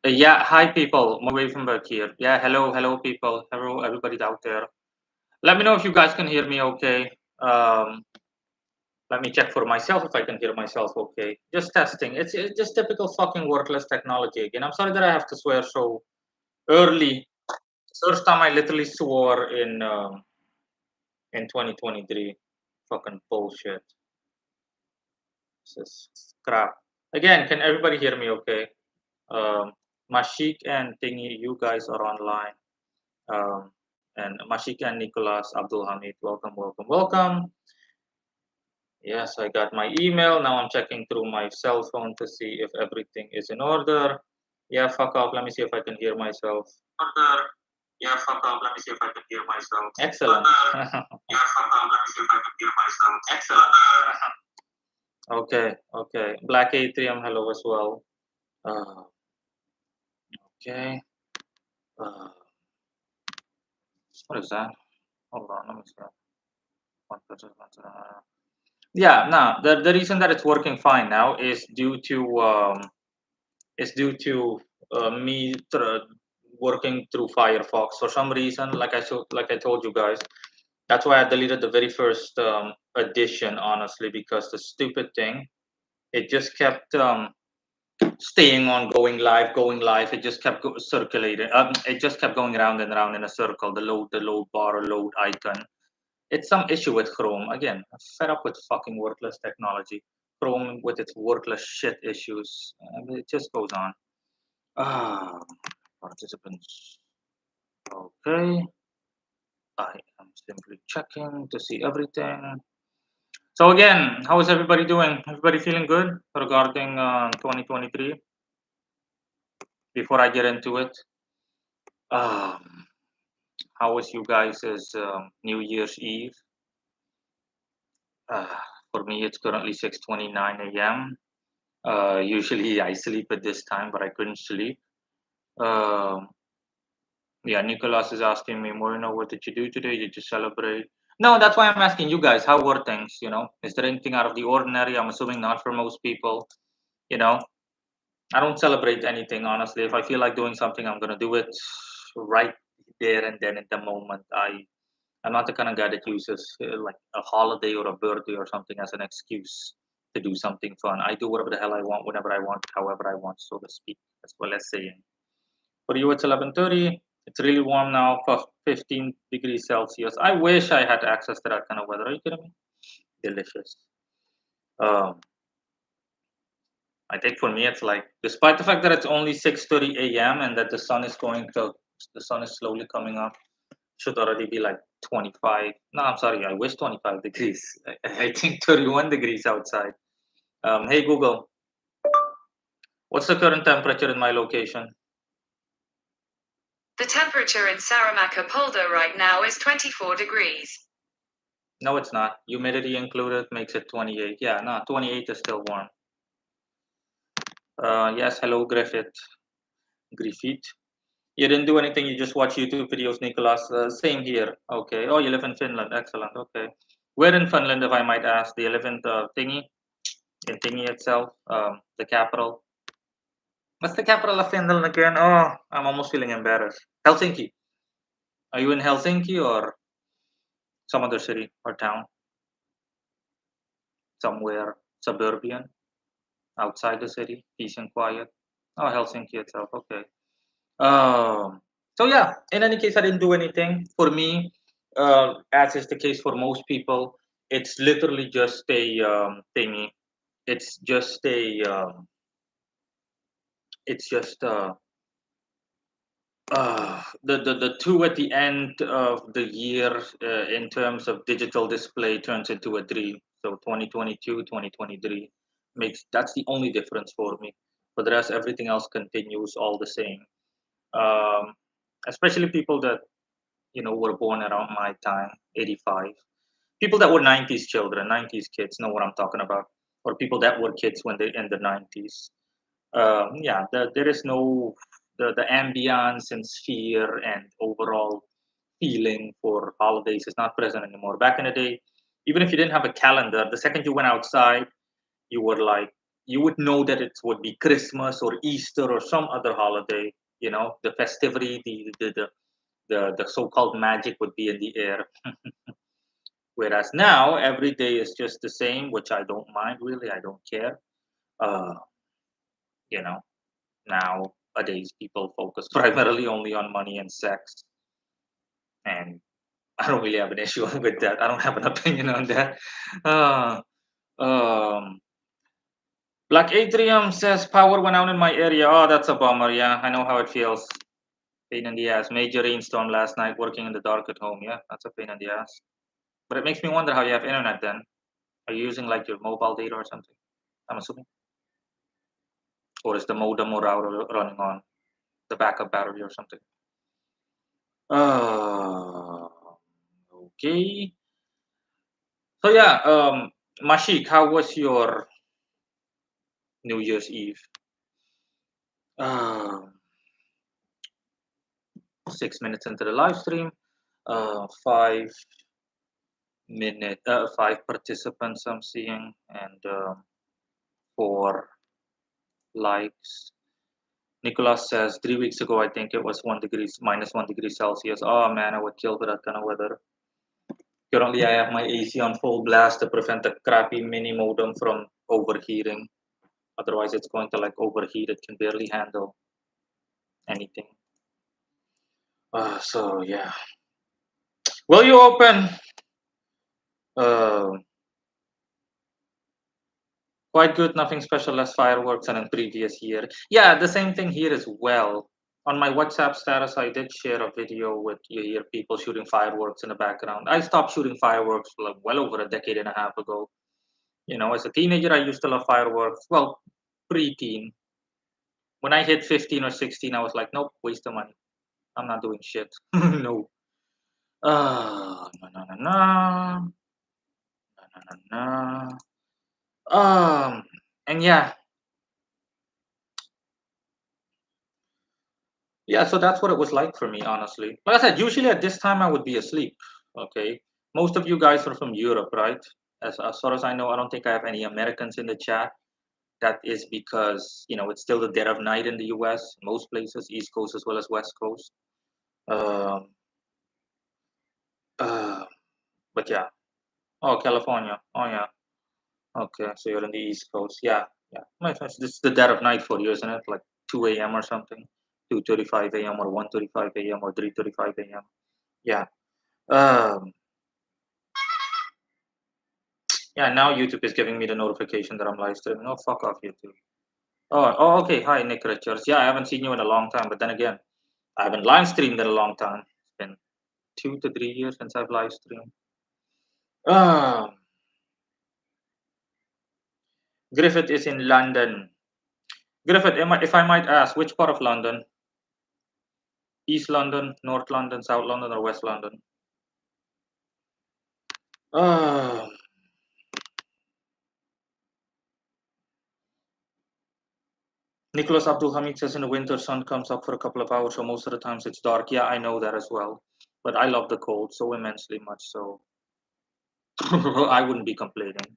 Yeah, hi people. Away from back here. Yeah, hello people. Hello everybody out there. Let me know if you guys can hear me okay. Let me check for myself if I can hear myself okay. Just testing. It's just typical fucking worthless technology again. I'm sorry that I have to swear so early. First time I literally swore in 2023. Fucking bullshit. This is crap. Again, can everybody hear me okay? Mashik and Thingy, you guys are online. Um, and Mashik and Nicolas Abdul Hamid, welcome. Yes, I got my email. Now I'm checking through my cell phone to see if everything is in order. Yeah, fuck off. Let me see if I can hear myself. Order. Yeah, fuck off. Let me see if I can hear myself. Excellent. Yeah, fuck off. Let me see if I can hear myself. Excellent. Okay. Black Atrium, hello as well. Uh, okay. Uh, what is that? Hold on, let me see. Yeah, no, the reason that it's working fine now is due to me working through Firefox for some reason. Like I told you guys, that's why I deleted the very first edition, honestly, because the stupid thing it just kept staying on, going live. It just kept circulating. It just kept going around and around in a circle. The load bar, or load icon. It's some issue with Chrome. Again, I'm fed up with fucking worthless technology. Chrome with its worthless shit issues. It just goes on. Ah, participants. Okay. I am simply checking to see everything. So again, how is everybody doing? Everybody feeling good regarding 2023? Before I get into it, um, how was you guys' New Year's Eve? Uh, for me, it's currently 6:29 a.m. Usually I sleep at this time, but I couldn't sleep. Um, yeah, Nicholas is asking me, Moreno, what did you do today? Did you celebrate? No, that's why I'm asking you guys. How were things? Is there anything out of the ordinary? I'm assuming not for most people. You know, I don't celebrate anything, honestly. If I feel like doing something, I'm gonna do it right there and then at the moment. I'm not the kind of guy that uses like a holiday or a birthday or something as an excuse to do something fun. I do whatever the hell I want, whenever I want, however I want, so to speak, as well as saying. For you, it's 11:30. It's really warm now, 15 degrees Celsius. I wish I had access to that kind of weather. Are you kidding me? Delicious. Um, I think for me, it's like, despite the fact that it's only 6:30 a.m. and that the sun is slowly coming up, should already be like 25. No, I'm sorry. I wish 25 degrees. I think 31 degrees outside. Hey Google, what's the current temperature in my location? The temperature in Saramacca Polder right now is 24 degrees. No, it's not. Humidity included makes it 28. Yeah, no, 28 is still warm. Yes, hello Griffith. You didn't do anything. You just watch YouTube videos, Nicholas. Same here. Okay. Oh, you live in Finland. Excellent. Okay. Where in Finland, if I might ask? Do you live in Thingy? In Thingy itself, the capital. What's the capital of Finland again? Oh, I'm almost feeling embarrassed. Helsinki. Are you in Helsinki or some other city or town? Somewhere suburban, outside the city, peace and quiet. Oh, Helsinki itself. Okay. So yeah. In any case, I didn't do anything. For me, as is the case for most people, it's literally just a thingy. It's just a. It's just the two at the end of the year in terms of digital display turns into a three. So 2022, 2023 makes that's the only difference for me. For the rest, everything else continues all the same. Um, Especially people that were born around my time, 85. People that were 90s children, 90s kids know what I'm talking about, or people that were kids when they in the 90s. Yeah, there is no the ambience and sphere and overall feeling for holidays is not present anymore. Back in the day, even if you didn't have a calendar, the second you went outside, you were like you would know that it would be Christmas or Easter or some other holiday. You know, the festivity, the so-called magic would be in the air. Whereas now every day is just the same, which I don't mind really. I don't care. Uh, you know, nowadays people focus primarily only on money and sex, and I don't really have an issue with that. I don't have an opinion on that. Uh, um, Black Atrium says power went out in my area. Oh, that's a bummer. Yeah, I know how it feels. Pain in the ass. Major rainstorm last night. Working in the dark at home. Yeah, that's a pain in the ass. But it makes me wonder how you have internet then. Are you using like your mobile data or something? I'm assuming, or is the modem or router running on the backup battery or something? Uh, okay. So yeah, Mashik, how was your New Year's Eve? Uh, 6 minutes into the live stream, 5 participants I'm seeing, and 4 likes. Nicholas says 3 weeks ago I think it was 1 degrees minus 1 degree Celsius. Oh man, I would kill for that kind of weather. Currently, I have my AC on full blast to prevent the crappy mini modem from overheating. Otherwise, it's going to like overheat. It can barely handle anything. So yeah. Will you open? Uh, Quite good. Nothing special. Less fireworks than in previous year. Yeah, the same thing here as well. On my WhatsApp status, I did share a video with you hear people shooting fireworks in the background. I stopped shooting fireworks like well over a decade and a half ago. You know, as a teenager, I used to love fireworks. Well, pre-teen. When I hit 15 or 16, I was like, nope, waste of money. I'm not doing shit. No. No, no, no, no. No, no, no. And yeah, yeah, so that's what it was like for me, honestly. Like I said, usually at this time I would be asleep. Okay. Most of you guys are from Europe, right? As far as I know, I don't think I have any Americans in the chat. That is because, you know, it's still the dead of night in the US, most places, East Coast as well as West Coast. Um, uh, but yeah. Oh, California. Oh, yeah. Okay, so you're in the East Coast. Yeah, yeah. Makes sense. This is the dead of night for you, isn't it? Like 2 a.m. or something, 2:35 a.m. or 1:35 a.m. or 3:35 a.m. Yeah. Um. Yeah. Now YouTube is giving me the notification that I'm live streaming. Oh, fuck off, YouTube. Oh. Okay. Hi, Nick Richards. Yeah, I haven't seen you in a long time, but then again, I haven't live streamed in a long time. It's been 2 to 3 years since I've live streamed. Um. Griffith is in London. Griffith, if I might ask, which part of London? East London, North London, South London, or West London? Uh, Nicholas Abdul Hamid says in the winter, sun comes up for a couple of hours, so most of the times it's dark. Yeah, I know that as well. But I love the cold so immensely much, so I wouldn't be complaining.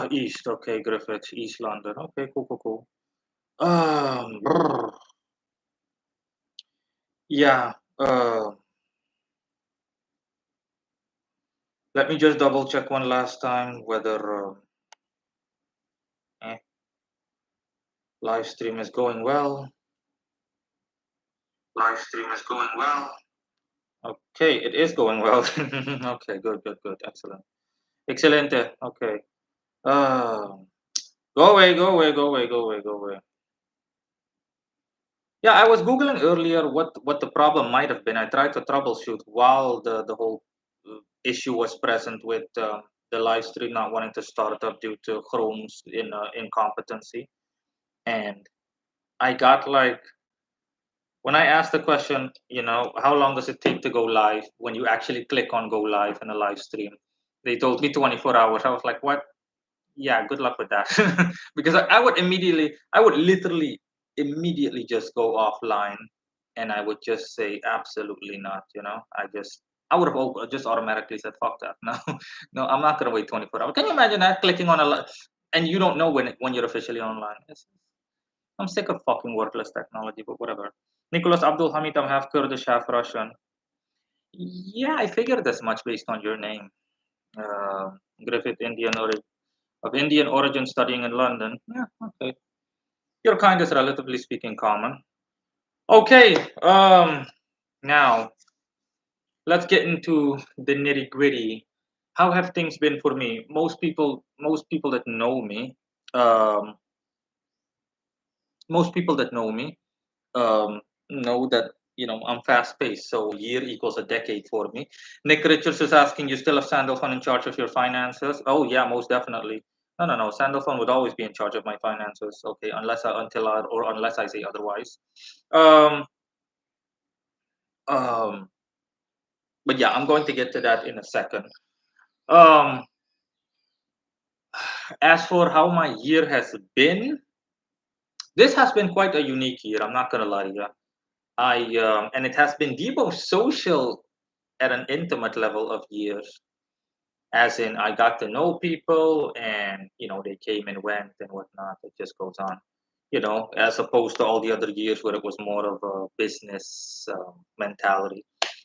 East, okay, Griffith, East London. Okay, cool. Brr. Yeah, let me just double check one last time whether eh, live stream is going well. Live stream is going well. Okay, it is going well. Okay, good, excellent. Excelente. Okay. Go away, go away, go away, go away, go away. Yeah, I was googling earlier what the problem might have been. I tried to troubleshoot while the whole issue was present with the live stream not wanting to start up due to Chrome's incompetency, and I got like when I asked the question, you know, how long does it take to go live when you actually click on go live in a live stream? They told me 24 hours. I was like, what? Yeah, good luck with that. Because I would literally immediately just go offline and I would just say, absolutely not, you know, I would have just automatically said, fuck that. No, no, I'm not going to wait 24 hours. Can you imagine that clicking on and you don't know when you're officially online. I'm sick of fucking worthless technology, but whatever. Nicholas Abdul Hamid, I'm half Kurdish, half Russian. Yeah, I figured as much based on your name. Uh, Griffith, of Indian origin, studying in London. Yeah, okay. Your kind is relatively speaking common. Okay, now let's get into the nitty gritty. How have things been for me? Most people that know me, um, most people that know that I'm fast paced. So year equals a decade for me. Nick Richards is asking, you still have Sandalphon in charge of your finances? Oh yeah, most definitely. No. Sandalphon would always be in charge of my finances. Okay, unless I say otherwise. Um, um, but yeah, I'm going to get to that in a second. Um, as for how my year has been, this has been quite a unique year. I'm not gonna lie to you. And it has been the most social at an intimate level of years. As in, I got to know people, and they came and went and whatnot. It just goes on. As opposed to all the other years where it was more of a business mentality.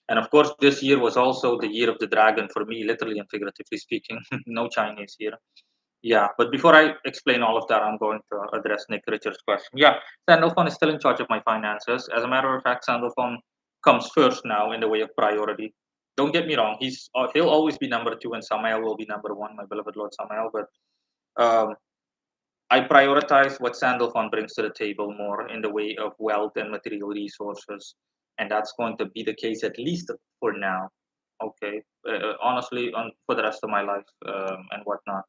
And of course, this year was also the year of the dragon for me, literally and figuratively speaking. No Chinese here. Yeah, but before I explain all of that, I'm going to address Nick Richards' question. Yeah, Sandalphon is still in charge of my finances. As a matter of fact, Sandalphon comes first now in the way of priority. Don't get me wrong; he'll always be number two, and Samael will be number one, my beloved Lord Samael. But um, I prioritize what Sandalphon brings to the table more in the way of wealth and material resources, and that's going to be the case at least for now. Okay, honestly, for the rest of my life and whatnot.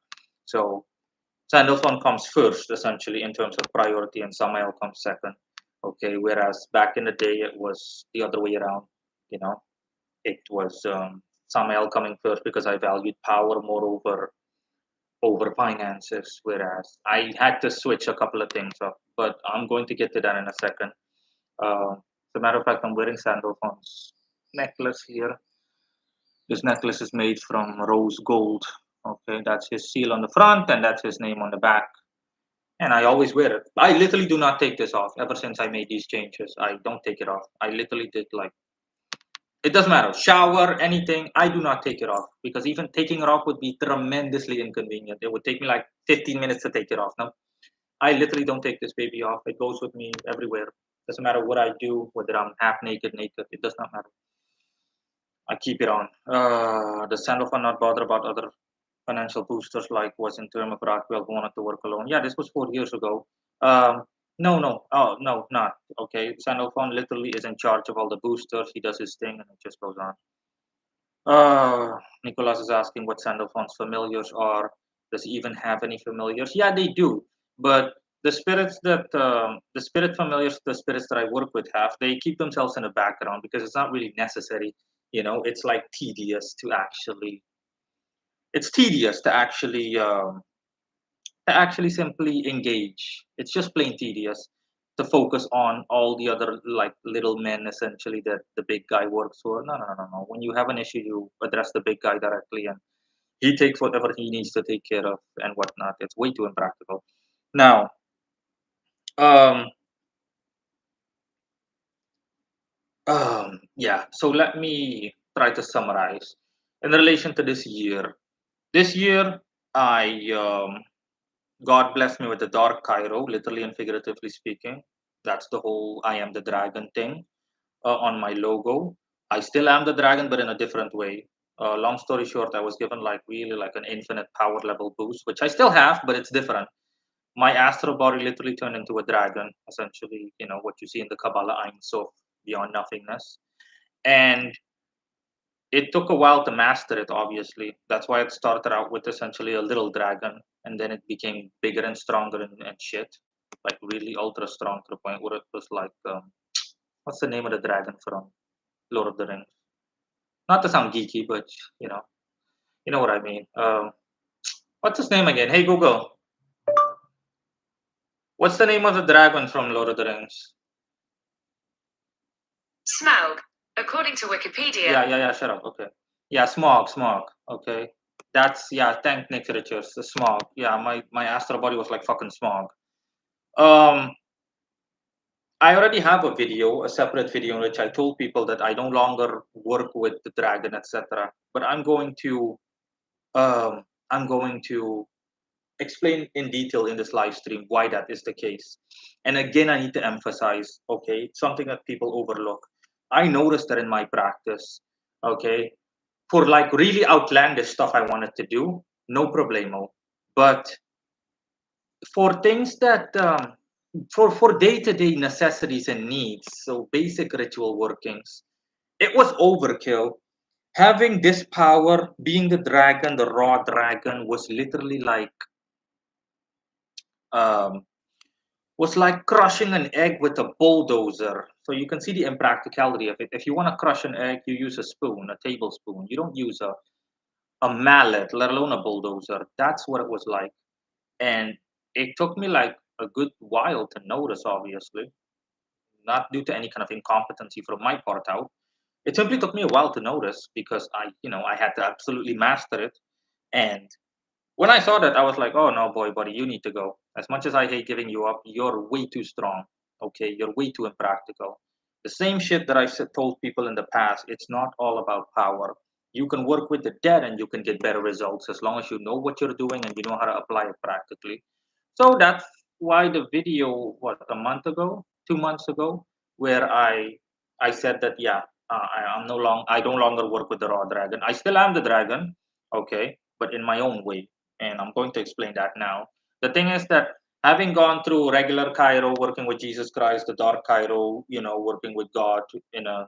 So Sandalphon comes first, essentially, in terms of priority, and Samael comes second. Okay, whereas back in the day, it was the other way around. You know, it was Samael coming first because I valued power more over finances, whereas I had to switch a couple of things up. But I'm going to get to that in a second. As a matter of fact, I'm wearing Sandalphon's necklace here. This necklace is made from rose gold. Okay, that's his seal on the front, and that's his name on the back. And I always wear it. I literally do not take this off ever since I made these changes. I don't take it off. I literally did like it doesn't matter. Shower, anything, I do not take it off because even taking it off would be tremendously inconvenient. It would take me like 15 minutes to take it off. No, I literally don't take this baby off. It goes with me everywhere. Doesn't matter what I do, whether I'm half naked, naked, it does not matter. I keep it on. The Sandalphon not bother about other financial boosters like was in term of Rockwell who wanted to work alone. Yeah, this was 4 years ago. No. Oh, no, not. Okay. Sandalphon literally is in charge of all the boosters. He does his thing and it just goes on. Nicholas is asking what Sandalphon's familiars are. Does he even have any familiars? Yeah, they do. But the spirit familiars, the spirits that I work with have, they keep themselves in the background because it's not really necessary. It's like tedious to actually it's tedious to actually simply engage. It's just plain tedious to focus on all the other like little men essentially that the big guy works for. No. When you have an issue, you address the big guy directly, and he takes whatever he needs to take care of and whatnot. It's way too impractical. Now, um, yeah. So let me try to summarize in relation to this year. This year, I God blessed me with the dark Cairo, literally and figuratively speaking. That's the whole I am the dragon thing on my logo. I still am the dragon, but in a different way. Long story short, I was given like really like an infinite power level boost, which I still have, but it's different. My astral body literally turned into a dragon, essentially, what you see in the Kabbalah Ein Sof, beyond nothingness. And it took a while to master it, obviously. That's why it started out with essentially a little dragon, and then it became bigger and stronger and shit. Like really ultra strong to the point where it was like, what's the name of the dragon from Lord of the Rings? Not to sound geeky, but you know what I mean. What's his name again? Hey Google, what's the name of the dragon from Lord of the Rings? Smaug. According to Wikipedia. Yeah. Shut up. Okay. Yeah, Smog. Okay. That's yeah. Thank Nick Richards. The smog. Yeah, my astral body was like fucking smog. Um, I already have a video, a separate video in which I told people that I no longer work with the dragon, etc. But um, I'm going to explain in detail in this live stream why that is the case. And again, I need to emphasize, okay, something that people overlook. I noticed that in my practice, okay, for like really outlandish stuff I wanted to do, no problemo. But for things that for day-to-day necessities and needs, so basic ritual workings, it was overkill. Having this power, being the dragon, the raw dragon, um, was like crushing an egg with a bulldozer. So you can see the impracticality of it. If you want to crush an egg, you use a spoon, a tablespoon. You don't use a mallet, let alone a bulldozer. That's what it was like. And it took me like a good while to notice, obviously, not due to any kind of incompetency from my part out. It simply took me a while to notice because I had to absolutely master it. And when I saw that, I was like, oh no, boy, buddy, you need to go. As much as I hate giving you up, you're way too strong. Okay, you're way too impractical. The same shit that told people in the past, it's not all about power. You can work with the dead and you can get better results as long as you know what you're doing and you know how to apply it practically. So that's why the video, what, a month ago, 2 months ago, where I said that yeah, I no longer work with the raw dragon. I still am the dragon, okay, but in my own way, and I'm going to explain that now. The thing is that having gone through regular Cairo, working with Jesus Christ, the dark Cairo, working with God in a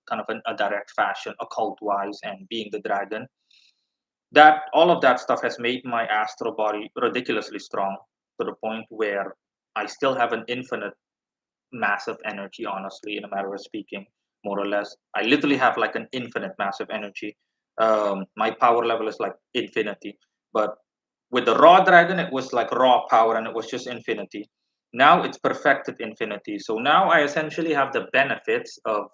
kind of a direct fashion, occult wise, and being the dragon, that all of that stuff has made my astral body ridiculously strong to the point where I still have an infinite massive energy, honestly, in a matter of speaking, more or less. I literally have like an infinite massive energy. My power level is like infinity. But with the raw dragon, it was like raw power and it was just infinity. Now it's perfected infinity. So now I essentially have the benefits of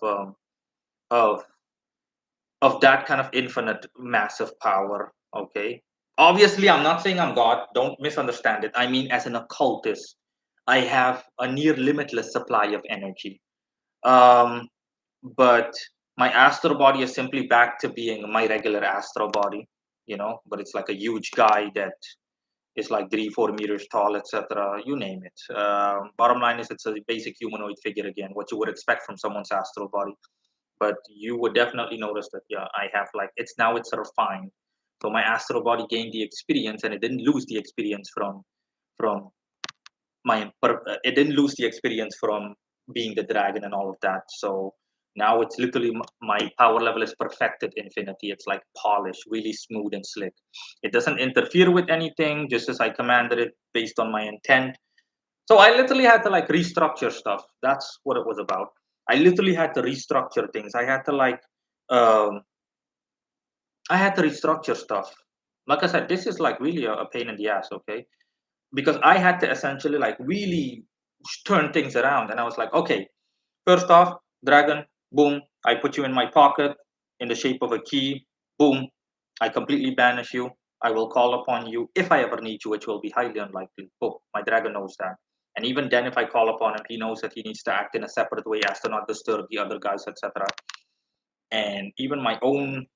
that kind of infinite massive power. Okay. Obviously, I'm not saying I'm God. Don't misunderstand it. I mean, as an occultist, I have a near limitless supply of energy. Um, but my astral body is simply back to being my regular astral body, but it's like a huge guy that is like 3 4 meters tall, etc. You name it. Bottom line is it's a basic humanoid figure again, what you would expect from someone's astral body. But you would definitely notice that yeah, I have like it's refined. So my astral body gained the experience and it didn't lose the experience from it didn't lose the experience from being the dragon and all of that. So now it's literally my power level is perfected infinity. It's like polished, really smooth and slick. It doesn't interfere with anything, just as I commanded it based on my intent. So I literally had to like restructure stuff. That's what it was about. I literally had to restructure things. Um, I had to restructure stuff. Like I said, this is like really a pain in the ass. Okay, because I had to essentially like really turn things around. And I was like, okay, first off, dragon, boom, I put you in my pocket in the shape of a key, boom, I completely banish you. I will call upon you if I ever need you, which will be highly unlikely. Oh, my dragon knows that. And even then, if I call upon him, he knows that he needs to act in a separate way as to not disturb the other guys, etc. And even my own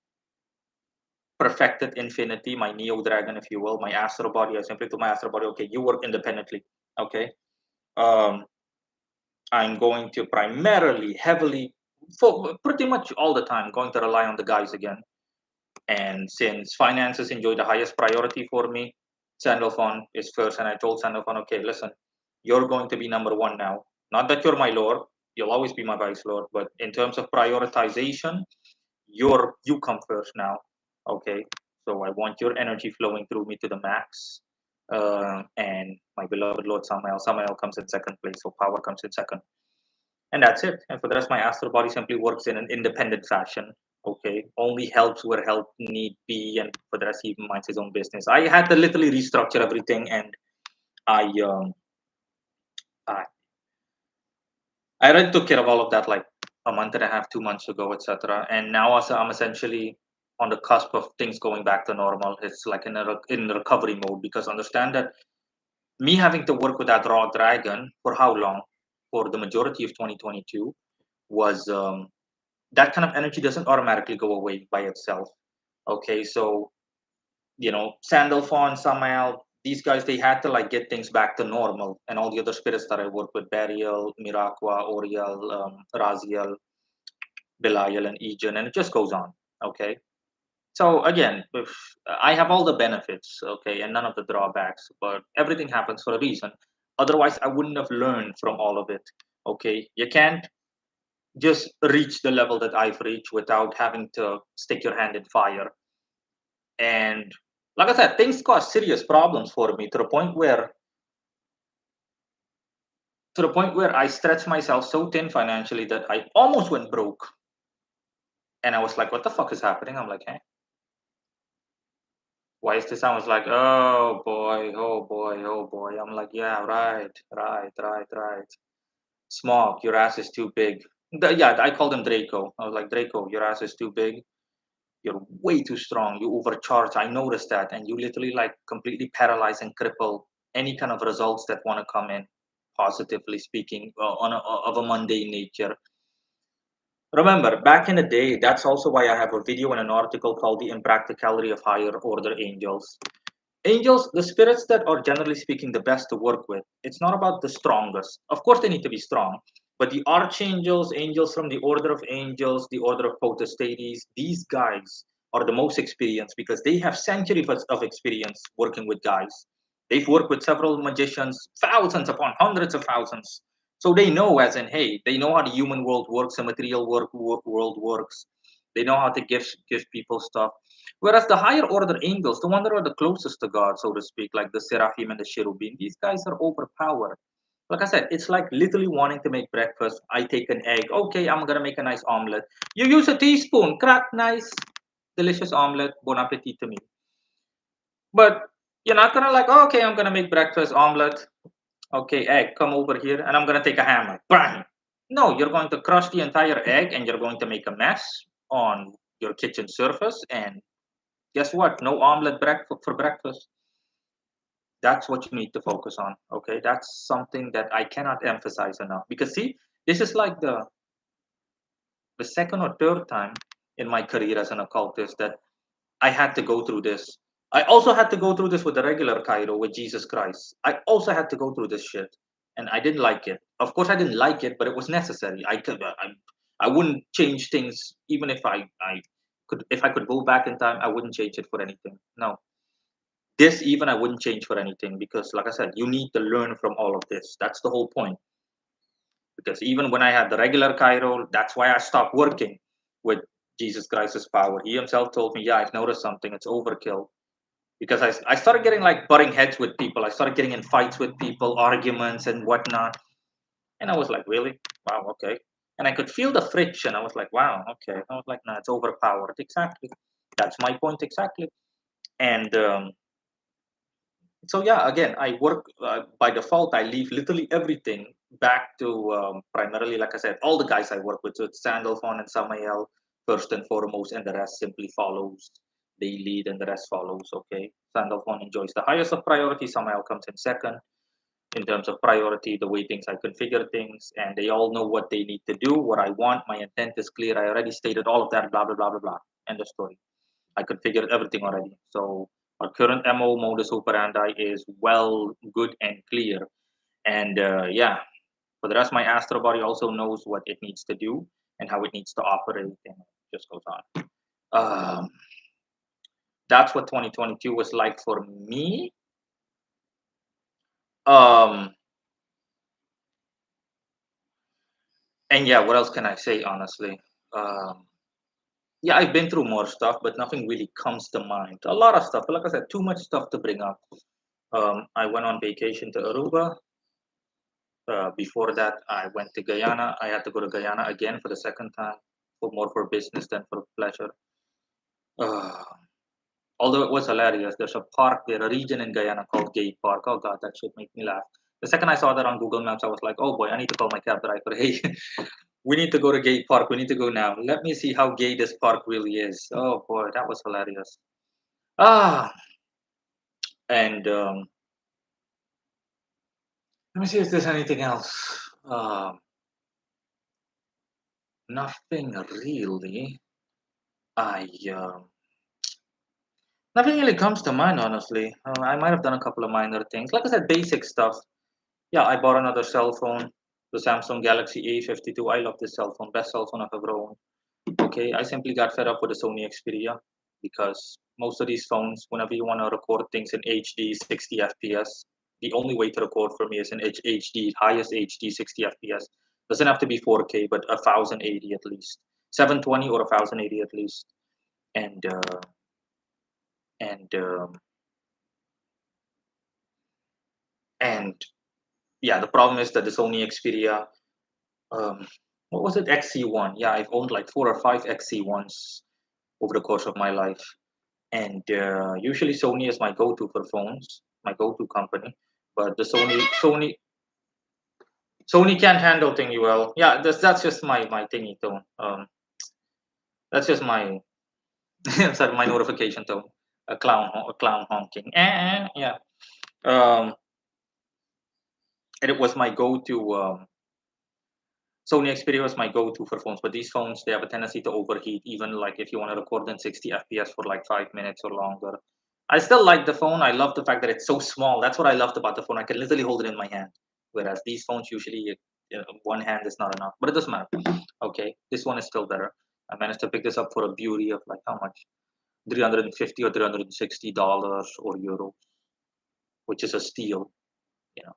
perfected infinity, my neo dragon, if you will, my astral body, I simply told my astral body, okay, you work independently. Okay. Um, I'm going to primarily, heavily, for pretty much all the time, going to rely on the guys again. And since finances enjoy the highest priority for me, Sandalphon is first. And I told Sandalphon, okay, listen, you're going to be number one now. Not that you're my lord, you'll always be my vice lord, but in terms of prioritization, you come first now. Okay, so I want your energy flowing through me to the max. And my beloved Lord Samael comes in second place, so power comes in second. And that's it. And for the rest, my astral body simply works in an independent fashion. Okay, only helps where help need be, and for the rest, he minds his own business. I had to literally restructure everything, and I um, I, I already took care of all of that like a month and a half, 2 months ago, etc. And now also I'm essentially on the cusp of things going back to normal. It's like in recovery mode, because understand that me having to work with that raw dragon for how long? For the majority of 2022 was that kind of energy doesn't automatically go away by itself. Okay, so Sandalphon, Samael, these guys, they had to like get things back to normal, and all the other spirits that I work with, Burial, Miraqua, Oriel, Raziel, Belial, and Egan, and it just goes on. Okay, so again, I have all the benefits, okay, and none of the drawbacks, but everything happens for a reason. Otherwise, I wouldn't have learned from all of it. Okay, you can't just reach the level that I've reached without having to stick your hand in fire. And like I said, things cause serious problems for me to the point where I stretched myself so thin financially that I almost went broke. And I was like, what the fuck is happening? I'm like, hey, why is this? I was like, oh boy, oh boy, oh boy. I'm like, yeah, right, right, right, right. Smog, your ass is too big. Yeah, I called him Draco. I was like, Draco, your ass is too big. You're way too strong. You overcharge. I noticed that. And you literally like completely paralyze and cripple any kind of results that want to come in, positively speaking, of a mundane nature. Remember, back in the day, that's also why I have a video and an article called The Impracticality of Higher Order Angels. Angels, the spirits that are generally speaking the best to work with, it's not about the strongest. Of course, they need to be strong, but the archangels, angels from the order of angels, the order of potestates, these guys are the most experienced because they have centuries of experience working with guys. They've worked with several magicians, thousands upon hundreds of thousands. So they know, as in, hey, they know how the human world works, the material world works. They know how to give people stuff. Whereas the higher order angels, the one that are the closest to God, so to speak, like the seraphim and the cherubim, these guys are overpowered. Like I said, it's like literally wanting to make breakfast. I take an egg. Okay, I'm gonna make a nice omelet. You use a teaspoon, crack, nice, delicious omelet. Bon appetit to me. But you're not gonna like, oh, okay, I'm gonna make breakfast omelet. Okay, egg, come over here, and I'm gonna take a hammer. Bang! No, you're going to crush the entire egg, and you're going to make a mess on your kitchen surface, and guess what? No omelet for breakfast. That's what you need to focus on. Okay, that's something that I cannot emphasize enough. Because see, this is like the second or third time in my career as an occultist that I had to go through this. I also had to go through this with the regular Cairo with Jesus Christ. I also had to go through this shit, and I didn't like it. Of course, I didn't like it, but it was necessary. I wouldn't change things even if I could go back in time. I wouldn't change it for anything. No, this even I wouldn't change for anything because, like I said, you need to learn from all of this. That's the whole point. Because even when I had the regular Cairo, that's why I stopped working with Jesus Christ's power. He himself told me, "Yeah, I've noticed something. It's overkill." Because I started getting like butting heads with people. I started getting in fights with people, arguments and whatnot. And I was like, really? Wow, okay. And I could feel the friction. I was like, wow, okay. I was like, no, it's overpowered. Exactly. That's my point exactly. And so yeah, again, I work by default. I leave literally everything back to primarily, like I said, all the guys I work with. So it's Sandalphon and Samael first and foremost, and the rest simply follows. They lead, and the rest follows. Okay, Sandalphon enjoys the highest of priority. Samael comes in second in terms of priority, the way things I configure things, and they all know what they need to do, what I want. My intent is clear. I already stated all of that. Blah blah blah blah blah. End of story. I configured everything already. So our current MO modus operandi is well, good, and clear. And yeah, for the rest, my astro body also knows what it needs to do and how it needs to operate, and it just goes on. Um, that's what 2022 was like for me. Um, and yeah, what else can I say honestly? Um, yeah, I've been through more stuff, but nothing really comes to mind. A lot of stuff, but like I said, too much stuff to bring up. I went on vacation to Aruba. Before that, I went to Guyana. I had to go to Guyana again for the second time, for more for business than for pleasure. Uh, although it was hilarious, there's a park there, a region in Guyana called Gay Park. Oh God, that shit made me laugh. The second I saw that on Google Maps, I was like, oh boy, I need to call my cab driver. Hey, We need to go to gay park. We need to go now. Let me see how gay this park really is. Oh boy, that was hilarious. Ah, and let me see if there's anything else. Nothing really. I Nothing really comes to mind, honestly. I might have done a couple of minor things. Like I said, basic stuff. Yeah, I bought another cell phone, the Samsung Galaxy A52. I love this cell phone, best cell phone I've ever owned. Okay, I simply got fed up with the Sony Xperia because most of these phones, whenever you want to record things in HD 60 FPS, the only way to record for me is in HD, highest HD 60 FPS. Doesn't have to be 4K, but 1080 at least, 720 or 1080 at least. And and um, and yeah, the problem is that the Sony Xperia, um, what was it, XC1? Yeah, I've owned like 4 or 5 XC1s over the course of my life. And usually Sony is my go-to for phones, my go-to company. But the Sony can't handle thingy well. Yeah, that's just my thingy tone. That's just my sorry, my notification tone. A clown honking. Yeah. Um, and it was my go-to. Sony Xperia was my go-to for phones, but these phones they have a tendency to overheat. Even like if you want to record in 60 FPS for like 5 minutes or longer. I still like the phone. I love the fact that it's so small. That's what I loved about the phone. I can literally hold it in my hand, whereas these phones usually one hand is not enough. But it doesn't matter. Okay, this one is still better. I managed to pick this up for a beauty of like how much? $350 or $360 or euro, which is a steal. You know.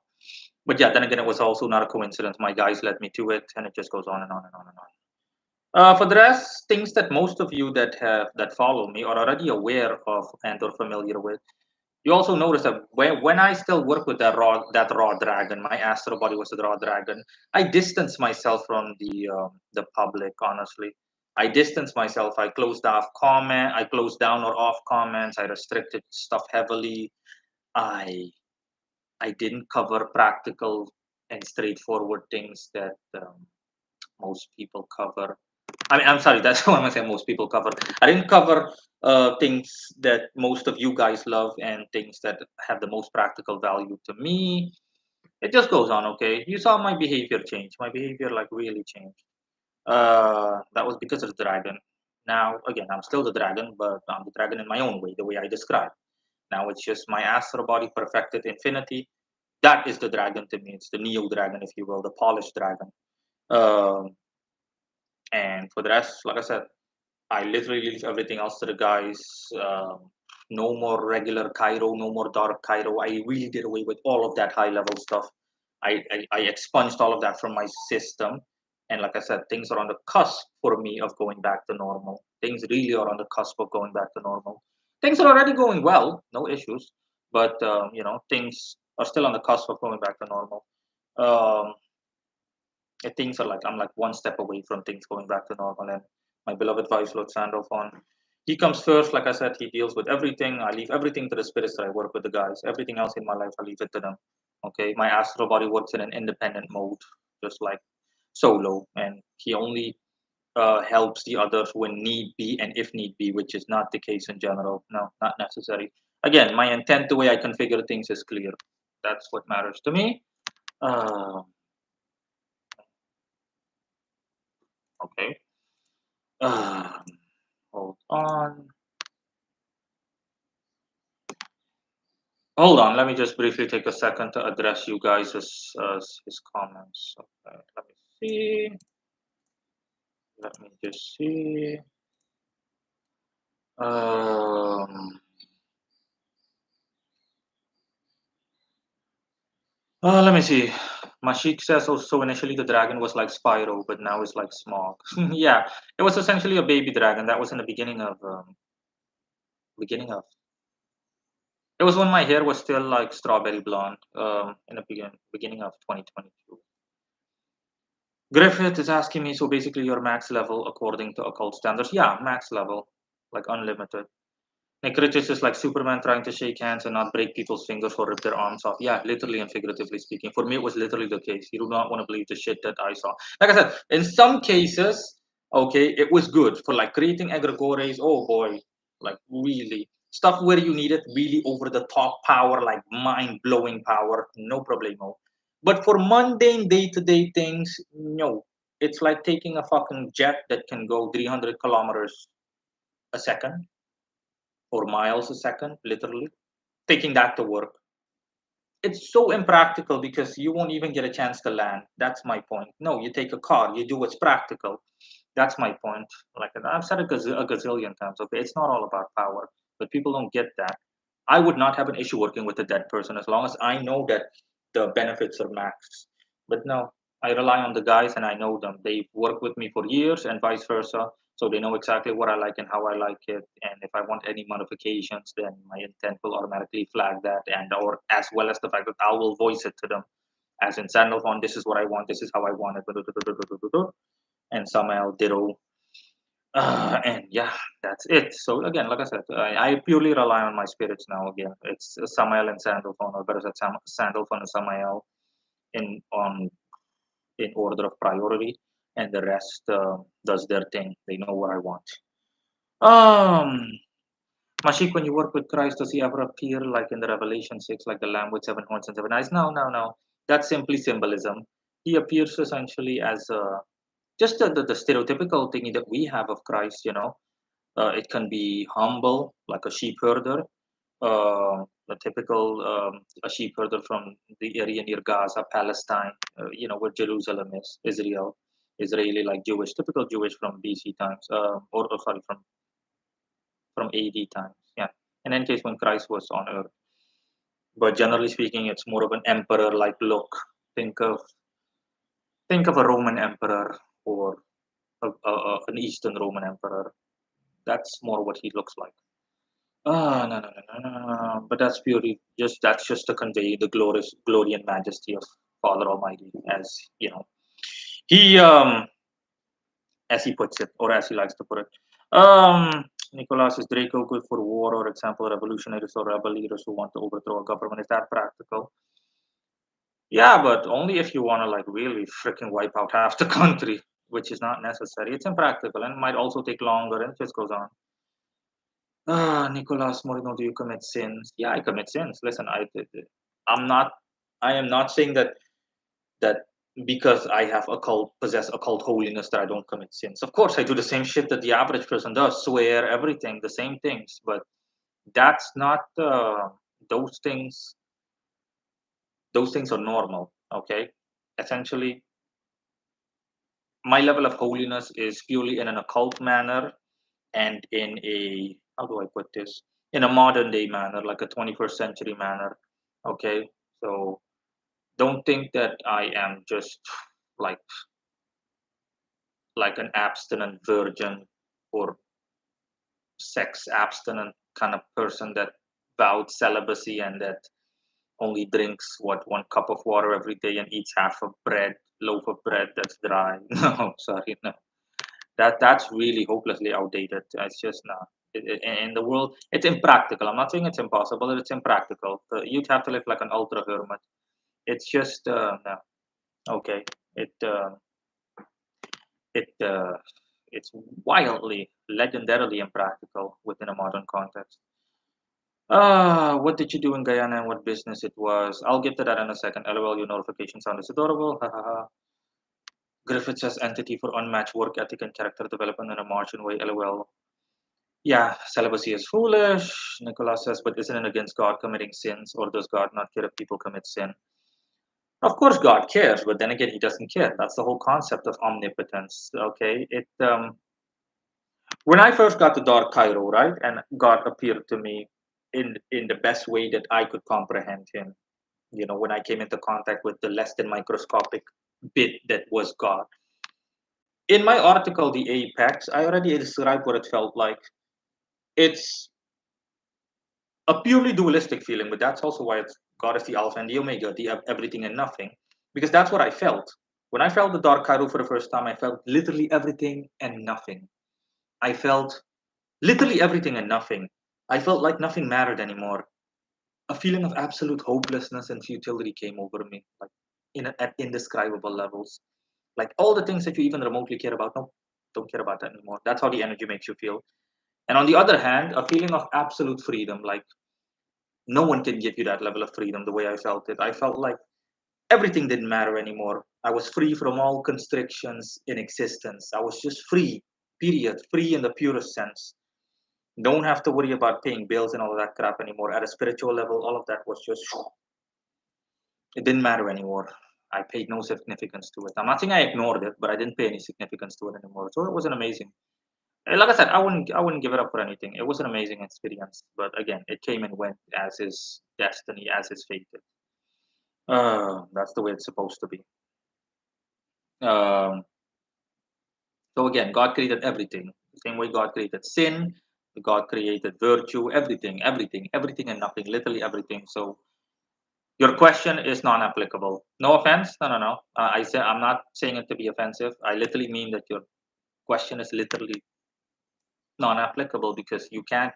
But yeah, then again, it was also not a coincidence. My guys led me to it, and it just goes on and on and on and on. For the rest, things that most of you that follow me are already aware of and or familiar with. You also notice that when I still work with that raw dragon, my astro body was the raw dragon. I distance myself from the public. Honestly, I distance myself. I closed off comment. I closed down or off comments. I restricted stuff heavily. I I didn't cover practical and straightforward things that most people cover. I mean, I'm sorry, that's what I'm saying. Most people cover. I didn't cover things that most of you guys love and things that have the most practical value to me. It just goes on, okay? You saw my behavior change. My behavior, like, really changed. That was because of the dragon. Now, again, I'm still the dragon, but I'm the dragon in my own way, the way I described. Now it's just my astral body perfected infinity. That is the dragon to me. It's the neo dragon, if you will, the polished dragon. Um, and for the rest, like I said, I literally leave everything else to the guys. No more regular Cairo, no more dark Cairo. I really did away with all of that high level stuff. I expunged all of that from my system. And like I said, things are on the cusp for me of going back to normal. Things really are on the cusp of going back to normal. Things are already going well, no issues. But, things are still on the cusp of going back to normal. Um, things are like I'm like one step away from things going back to normal. And my beloved Vice Lord Sandolph on he comes first. Like I said, he deals with everything. I leave everything to the spirits that I work with the guys. Everything else in my life, I leave it to them. Okay, my astral body works in an independent mode, just like solo, and he only helps the others when need be and if need be, which is not the case in general. No, not necessary. Again, my intent, the way I configure things is clear. That's what matters to me. Uh, okay. Um, hold on. Hold on. Let me just briefly take a second to address you guys' his comments. Okay. Let me see. Let me just see. Um. Let me see. Mashik says also initially the dragon was like Spyro, but now it's like Smog. Yeah, it was essentially a baby dragon. That was in the beginning of. It was when my hair was still like strawberry blonde. In the beginning of 2022. Griffith is asking me, so basically your max level according to occult standards. Yeah, max level, like unlimited. Necrosis is like Superman trying to shake hands and not break people's fingers or rip their arms off. Yeah, literally and figuratively speaking. For me, it was literally the case. You do not want to believe the shit that I saw. Like I said, in some cases, okay, it was good for like creating egregores. Oh boy, like really stuff where you needed really over the top power, like mind blowing power. No problemo. But for mundane day to day things, no. It's like taking a fucking jet that can go 300 kilometers a second or miles a second, literally, taking that to work. It's so impractical because you won't even get a chance to land. That's my point. No, you take a car, you do what's practical. That's my point. Like I've said it a gazillion times. Okay, it's not all about power, but people don't get that. I would not have an issue working with a dead person as long as I know that the benefits are max. But no, I rely on the guys and I know them. They've worked with me for years and vice versa. So they know exactly what I like and how I like it. And if I want any modifications, then my intent will automatically flag that, and or as well as the fact that I will voice it to them. As in Sandalphon, this is what I want, this is how I want it. And Samael ditto. And yeah, that's it. So again, like I said, I purely rely on my spirits now. Again, it's Samael and Sandalphon, or better said, Sandalphon and Samael on in order of priority, and the rest does their thing. They know what I want. Um, Mashik, when you work with Christ, does he ever appear like in the Revelation 6, like the Lamb with seven horns and seven eyes? No, no, no. That's simply symbolism. He appears essentially as just the stereotypical thing that we have of Christ. It can be humble, like a sheep herder, a typical a sheep herder from the area near Gaza, Palestine, where Jerusalem is, Israel, Israeli, like Jewish, typical Jewish from BC times, or sorry, from AD times. Yeah. In any case, when Christ was on earth. But generally speaking, it's more of an emperor-like look. Think of think of a Roman emperor or an Eastern Roman emperor. That's more what he looks like. Ah, no, no, no, no, no, no. But that's just to convey the glorious glory and majesty of Father Almighty, he as he puts it, or as he likes to put it. Nicholas, is Draco good for war, or example, revolutionaries or rebel leaders who want to overthrow a government? Is that practical? Yeah, but only if you want to like really freaking wipe out half the country, which is not necessary. It's impractical and might also take longer, and it just goes on. Nicolas Moreno, do you commit sins? Yeah, I commit sins. Listen, I'm not, I am not saying that because I have possess occult holiness that I don't commit sins. Of course, I do the same shit that the average person does, swear, everything, the same things. But that's not those things. Those things are normal. Okay, essentially, my level of holiness is purely in an occult manner and in a, how do I put this, in a modern day manner, like a 21st century manner. Okay, so don't think that I am just like an abstinent virgin or sex abstinent kind of person that vowed celibacy and that only drinks one cup of water every day and eats half a loaf of bread that's dry. No, sorry, no. That's really hopelessly outdated. It's just not. In the world, it's impractical. I'm not saying it's impossible. It's impractical. You'd have to live like an ultra hermit. It's just no. Okay. It it it's wildly, legendarily impractical within a modern context. What did you do in Guyana and what business it was? I'll get to that in a second. LOL, your notification sound is adorable. Ha ha ha. Griffith says entity for unmatched work ethic and character development in a Martian way. LOL. Yeah, celibacy is foolish. Nicholas says, but isn't it against God committing sins, or does God not care if people commit sin? Of course, God cares, but then again, He doesn't care. That's the whole concept of omnipotence. Okay, when I first got to Dark Cairo, right, and God appeared to me in the best way that I could comprehend Him. When I came into contact with the less than microscopic bit that was God. In my article, The Apex, I already described what it felt like. It's a purely dualistic feeling, but that's also why it's God is the Alpha and the Omega, the everything and nothing, because that's what I felt. When I felt the Dark Cairo for the first time, I felt literally everything and nothing. I felt literally everything and nothing. I felt like nothing mattered anymore. A feeling of absolute hopelessness and futility came over me, like at indescribable levels. Like all the things that you even remotely care about, no, don't care about that anymore. That's how the energy makes you feel. And on the other hand, a feeling of absolute freedom, like no one can give you that level of freedom the way I felt it. I felt like everything didn't matter anymore. I was free from all constrictions in existence. I was just free, period, free in the purest sense. Don't have to worry about paying bills and all of that crap anymore. At a spiritual level, all of that was just, it didn't matter anymore. I paid no significance to it. I'm not saying I ignored it, but I didn't pay any significance to it anymore. So it was an amazing. Like I said, I wouldn't give it up for anything. It was an amazing experience. But again, it came and went as is destiny, as is fated. That's the way it's supposed to be. Um, so again, God created everything. The same way God created sin, God created virtue, everything and nothing, literally everything. So your question is non-applicable. No offense, no. I'm not saying it to be offensive. I literally mean that your question is literally non-applicable because you can't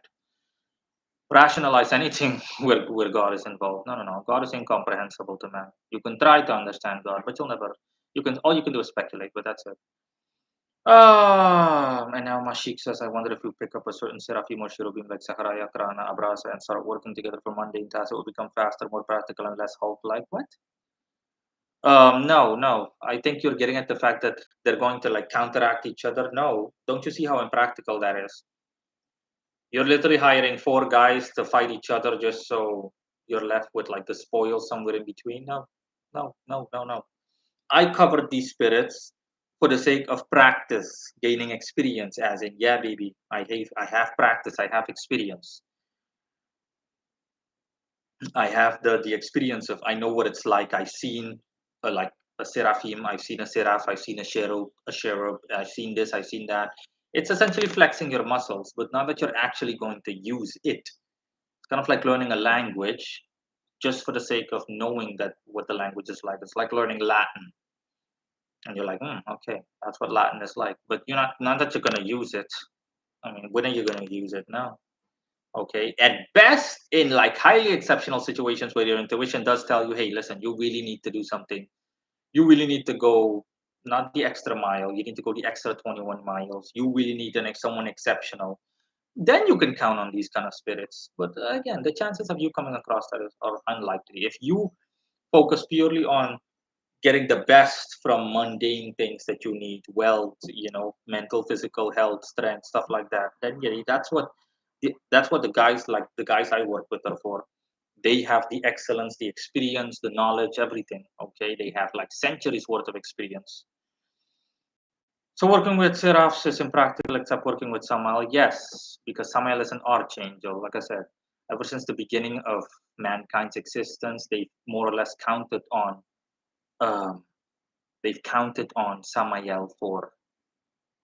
rationalize anything where God is involved. No. God is incomprehensible to man. You can try to understand God, but you'll never. You can all you can do is speculate, but that's it. And now Mashik says, I wonder if you pick up a certain seraphim or cherubim like Saharaya, Krana, Abrasa, and start working together for mundane tasks, it will become faster, more practical, and less hope-like. What? No. I think you're getting at the fact that they're going to like counteract each other. No, don't you see how impractical that is? You're literally hiring four guys to fight each other just so you're left with like the spoil somewhere in between. No. I covered these spirits for the sake of practice, gaining experience. As in, yeah, baby, I have practice, I have experience, I have the experience of I know what it's like. I've seen like a seraphim, I've seen a seraph, I've seen a cherub, I've seen this, I've seen that. It's essentially flexing your muscles, but now that you're actually going to use it, it's kind of like learning a language just for the sake of knowing that what the language is like. It's like learning Latin and you're like, okay, that's what Latin is like. But you're not that you're gonna use it. I mean, when are you gonna use it now? Okay, at best, in like highly exceptional situations where your intuition does tell you, hey, listen, you really need to do something. You really need to go not the extra mile. You need to go the extra 21 miles. You really need someone exceptional. Then you can count on these kind of spirits. But again, the chances of you coming across that are unlikely. If you focus purely on getting the best from mundane things that you need, wealth, mental, physical health, strength, stuff like that, then yeah, that's what the guys I work with are for. They have the excellence, the experience, the knowledge, everything. Okay, they have like centuries worth of experience. So working with seraphs is impractical except working with Samael, yes, because Samael is an archangel. Like I said, ever since the beginning of mankind's existence, they more or less um, counted on Samael for,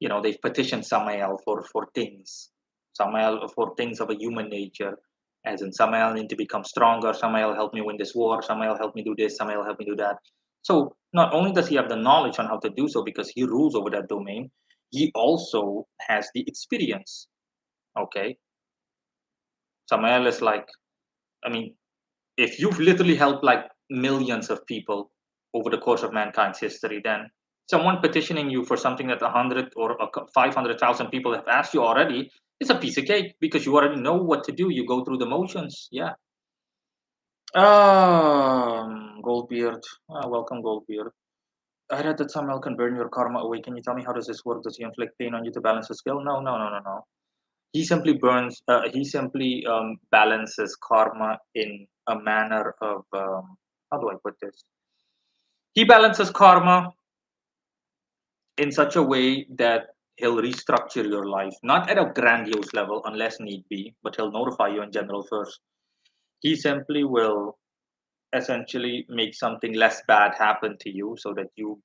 they've petitioned Samael for things, Samael for things of a human nature, as in Samael need to become stronger, Samael help me win this war, Samael help me do this, Samael help me do that. So not only does he have the knowledge on how to do so because he rules over that domain, he also has the experience. Okay, Samael is like, I mean, if you've literally helped like millions of people over the course of mankind's history, then someone petitioning you for something that 100 or 500,000 people have asked you already is a piece of cake because you already know what to do. You go through the motions. Yeah. Goldbeard. Welcome, Goldbeard. I read that Samuel can burn your karma away. Can you tell me how does this work? Does he inflict pain on you to balance the skill? No. He simply balances karma in a manner of how do I put this? He balances karma in such a way that he'll restructure your life, not at a grandiose level unless need be, but he'll notify you in general first. He simply will essentially make something less bad happen to you so that you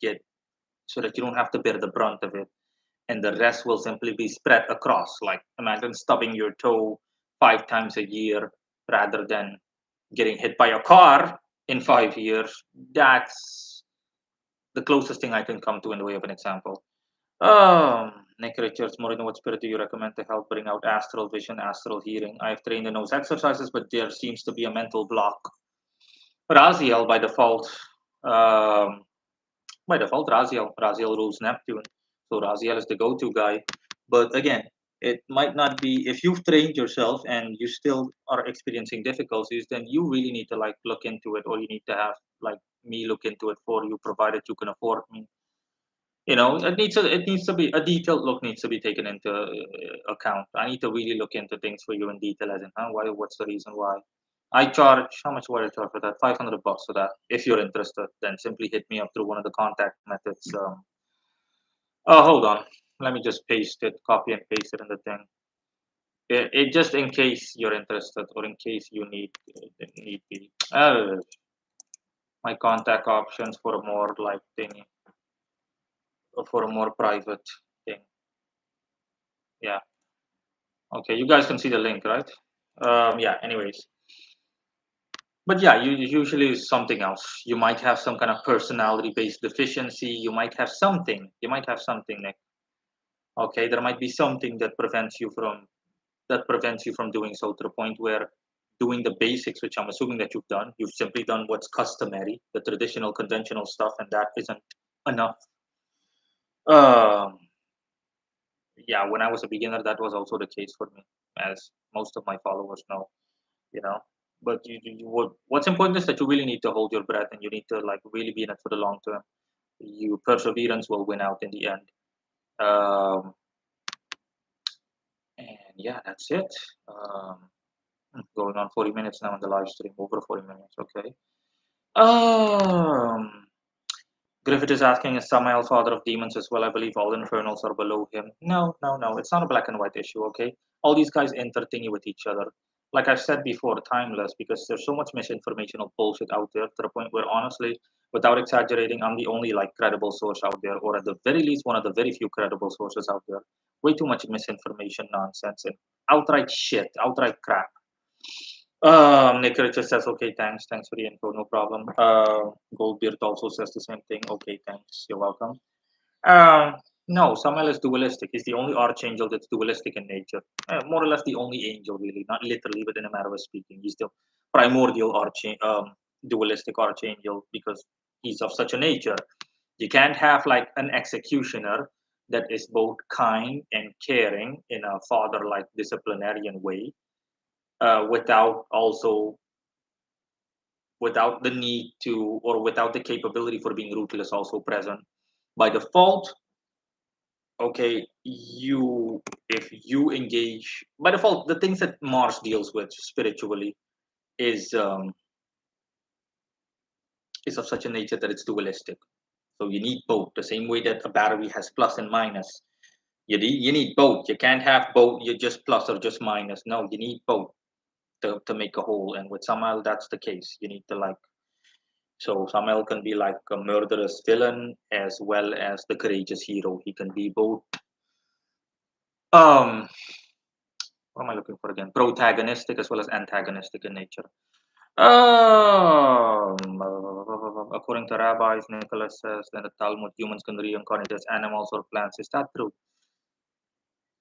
don't have to bear the brunt of it. And the rest will simply be spread across. Like imagine stubbing your toe 5 times a year rather than getting hit by a car in 5 years. That's the closest thing I can come to in the way of an example. Nick Richards, Moreno, what spirit do you recommend to help bring out astral vision, astral hearing? I've trained in those exercises, but there seems to be a mental block. Raziel by default. Um, by default, Raziel. Raziel rules Neptune. So Raziel is the go-to guy. But again, it might not be if you've trained yourself and you still are experiencing difficulties, then you really need to like look into it, or you need to have like me look into it for you, provided you can afford me. You know, it needs to be a detailed look needs to be taken into account. I need to really look into things for you in detail, as in why, what's the reason why. I charge how much would I charge for that? $500 for that. If you're interested, then simply hit me up through one of the contact methods. Oh, hold on. Let me just paste it, copy and paste it in the thing. It just in case you're interested, or in case you need be. My contact options for a more like thing, for a more private thing. Yeah. Okay, you guys can see the link, right? Yeah. Anyways, but yeah, you usually is something else. You might have some kind of personality-based deficiency. You might have something. You might have something, Nick. Okay, there might be something that prevents you from doing so, to the point where doing the basics, which I'm assuming that you've done, you've simply done what's customary, the traditional, conventional stuff, and that isn't enough. Um, yeah, when I was a beginner, that was also the case for me, as most of my followers know. You know, but what's important is that you really need to hold your breath, and you need to like really be in it for the long term. You perseverance will win out in the end. And yeah, that's it. Going on 40 minutes now in the live stream, over 40 minutes. Okay. um Griffith is asking, is Samael father of demons as well? I believe all infernals are below him. No, no, no. It's not a black and white issue, okay? All these guys intertwine with each other. Like I've said before, timeless, because there's so much misinformation or bullshit out there, to the point where honestly, without exaggerating, I'm the only like credible source out there, or at the very least one of the very few credible sources out there. Way too much misinformation, nonsense, and outright shit, outright crap. Nick Richard says, okay, thanks for the info, no problem. Goldbeard also says the same thing. Okay, thanks, you're welcome. No, Samael is dualistic. He's the only archangel that's dualistic in nature. More or less the only angel, really, not literally, but in a matter of speaking. He's the primordial dualistic archangel, because he's of such a nature. You can't have like an executioner that is both kind and caring in a father-like disciplinarian way, without the need to, or without the capability for being ruthless also present. By default, okay, if you engage by default, the things that Mars deals with spiritually is um, is of such a nature that it's dualistic. So you need both, the same way that a battery has plus and minus. You need both. You can't have both. You're just plus or just minus. No, you need both to make a whole. And with Samael, that's the case. You need to like. So Samael can be like a murderous villain as well as the courageous hero. He can be both. Um, what am I looking for again? Protagonistic as well as antagonistic in nature. According to rabbis, Nicholas says that the Talmud, humans can reincarnate as animals or plants. Is that true?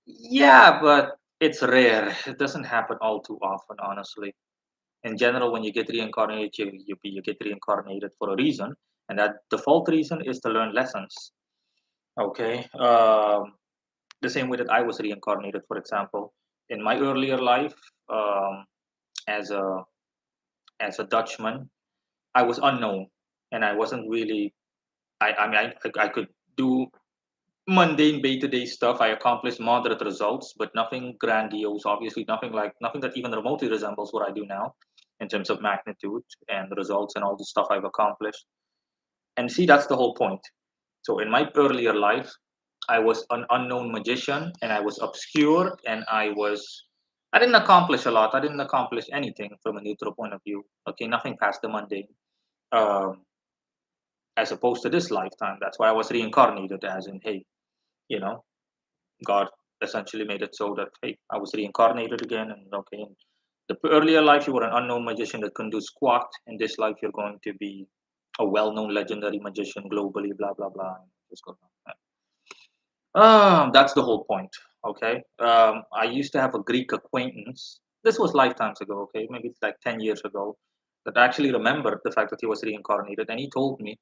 Yeah, but it's rare. It doesn't happen all too often, honestly. In general, when you get reincarnated, you get reincarnated for a reason, and that default reason is to learn lessons. Okay. The same way that I was reincarnated, for example, in my earlier life, um, as a Dutchman, I was unknown, and I wasn't really. I mean, I could do mundane day-to-day stuff. I accomplished moderate results, but nothing grandiose. Obviously, nothing that even remotely resembles what I do now, in terms of magnitude and results and all the stuff I've accomplished. And see, that's the whole point. So in my earlier life, I was an unknown magician, and I was obscure, and I didn't accomplish a lot. I didn't accomplish anything from a neutral point of view. Okay, nothing past the mundane. Um, as opposed to this lifetime. That's why I was reincarnated, as in, hey, you know, God essentially made it so that, hey, I was reincarnated again, and okay, in the earlier life you were an unknown magician that couldn't do squat. In this life, you're going to be a well-known legendary magician globally. Blah blah blah. Just go on. That's the whole point. Okay. I used to have a Greek acquaintance. This was lifetimes ago. Okay, maybe it's like 10 years ago. That I actually remembered the fact that he was reincarnated, and he told me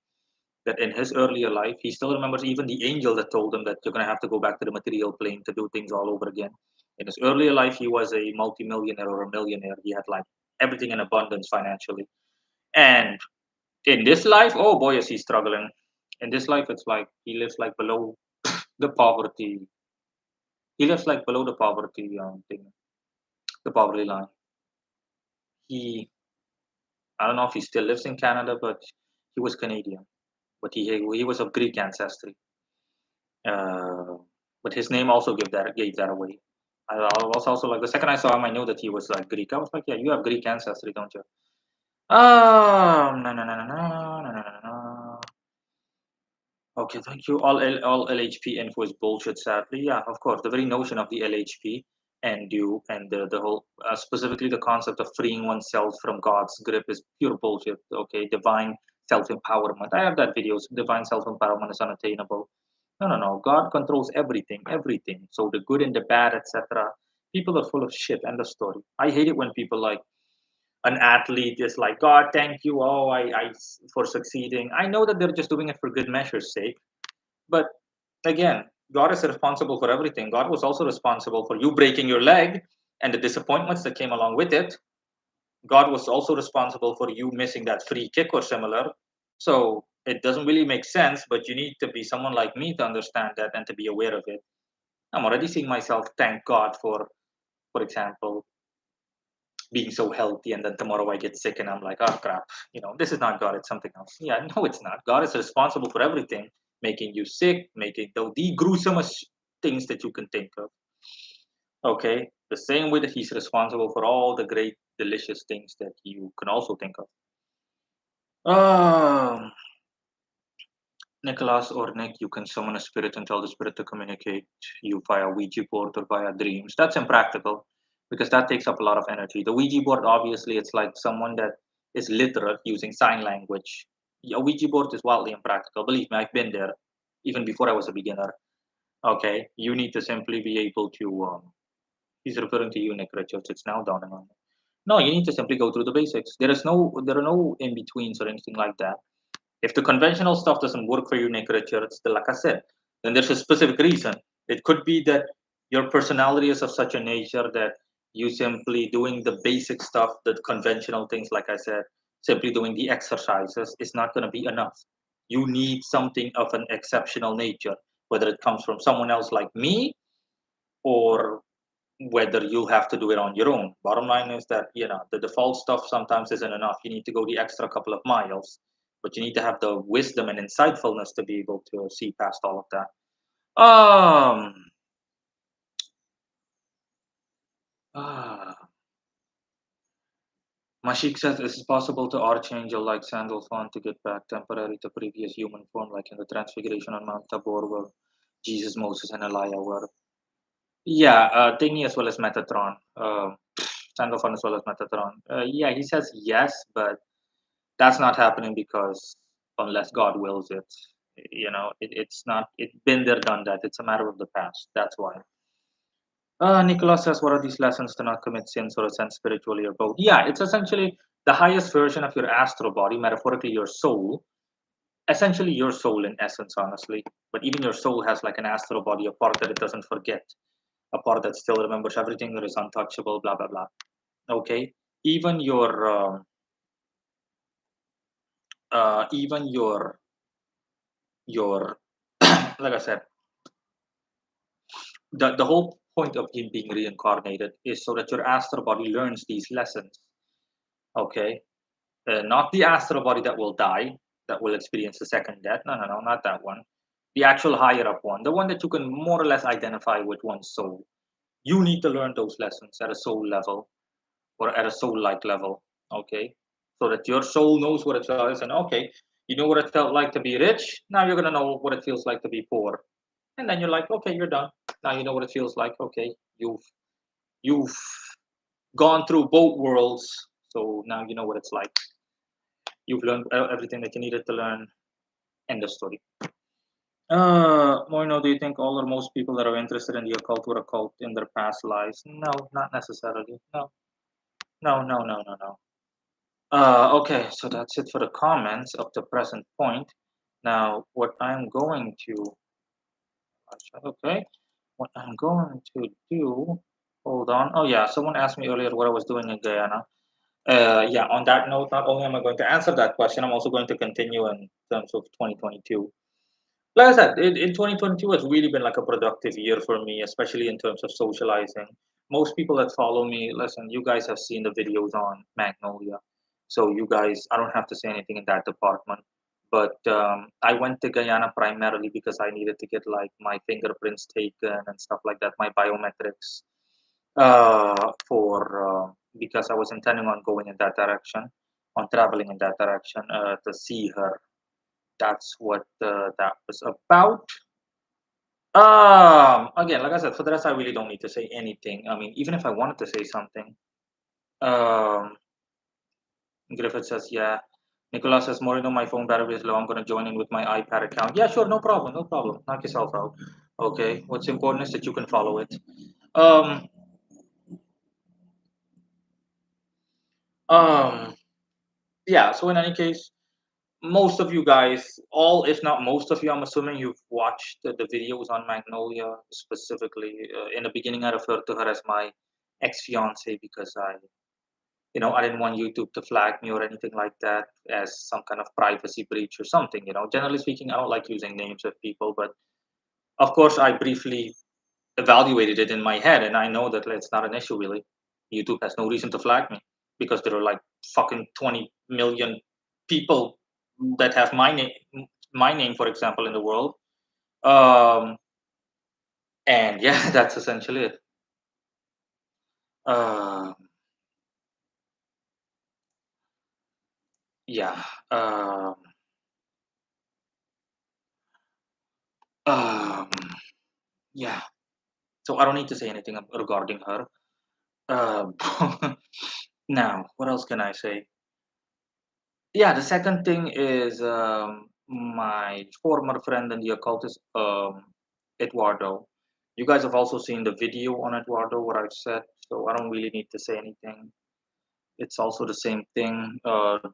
that in his earlier life, he still remembers even the angel that told him that you're going to have to go back to the material plane to do things all over again. In his earlier life, he was a multimillionaire or a millionaire. He had like everything in abundance financially. And in this life, oh boy, is he struggling. In this life, it's like he lives like below the poverty. He lives like below the poverty thing, the poverty line. He, I don't know if he still lives in Canada, but he was Canadian. But he was of Greek ancestry. Uh, but his name also gave that away. I was also like the second I saw him, I knew that he was like Greek. I was like, yeah, you have Greek ancestry, don't you? No, no, no, no, no, no, no, no, no. Okay, thank you. All LHP info is bullshit, sadly. Yeah, of course. The very notion of the LHP and you and the whole, specifically the concept of freeing oneself from God's grip is pure bullshit. Okay, divine self empowerment. I have that video. Divine self empowerment is unattainable. No, no, no. God controls everything, everything. So the good and the bad, etc. People are full of shit. End of story. I hate it when people like an athlete is like, God, thank you. Oh, for succeeding. I know that they're just doing it for good measure's sake. But again, God is responsible for everything. God was also responsible for you breaking your leg and the disappointments that came along with it. God was also responsible for you missing that free kick or similar. So it doesn't really make sense, but you need to be someone like me to understand that and to be aware of it. I'm already seeing myself thank God for example, being so healthy, and then tomorrow I get sick and I'm like, oh crap, this is not God, it's something else. Yeah, no, it's not. God is responsible for everything, making you sick, making the gruesomest things that you can think of. Okay, the same way that He's responsible for all the great, delicious things that you can also think of. Um, Nicholas or Nick, you can summon a spirit and tell the spirit to communicate you via Ouija board or via dreams. That's impractical because that takes up a lot of energy. The Ouija board, obviously, it's like someone that is literate using sign language. A Ouija board is wildly impractical. Believe me, I've been there even before I was a beginner. Okay, you need to simply be able to. He's referring to you, Nick Richards. It's now dawning on me. No, you need to simply go through the basics. There are no in betweens or anything like that. If the conventional stuff doesn't work for you, Nick Richards, then like I said, then there's a specific reason. It could be that your personality is of such a nature that you simply doing the basic stuff, the conventional things, like I said, simply doing the exercises is not going to be enough. You need something of an exceptional nature, whether it comes from someone else like me or whether you'll have to do it on your own. Bottom line is that the default stuff sometimes isn't enough. You need to go the extra couple of miles, but you need to have the wisdom and insightfulness to be able to see past all of that. Um, ah, Mashik says, is it possible to Archangel like Sandalphon to get back temporary to previous human form, like in the Transfiguration on Mount Tabor, where Jesus, Moses, and Elijah were? Yeah, Thingy as well as Metatron. Sandalphon as well as Metatron. Yeah, he says yes, but that's not happening because unless God wills it, it's not. It's been there, done that. It's a matter of the past. That's why. Nicholas says, "What are these lessons to not commit sins or ascend spiritually or both?" Yeah, it's essentially the highest version of your astral body, metaphorically your soul. Essentially, your soul in essence, honestly. But even your soul has like an astral body, a part that it doesn't forget, a part that still remembers everything that is untouchable. Blah blah blah. Okay, even your like I said, the whole point of him being reincarnated is so that your astral body learns these lessons. Okay, not the astral body that will die, that will experience the second death. No, no, no, not that one. The actual higher up one, the one that you can more or less identify with one's soul. You need to learn those lessons at a soul level or at a soul like level. Okay, so that your soul knows what it feels. And okay, you know what it felt like to be rich. Now you're gonna know what it feels like to be poor. And then you're like, okay, you're done. Now you know what it feels like. Okay, you've gone through both worlds, so now you know what it's like. You've learned everything that you needed to learn. End of story. Moino, do you think all or most people that are interested in the occult were occult in their past lives? No, not necessarily. No, no, no, no, no, no. Okay, so that's it for the comments up to present point. Now, what I'm going to, okay, what I'm going to do, hold on. Oh yeah, someone asked me earlier what I was doing in Guyana. Yeah, on that note, not only am I going to answer that question, I'm also going to continue in terms of 2022. Like I said, in 2022 has really been like a productive year for me, especially in terms of socializing. Most people that follow me, listen, you guys have seen the videos on Magnolia. So you guys, I don't have to say anything in that department. But I went to Guyana primarily because I needed to get like my fingerprints taken and stuff like that, my biometrics, for because I was intending on going in that direction, on traveling in that direction to see her. That's what that was about. Again, like I said, for the rest, I really don't need to say anything. I mean, even if I wanted to say something, um, Griffith says, yeah. Nicolas says, Moreno, my phone battery is low. I'm going to join in with my iPad account. Yeah, sure, no problem, no problem. Knock yourself out. Okay, what's important is that you can follow it. Um, um, yeah, so in any case, most of you guys, all if not most of you, I'm assuming you've watched the videos on Magnolia specifically. In the beginning, I referred to her as my ex-fiance because I didn't want YouTube to flag me or anything like that as some kind of privacy breach or something. Generally speaking, I don't like using names of people, but of course, I briefly evaluated it in my head, and I know that it's not an issue really. YouTube has no reason to flag me because there are like fucking 20 million people that have my name, for example, in the world. Um, and yeah, that's essentially it. Um, yeah. Um, um, yeah. So I don't need to say anything regarding her. Uh, now, what else can I say? Yeah, the second thing is my former friend and the occultist, Eduardo. You guys have also seen the video on Eduardo, what I've said, so I don't really need to say anything. It's also the same thing.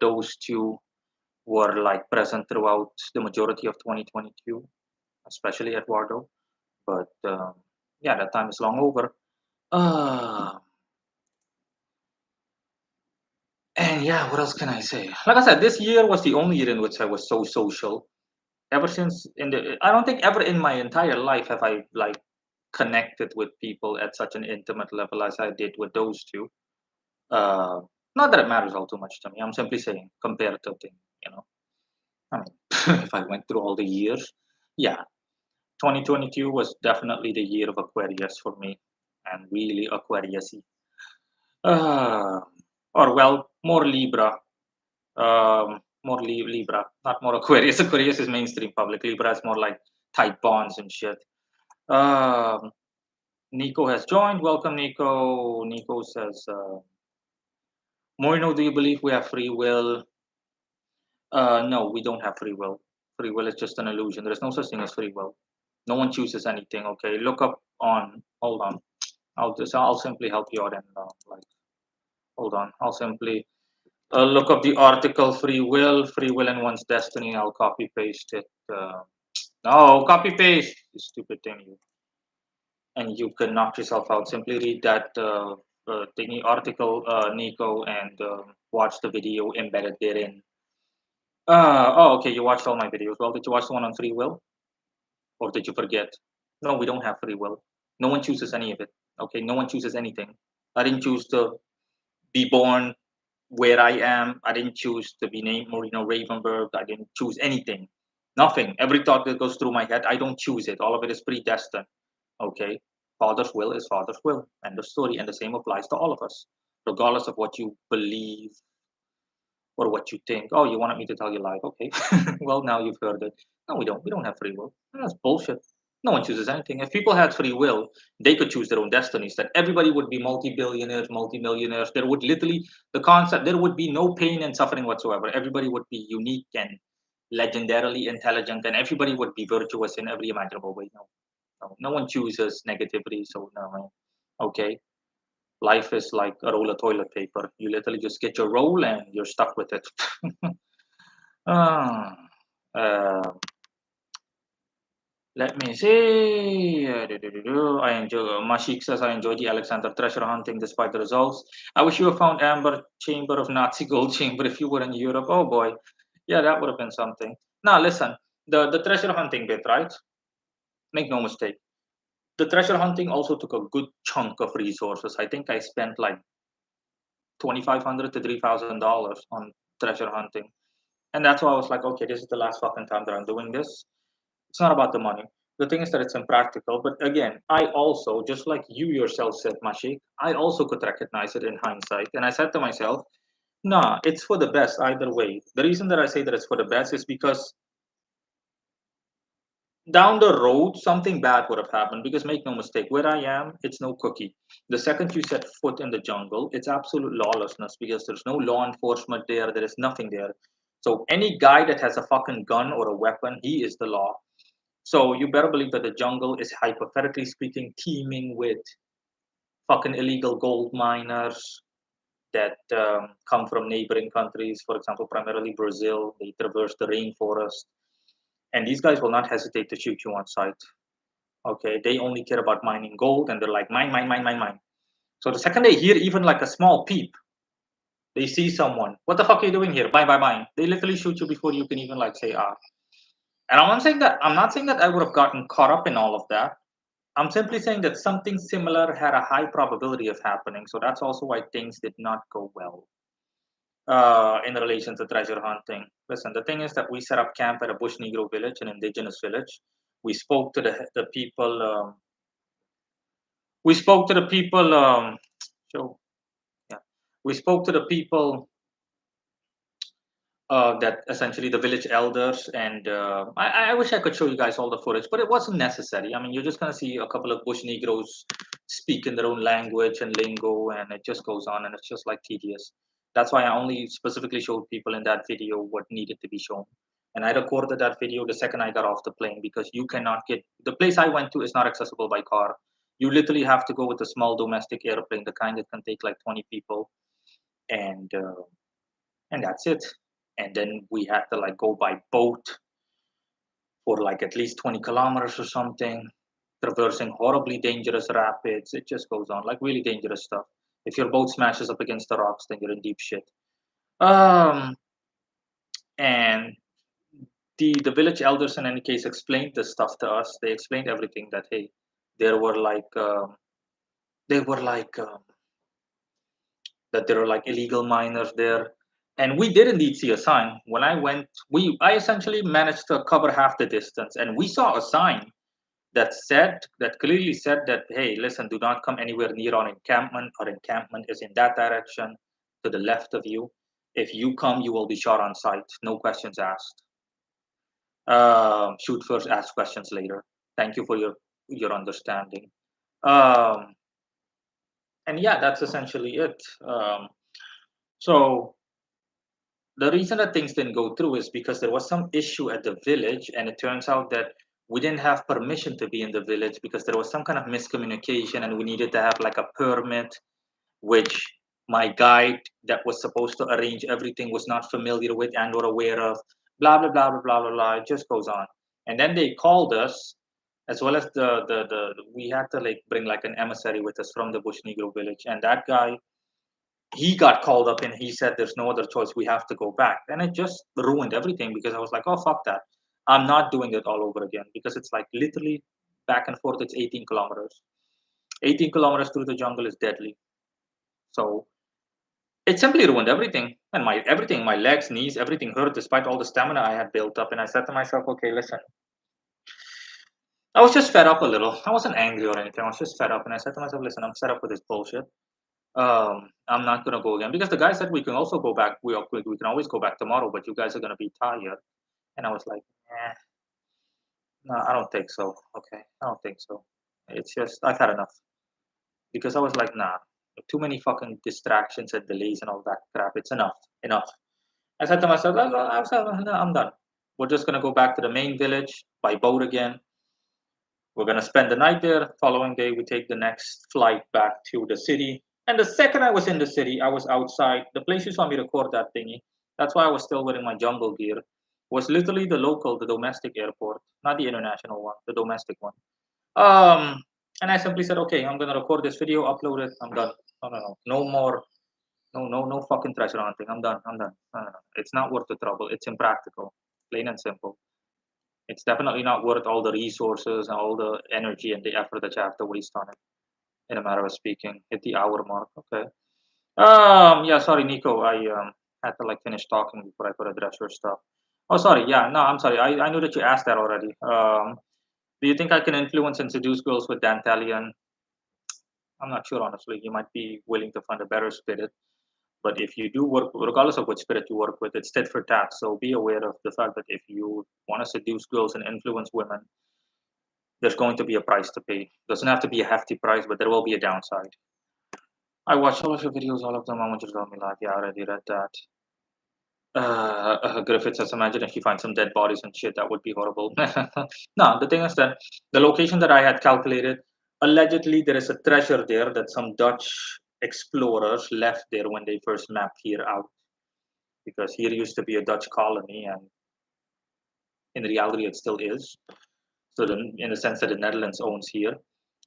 Those two were like present throughout the majority of 2022, especially Eduardo. But yeah, that time is long over. Uh, and yeah, what else can I say? Like I said, this year was the only year in which I was so social. Ever since I don't think ever in my entire life have I like connected with people at such an intimate level as I did with those two. Uh, Not that it matters all too much to me. I'm simply saying comparatively, you know. I mean, if I went through all the years, yeah, 2022 was definitely the year of Aquarius for me, and really Aquariusy. Uh, or well, more Libra. Libra, not more Aquarius. Aquarius is mainstream public. Libra is more like tight bonds and shit. Um, Nico has joined. Welcome, Nico. Nico says, Moreno, do you believe we have free will? No, we don't have free will. Free will is just an illusion. There is no such thing as free will. No one chooses anything. Okay, look up on. Hold on. I'll simply help you out and like. Hold on. I'll simply look up the article free will and one's destiny. I'll copy paste it. No, copy paste. You stupid thing, you. And you can knock yourself out. Simply read that thingy article, Nico, and watch the video embedded therein. Oh, okay. You watched all my videos. Well, did you watch the one on free will, or did you forget? No, we don't have free will. No one chooses any of it. Okay, no one chooses anything. I didn't choose to be born where I am. I didn't choose to be named Moreno Ravenberg. I didn't choose anything. Nothing. Every thought that goes through my head, I don't choose it. All of it is predestined. Okay. Father's will is Father's will. End of story. And the same applies to all of us, regardless of what you believe or what you think. Oh, you wanted me to tell you live. Okay. Well, now you've heard it. No, we don't. We don't have free will. That's bullshit. No one chooses anything. If people had free will, they could choose their own destinies. That everybody would be multi-billionaires, multi-millionaires. There would literally the concept. There would be no pain and suffering whatsoever. Everybody would be unique and legendarily intelligent and everybody would be virtuous in every imaginable way. No one chooses negativity. So no, man. Okay, life is like a roll of toilet paper. You literally just get your roll and you're stuck with it. Ah, uh, let me see. I enjoy. Mashik says I enjoy the Alexander treasure hunting despite the results. I wish you had found Amber Chamber of Nazi Gold Chamber if you were in Europe. Oh boy, yeah, that would have been something. Now listen, the treasure hunting bit, right? Make no mistake. The treasure hunting also took a good chunk of resources. I think I spent like $2,500 to $3,000 on treasure hunting, and that's why I was like, okay, this is the last fucking time that I'm doing this. It's not about the money. The thing is that it's impractical. But again, I also, just like you yourself said, Mashik, I also could recognize it in hindsight. And I said to myself, nah, it's for the best either way. The reason that I say that it's for the best is because down the road, something bad would have happened. Because make no mistake, where I am, it's no cookie. The second you set foot in the jungle, it's absolute lawlessness because there's no law enforcement there. There is nothing there. So any guy that has a fucking gun or a weapon, he is the law. So you better believe that the jungle is hypothetically speaking teeming with fucking illegal gold miners that come from neighboring countries. For example, primarily Brazil. They traverse the rainforest, and these guys will not hesitate to shoot you on sight. Okay, they only care about mining gold, and they're like mine, mine, mine, mine, mine. So the second they hear even like a small peep, they see someone. What the fuck are you doing here? Bye, bye, bye. They literally shoot you before you can even like say ah. And I'm not saying that I would have gotten caught up in all of that. I'm simply saying that something similar had a high probability of happening. So that's also why things did not go well in relation to treasure hunting. Listen, the thing is that we set up camp at a Bush Negro village, an indigenous village. We spoke to the people. We spoke to the people. So yeah, we spoke to the people that essentially the village elders, and I wish I could show you guys all the footage, but it wasn't necessary. I mean, you're just gonna see a couple of bush negroes speak in their own language and lingo, and it just goes on, and it's just like tedious. That's why I only specifically showed people in that video what needed to be shown, and I recorded that video the second I got off the plane because you cannot get the place I went to is not accessible by car. You literally have to go with a small domestic airplane, the kind that can take like 20 people, and uh, and that's it. And then we had to like go by boat for like at least 20 kilometers or something, traversing horribly dangerous rapids. It just goes on, like really dangerous stuff. If your boat smashes up against the rocks, then you're in deep shit. Um, and the village elders in any case explained this stuff to us. They explained everything that hey, there were like they were like that there are like illegal miners there. And we did indeed see a sign. When I went, I essentially managed to cover half the distance, and we saw a sign that clearly said that hey, listen, do not come anywhere near our encampment. Our encampment is in that direction, to the left of you. If you come, you will be shot on sight. No questions asked. Shoot first, ask questions later. Thank you for your understanding. Um, and yeah, that's essentially it. So the reason that things didn't go through is because there was some issue at the village, and it turns out that we didn't have permission to be in the village because there was some kind of miscommunication, and we needed to have like a permit, which my guide that was supposed to arrange everything was not familiar with and or aware of. Blah blah blah blah blah blah blah. It just goes on, and then they called us, as well as the we had to like bring like an emissary with us from the Bush Negro village, and that guy he got called up and he said there's no other choice, we have to go back, and it just ruined everything because I was like, oh fuck that, I'm not doing it all over again because it's like literally back and forth. It's 18 kilometers. 18 kilometers through the jungle is deadly. So it simply ruined everything, and my legs, knees, everything hurt despite all the stamina I had built up. And I said to myself, okay, listen, I was just fed up a little. I wasn't angry or anything, I was just fed up, and I said to myself, listen, I'm fed up with this bullshit. I'm not gonna go again because the guy said we can also go back. We can always go back tomorrow, but you guys are gonna be tired. And I was like, no, I don't think so. Okay, I don't think so. It's just I've had enough because I was like, nah, too many fucking distractions and delays and all that crap. It's enough, enough. I said to myself, I said, no, I'm done. We're just gonna go back to the main village by boat again. We're gonna spend the night there. Following day, we take the next flight back to the city. And the second I was in the city, I was outside the place you saw me record that thingy. That's why I was still wearing my jungle gear. Was literally the local, the domestic airport, not the international one, the domestic one. Um, and I simply said, okay, I'm gonna record this video, upload it. I'm done. No more. No fucking treasure hunting. I'm done. No. It's not worth the trouble. It's impractical, plain and simple. It's definitely not worth all the resources and all the energy and the effort that you have to waste on it. In a matter of speaking, hit the hour mark. Okay. Yeah. Sorry, Nico. I had to like finish talking before I could address your stuff. Oh, sorry. Yeah. No, I'm sorry. I knew that you asked that already. Do you think I can influence and seduce girls with Dantalian? I'm not sure, honestly. You might be willing to find a better spirit. But if you do work, regardless of what spirit you work with, it's tit for tat. So be aware of the fact that if you want to seduce girls and influence women, there's going to be a price to pay. Doesn't have to be a hefty price, but there will be a downside. I watched all of your videos, all of them. I want you to tell me like, yeah, I already read that. Griffith says, imagine if you find some dead bodies and shit, that would be horrible. No, the thing is that the location that I had calculated, allegedly there is a treasure there that some Dutch explorers left there when they first mapped here out. Because here used to be a Dutch colony, and in reality, it still is. So, in the sense that the Netherlands owns here.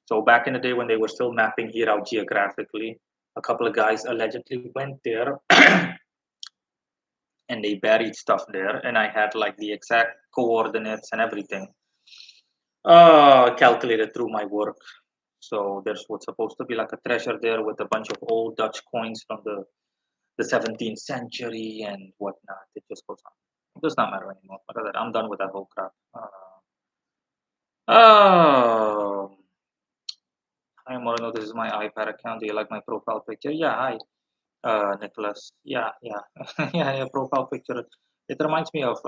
So, back in the day when they were still mapping here out geographically, a couple of guys allegedly went there and they buried stuff there, and I had like the exact coordinates and everything calculated through my work. So, there's what's supposed to be like a treasure there with a bunch of old Dutch coins from the 17th century and whatnot. It just goes on. It does not matter anymore. But I'm done with that whole crap. Oh, hi Moreno. This is my iPad account. Do you like my profile picture? Yeah, hi, Nicholas. Yeah, yeah. Your profile picture. It reminds me of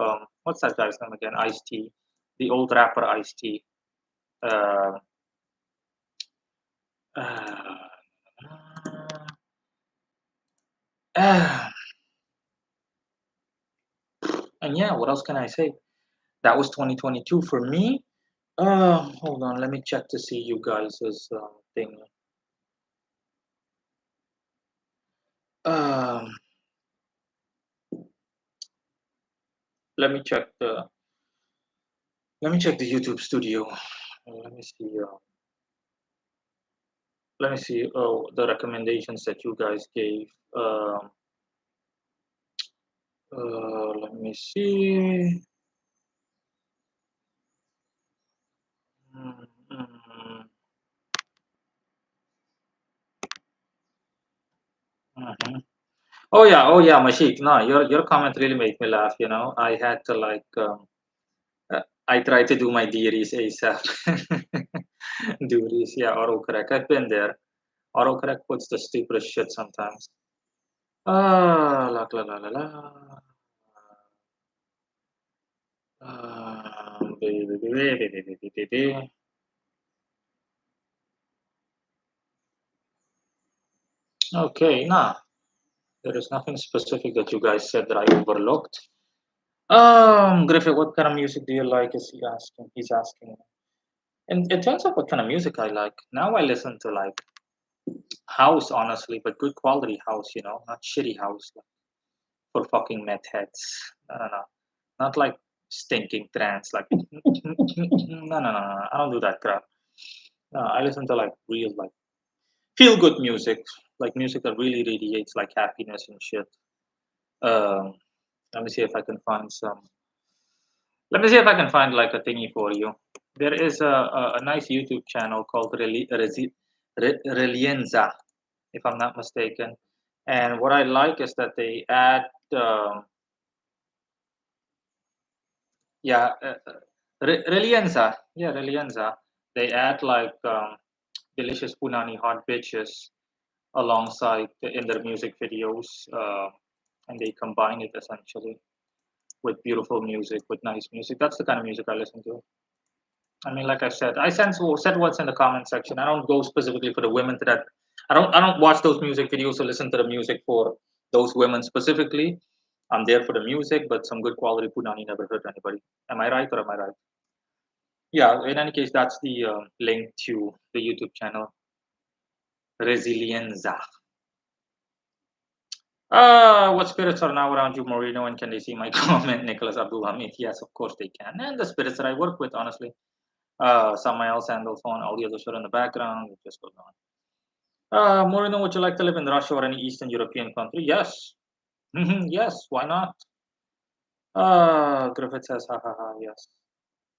what's that guy's name again? Ice T, the old rapper Ice T. Uh, uh, uh, and yeah, what else can I say? That was 2022 for me. Hold on, let me check to see you guys' thing. Um, let me check the YouTube studio. Let me see. Let me see. Oh, the recommendations that you guys gave. Let me see. Mm-hmm. Mm-hmm. Oh yeah, Mashik. No, your comment really made me laugh. You know, I had to like. I tried to do my theories ASAP. Duties, yeah, autocorrect. I've been there. Autocorrect puts the stupidest shit sometimes. La la la la la. Baby. Okay, nah. There is nothing specific that you guys said that I overlooked. Griffith, what kind of music do you like? Is he asking? He's asking. And in terms of what kind of music I like, now I listen to like house, honestly, but good quality house, you know, not shitty house like, for fucking meth heads. No. Not like stinking trance, like no. I don't do that crap. No, I listen to like real like feel good music, like music that really radiates like happiness and shit. Um, let me see if I can find some. Let me see if I can find like a thingy for you. There is a nice YouTube channel called Relienza, if I'm not mistaken. And what I like is that they add, yeah, Relienza, yeah, Relienza. They add like delicious punani hot bitches alongside in their music videos, and they combine it essentially with beautiful music, with nice music. That's the kind of music I listen to. I mean, like I said, said what's in the comment section. I don't go specifically for the women to that. I don't watch those music videos or listen to the music for those women specifically. I'm there for the music, but some good quality punani never hurt anybody. Am I right or am I right? Yeah. In any case, that's the link to the YouTube channel Resilienza. What spirits are now around you, Moreno? And can they see my comment, Nicholas Abdul Hamid? Yes, of course they can. And the spirits that I work with, honestly. Samael Sandalphone, all the others are in the background. It just goes on. Moreno, would you like to live in Russia or any Eastern European country? Yes. Yes, why not? Griffith says, ha ha ha, yes,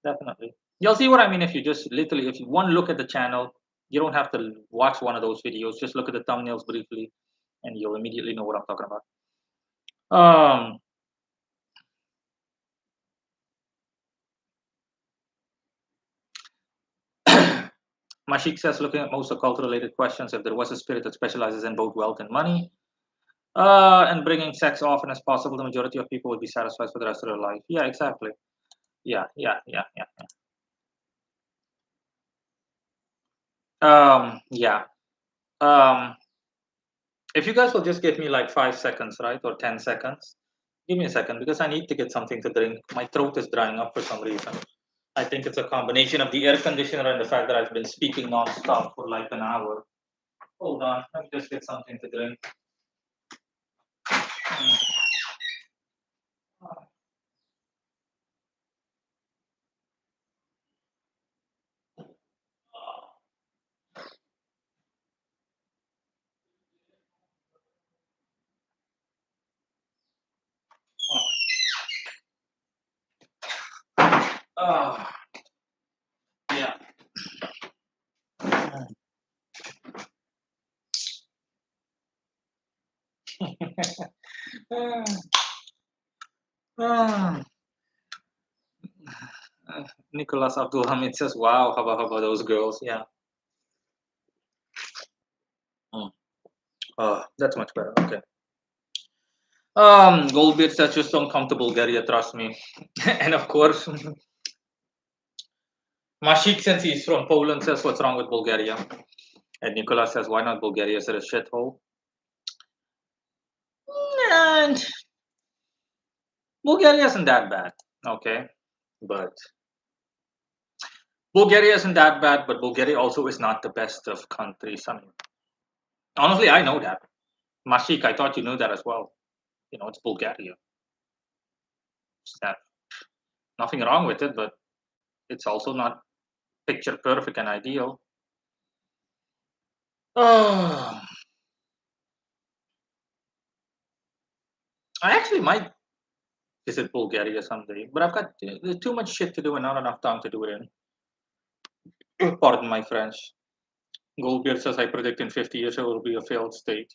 definitely. You'll see what I mean if you just literally, if you one look at the channel, you don't have to watch one of those videos. Just look at the thumbnails briefly, and you'll immediately know what I'm talking about. Mashik says, looking at most occult-related questions, if there was a spirit that specializes in both wealth and money, and bringing sex often as possible, the majority of people would be satisfied for the rest of their life. Yeah, exactly. Yeah. Yeah. If you guys will just give me like 5 seconds, right, or 10 seconds, give me a second because I need to get something to drink. My throat is drying up for some reason. I think it's a combination of the air conditioner and the fact that I've been speaking non-stop for like an hour. Hold on, let me just get something to drink. Oh, yeah. Ah. Nicholas Abdul Hamid says, "Wow, how about those girls?" Yeah. Oh, that's much better. Okay. Goldbeard says, "Just don't come to Bulgaria, trust me." And of course, Mashik, since he's from Poland, says, "What's wrong with Bulgaria?" And Nicholas says, "Why not Bulgaria? Is it a shithole?" And Bulgaria isn't that bad, okay? But Bulgaria isn't that bad, but Bulgaria also is not the best of countries. I mean, honestly, I know that. Mashik, I thought you knew that as well. You know, it's Bulgaria. It's that nothing wrong with it, but it's also not picture perfect and ideal. Oh, I actually might visit Bulgaria someday, but I've got there's too much shit to do and not enough time to do it in. Pardon my French. Goldbeard says, I predict in 50 years it will be a failed state.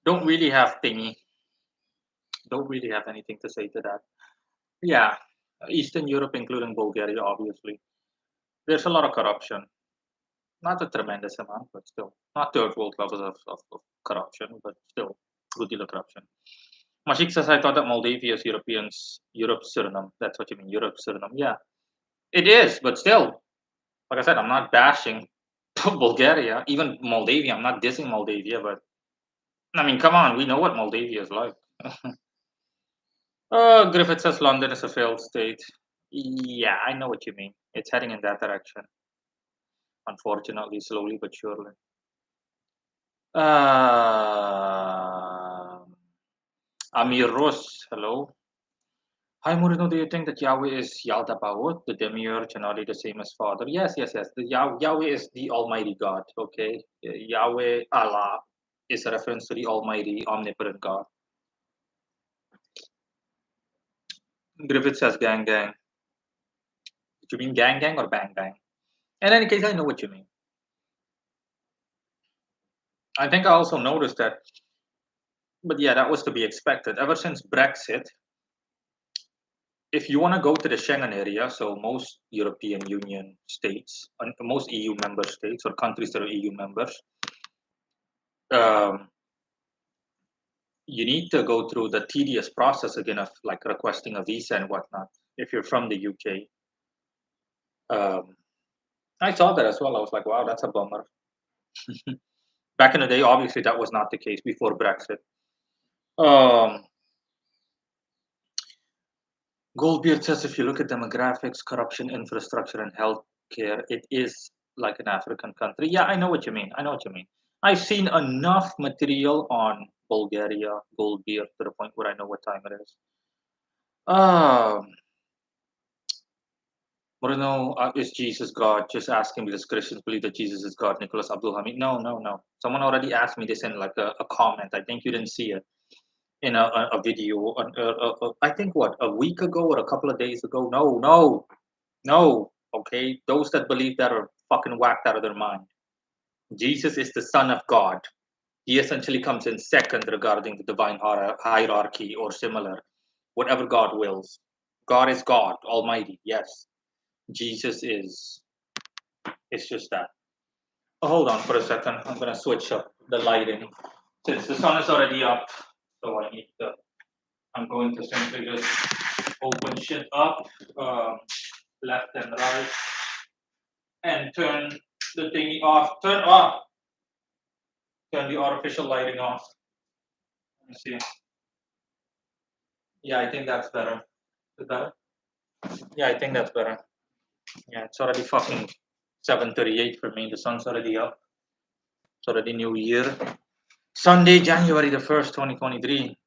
Don't really have thingy. Don't really have anything to say to that. Yeah, Eastern Europe, including Bulgaria, obviously. There's a lot of corruption. Not a tremendous amount, but still. Not third world levels of corruption, but still, good deal of corruption. Mashik says, I thought that Moldavia is Europe's Suriname. That's what you mean, Europe's Suriname. Yeah, it is, but still, like I said, I'm not bashing Bulgaria, even Moldavia. I'm not dissing Moldavia, but I mean, come on, we know what Moldavia is like. Griffith says London is a failed state. Yeah, I know what you mean. It's heading in that direction. Unfortunately, slowly but surely. Uh, Amir Rus, hello. Hi Moreno, do you think that Yahweh is Yaldabaoth, the demiurge, and are they the same as Father? Yes. The Yahweh is the Almighty God, okay? Yahweh, Allah, is a reference to the Almighty, omnipotent God. Griffith says gang gang. Do you mean gang gang or bang bang? In any case, I know what you mean. I think I also noticed that, but yeah, that was to be expected. Ever since Brexit, if you want to go to the Schengen area, so most European Union states, and most EU member states or countries that are EU members, um, you need to go through the tedious process again of like requesting a visa and whatnot if you're from the UK. I saw that as well. I was like, wow, that's a bummer. Back in the day, obviously, that was not the case before Brexit. Um, Goldbeard says if you look at demographics, corruption, infrastructure, and healthcare, it is like an African country. Yeah, I know what you mean. I know what you mean. I've seen enough material on Bulgaria, Goldbeard, to the point where I know what time it is. Moreno, is Jesus God? Just asking because Christians believe that Jesus is God. Nicholas Abdul Hamid. No, no, no. Someone already asked me this in like a comment. I think you didn't see it in a video. I think what, a week ago or a couple of days ago. No, no, no. Okay, those that believe that are fucking whacked out of their mind. Jesus is the Son of God. He essentially comes in second regarding the divine hierarchy or similar, whatever God wills. God is God, Almighty. Yes, Jesus is. It's just that. Oh, hold on for a second. I'm gonna switch up the lighting since the sun is already up. So I need to. I'm going to simply just open shit up, left and right, and turn the thingy off. Turn off. Turn the artificial lighting off. Let me see. Yeah, I think that's better. Is it better? Yeah, I think that's better. Yeah, it's already fucking 7:38 for me. The sun's already up. It's already New Year. Sunday, January the 1st, 2023.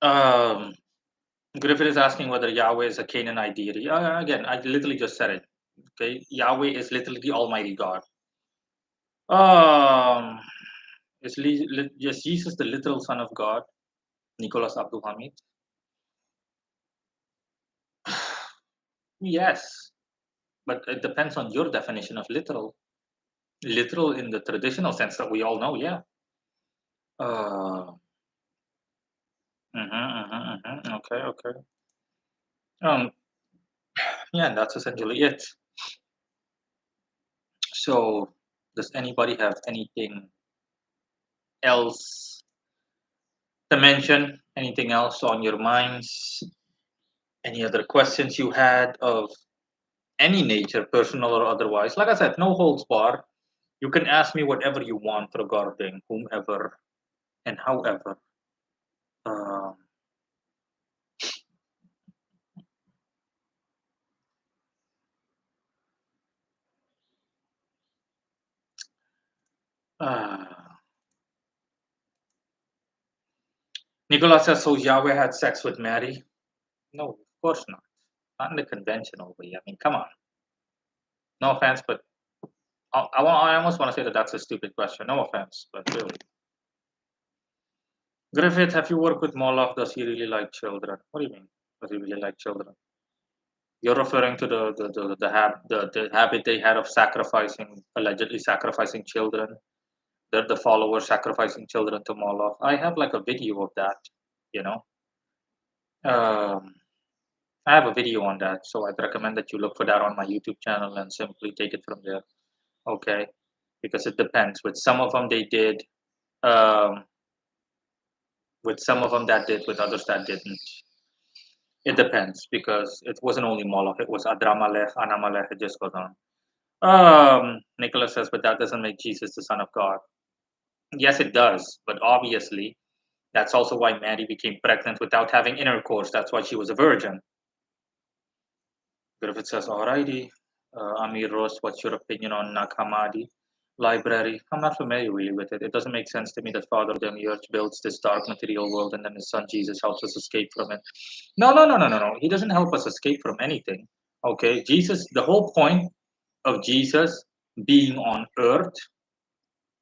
Um, Griffith is asking whether Yahweh is a Canaanite deity. Again, I literally just said it. Okay, Yahweh is literally the Almighty God. Um, is Jesus the literal Son of God? Nicholas Abdul Hamid. Yes, but it depends on your definition of literal. Literal in the traditional sense that we all know, yeah. Uh, okay, okay. Um, yeah, that's essentially it. So, does anybody have anything else to mention? Anything else on your minds? Any other questions you had of any nature, personal or otherwise? Like I said, no holds bar. You can ask me whatever you want regarding whomever and however. Um, uh, Nicolas says, so Yahweh had sex with Mary? No, of course not. Not in the conventional way. I mean, come on. No offense, but I almost want to say that that's a stupid question. No offense, but really. Griffith, have you worked with Moloch? Does he really like children? What do you mean? Does he really like children? You're referring to the habit they had of sacrificing, allegedly sacrificing children. The followers sacrificing children to Moloch. I have like a video of that, you know. Um, I have a video on that, so I'd recommend that you look for that on my YouTube channel and simply take it from there. Okay, because it depends. With some of them, they did. Um, with some of them, that did. With others, that didn't. It depends because it wasn't only Moloch. It was Adramalech, Anamalech. It just goes on. Nicholas says, but that doesn't make Jesus the Son of God. Yes, it does. But obviously, that's also why Mary became pregnant without having intercourse. That's why she was a virgin. Griffith says, alrighty. Amir Rose, what's your opinion on Nag Hammadi library? I'm not familiar really with it. It doesn't make sense to me that Father Demiurge builds this dark material world and then his son Jesus helps us escape from it. No, no, no, no, no, no. He doesn't help us escape from anything. Okay, Jesus, the whole point of Jesus being on earth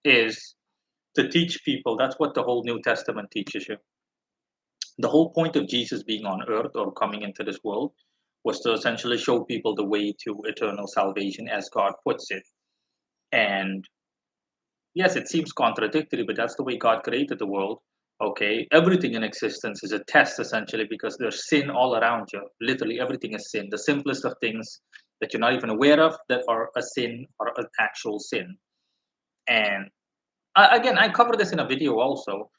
is to teach people. That's what the whole New Testament teaches you. The whole point of Jesus being on earth or coming into this world was to essentially show people the way to eternal salvation as God puts it. And yes, it seems contradictory, but that's the way God created the world. Okay, everything in existence is a test essentially because there's sin all around you. Literally, everything is sin. The simplest of things that you're not even aware of that are a sin or an actual sin. And again, I cover this in a video also.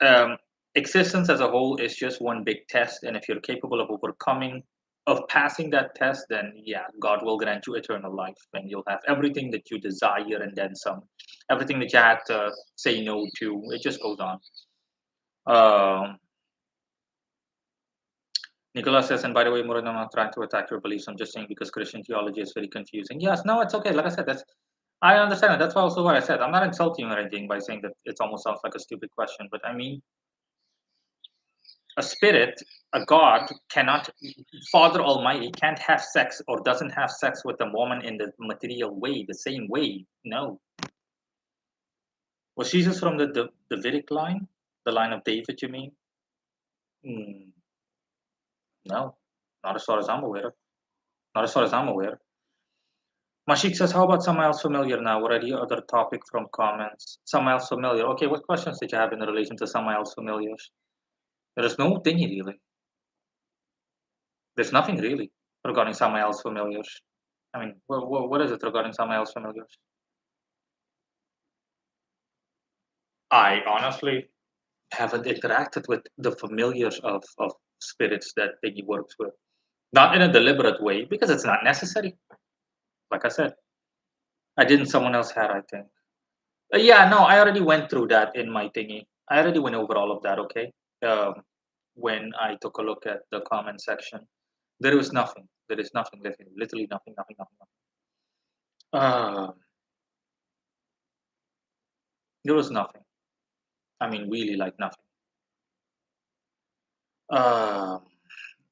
Um, Existence as a whole is just one big test, and if you're capable of overcoming of passing that test, then yeah, God will grant you eternal life, and you'll have everything that you desire and then some. Everything that you had to say no to, it just goes on. Um, Nicholas says, and by the way, Muran, I'm not trying to attack your beliefs. I'm just saying because Christian theology is very confusing. Yes, no, it's okay. Like I said, I understand it. That's also what I said. I'm not insulting you or anything by saying that it almost sounds like a stupid question, but I mean, a spirit, a God cannot, Father Almighty can't have sex or doesn't have sex with a woman in the material way, the same way. No. Was Jesus from the Davidic line? The line of David, you mean? Mm, no, not as far as I'm aware. Not as far as I'm aware. Mashik says, how about someone else familiar now? Already other topic from comments. Someone else familiar. Okay, what questions did you have in relation to someone else familiar? There is no thingy really. There's nothing really regarding someone else familiar. I mean, what is it regarding someone else familiar? I honestly haven't interacted with the familiars of spirits that he works with. Not in a deliberate way, because it's not necessary. Like I said, I didn't, someone else had, I think. Yeah, no, I already went through that in my thingy. I already went over all of that, okay? Um, when I took a look at the comment section, there was nothing. There is nothing, literally nothing, nothing, nothing, nothing. There was nothing. I mean, really, like nothing. Um,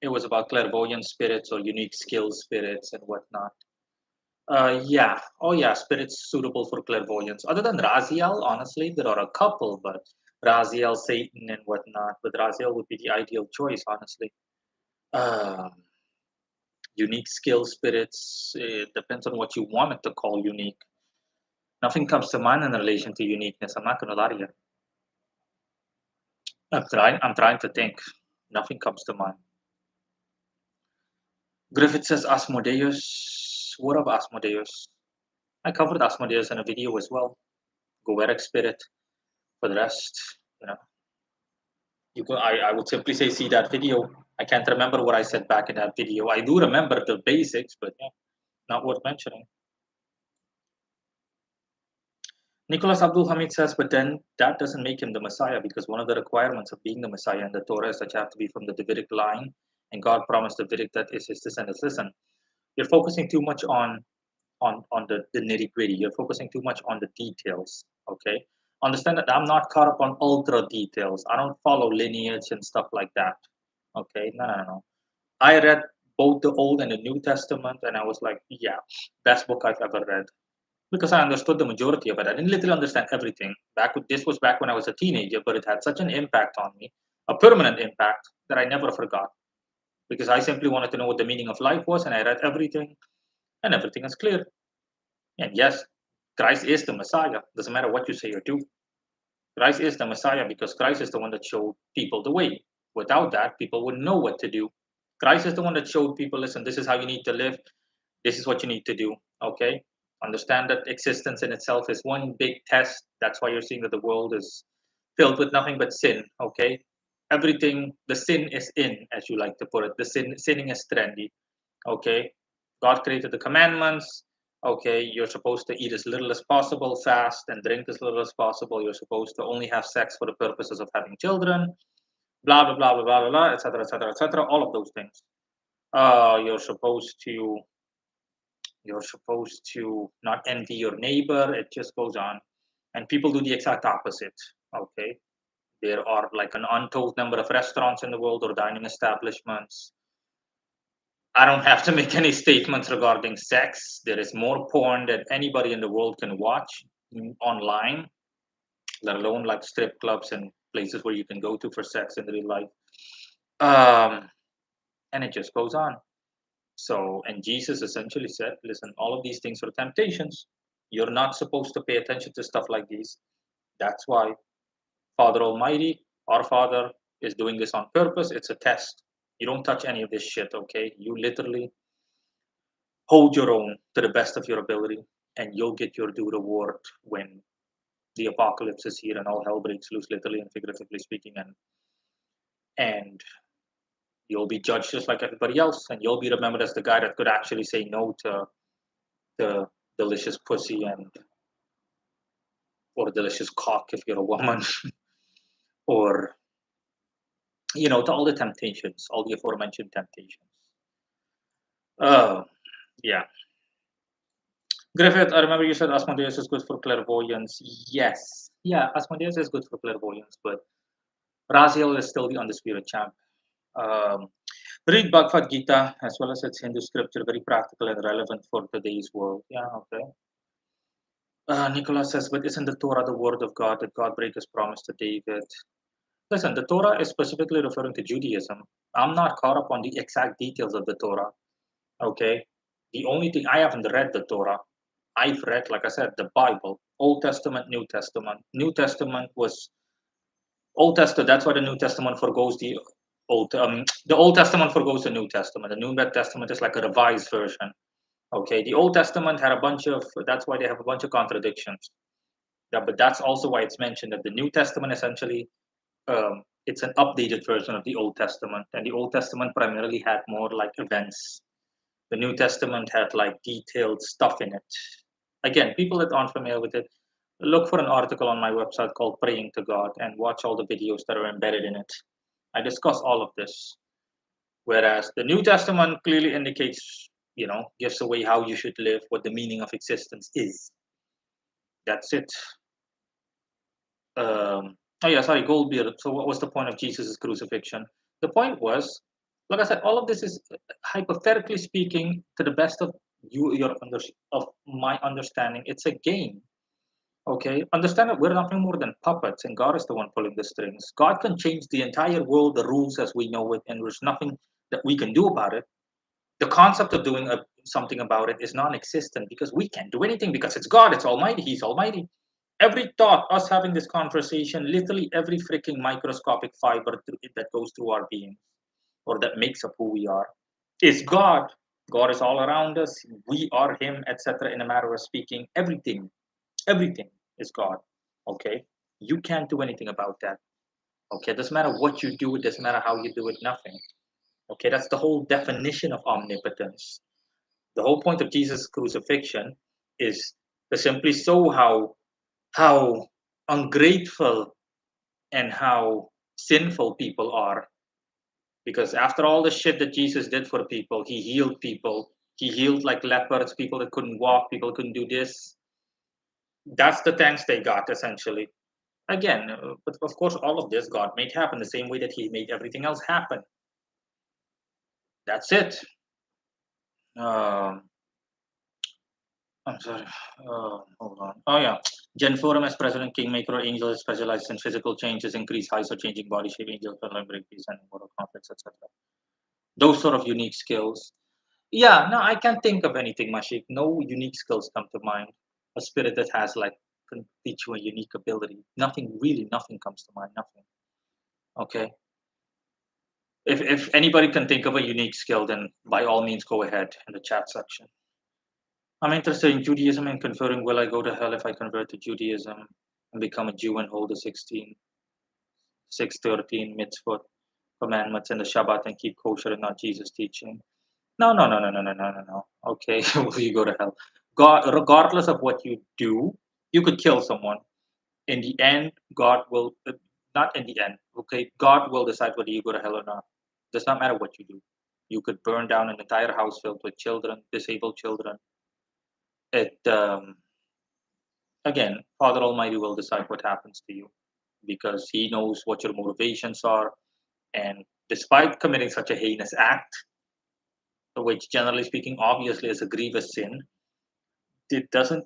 it was about clairvoyant spirits or unique skill spirits and whatnot. Yeah. Oh, yeah. Spirits suitable for clairvoyance. Other than Raziel, honestly, there are a couple, but Raziel, Satan, and whatnot. But Raziel would be the ideal choice, honestly. Um, unique skill spirits. It depends on what you want it to call unique. Nothing comes to mind in relation to uniqueness. I'm not gonna lie to you. I'm trying to think. Nothing comes to mind. Griffith says Asmodeus. What of Asmodeus? I covered Asmodeus in a video as well. Goeric spirit. For the rest, you know, I would simply say see that video. I can't remember what I said back in that video. I do remember the basics, but yeah, not worth mentioning. Nicholas Abdul Hamid says, but then that doesn't make him the Messiah because one of the requirements of being the Messiah in the Torah is that you have to be from the Davidic line, and God promised Davidic that is his descendants. Listen, you're focusing too much on the nitty gritty. You're focusing too much on the details. Okay, understand that I'm not caught up on ultra details. I don't follow lineage and stuff like that. Okay, no, no, no. I read both the Old and the New Testament, and I was like, yeah, best book I've ever read because I understood the majority of it. I didn't literally understand everything. This was back when I was a teenager, but it had such an impact on me, a permanent impact that I never forgot because I simply wanted to know what the meaning of life was, and I read everything, and everything is clear. And yes, Christ is the Messiah. Doesn't matter what you say or do. Christ is the Messiah because Christ is the one that showed people the way. Without that, people wouldn't know what to do. Christ is the one that showed people, listen, this is how you need to live. This is what you need to do. Okay? Understand that existence in itself is one big test. That's why you're seeing that the world is filled with nothing but sin. Okay? Everything, the sin is in, as you like to put it. Sinning is trendy. Okay? God created the commandments. Okay, you're supposed to eat as little as possible, fast, and drink as little as possible. You're supposed to only have sex for the purposes of having children, blah blah blah blah blah blah, etc. etc. etc. All of those things. You're supposed to not envy your neighbor. It just goes on, and people do the exact opposite. Okay, there are like an untold number of restaurants in the world or dining establishments. I don't have to make any statements regarding sex. There is more porn that anybody in the world can watch online, let alone like strip clubs and places where you can go to for sex in real life. Um, and it just goes on. So, and Jesus essentially said, listen, all of these things are temptations. You're not supposed to pay attention to stuff like these. That's why Father Almighty, our Father, is doing this on purpose. It's a test. You don't touch any of this shit, okay? You literally hold your own to the best of your ability, and you'll get your due reward when the apocalypse is here and all hell breaks loose, literally and figuratively speaking. And You'll be judged just like everybody else, and you'll be remembered as the guy that could actually say no to the delicious pussy and or delicious cock if you're a woman, or to all the temptations, all the aforementioned temptations. Oh, yeah. Griffith, I remember you said Asmodeus is good for clairvoyance. Yes. Yeah, Asmodeus is good for clairvoyance, but Raziel is still the undisputed champ. Um, read Bhagavad Gita as well as its Hindu scripture, very practical and relevant for today's world. Yeah, okay. Nicholas says, but isn't the Torah the word of God? Did God break his promise to David? Listen, the Torah is specifically referring to Judaism. I'm not caught up on the exact details of the Torah. Okay. The only thing I haven't read the Torah. I've read, like I said, the Bible, Old Testament, New Testament. New Testament was Old Testament. That's why the New Testament forgoes the Old Testament forgoes the New Testament. The New Testament is like a revised version. Okay. The Old Testament had a bunch of. That's why they have a bunch of contradictions. Yeah, but that's also why it's mentioned that the New Testament essentially it's an updated version of the Old Testament, and the Old Testament primarily had more like events. The New Testament had like detailed stuff in it. Again, people that aren't familiar with it, look for an article on my website called Praying to God and watch all the videos that are embedded in it. I discuss all of this. Whereas the New Testament clearly indicates, gives away how you should live, what the meaning of existence is. That's it. Oh yeah, sorry, Goldbeard. So what was the point of Jesus' crucifixion? The point was, like I said, all of this is hypothetically speaking, to the best of of my understanding, it's a game. Okay, understand that we're nothing more than puppets, and God is the one pulling the strings. God can change the entire world, the rules as we know it, and there's nothing that we can do about it. The concept of doing something about it is non-existent because we can't do anything because it's God, it's Almighty, He's Almighty. Every thought, us having this conversation, literally every freaking microscopic fiber that goes through our being or that makes up who we are is God. God is all around us. We are Him, etc. In a matter of speaking, everything is God. Okay, you can't do anything about that. Okay, it doesn't matter what you do. It doesn't matter how you do it. Nothing. Okay, that's the whole definition of omnipotence. The whole point of Jesus' crucifixion is to simply show how ungrateful and how sinful people are. Because after all the shit that Jesus did for people, he healed people. He healed like leopards, people that couldn't walk, people couldn't do this. That's the thanks they got essentially. Again, but of course, all of this God made happen the same way that He made everything else happen. That's it. Um, I'm sorry. Hold on. Oh yeah, Gen Forum as President Kingmaker Angel specializes in physical changes, increase height, or changing body shape. Angel can liberate peace and moral conflicts, etc. Those sort of unique skills. Yeah, no, I can't think of anything, Mashik. No unique skills come to mind. A spirit that has like can teach you a unique ability. Nothing really, nothing comes to mind. Nothing. Okay. If anybody can think of a unique skill, then by all means go ahead in the chat section. I'm interested in Judaism and conferring will I go to hell if I convert to Judaism and become a Jew and hold the 613 mitzvot commandments and the Shabbat and keep kosher and not Jesus' teaching. No, no, no, no, no, no, no, no, no. Okay, will you go to hell? God, regardless of what you do, you could kill someone. In the end, God will, not in the end, okay, God will decide whether you go to hell or not. Does not matter what you do. You could burn down an entire house filled with children, disabled children. It again, Father Almighty will decide what happens to you because He knows what your motivations are. And despite committing such a heinous act, which generally speaking, obviously is a grievous sin, it doesn't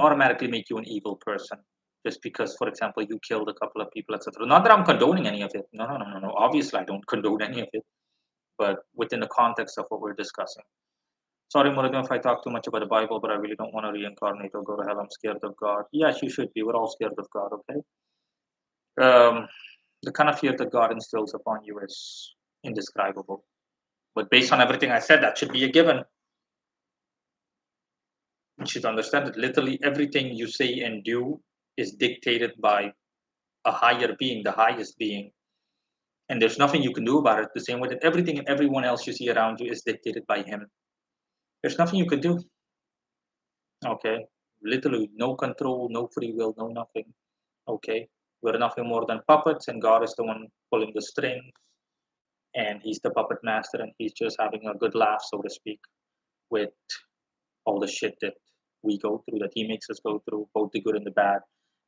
automatically make you an evil person just because, for example, you killed a couple of people, etc. Not that I'm condoning any of it. No, no, no, no, no. Obviously, I don't condone any of it, but within the context of what we're discussing. Sorry, Murugan, if I talk too much about the Bible, but I really don't want to reincarnate or go to hell. I'm scared of God. Yes, you should be. We're all scared of God, okay? The kind of fear that God instills upon you is indescribable. But based on everything I said, that should be a given. You should understand that literally everything you say and do is dictated by a higher being, the highest being. and there's nothing you can do about it. The same way that everything and everyone else you see around you is dictated by him. There's nothing you can do. Okay, literally no control, no free will, no nothing. Okay, we're nothing more than puppets, and God is the one pulling the strings, and He's the puppet master, and He's just having a good laugh, so to speak, with all the shit that we go through, that He makes us go through, both the good and the bad.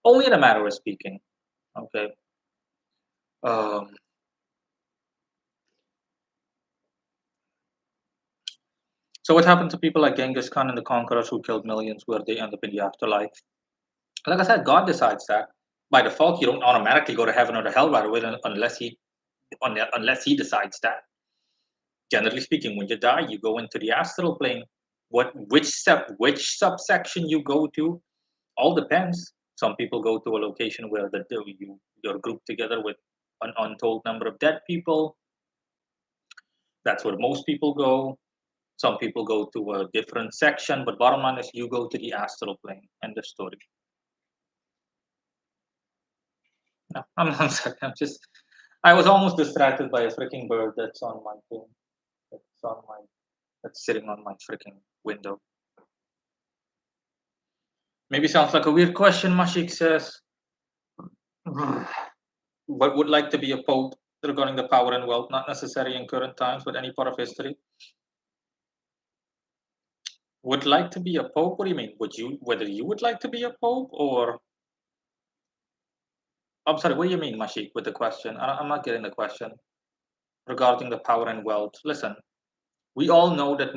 Only in a matter of speaking. Okay. Um, so what happened to people like Genghis Khan and the conquerors who killed millions, where they end up in the afterlife? Like I said, God decides that. By default, you don't automatically go to heaven or to hell right away unless He decides that. Generally speaking, when you die, you go into the astral plane. Which subsection you go to all depends. Some people go to a location where you're grouped together with an untold number of dead people. That's where most people go. Some people go to a different section, but bottom line is you go to the astral plane. End of story. No, I'm sorry. I was almost distracted by a freaking bird that's on my thing. That's on my. That's sitting on my freaking window. Maybe sounds like a weird question. Mashik says, "But would like to be a pope regarding the power and wealth, not necessary in current times, but any part of history. Would like to be a pope? What do you mean? Whether you would like to be a pope, or I'm sorry, what do you mean, Mashik, with the question? I'm not getting the question regarding the power and wealth. Listen, we all know that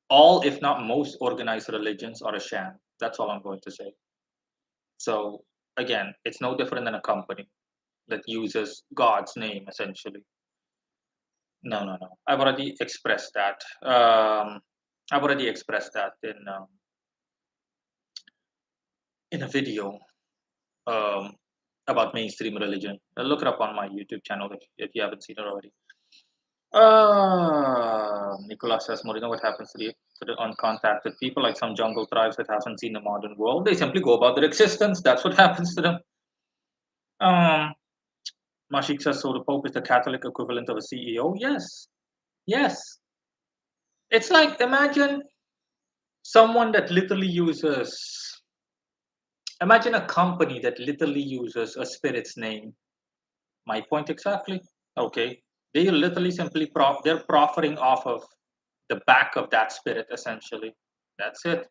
all, if not most, organized religions are a sham. That's all I'm going to say. So again, it's no different than a company that uses God's name essentially. No, no, no. I've already expressed that. I've already expressed that in a video um, about mainstream religion. Look it up on my YouTube channel if you haven't seen it already. Nicolas says, Moreno, what happens to the uncontacted people, like some jungle tribes that haven't seen the modern world? They simply go about their existence. That's what happens to them. Um, Mashik says, so the Pope is the Catholic equivalent of a CEO? Yes. Yes. It's like, imagine someone that literally uses, imagine a company that literally uses a spirit's name. My point exactly. Okay. They literally simply they're profiting off of the back of that spirit essentially. That's it.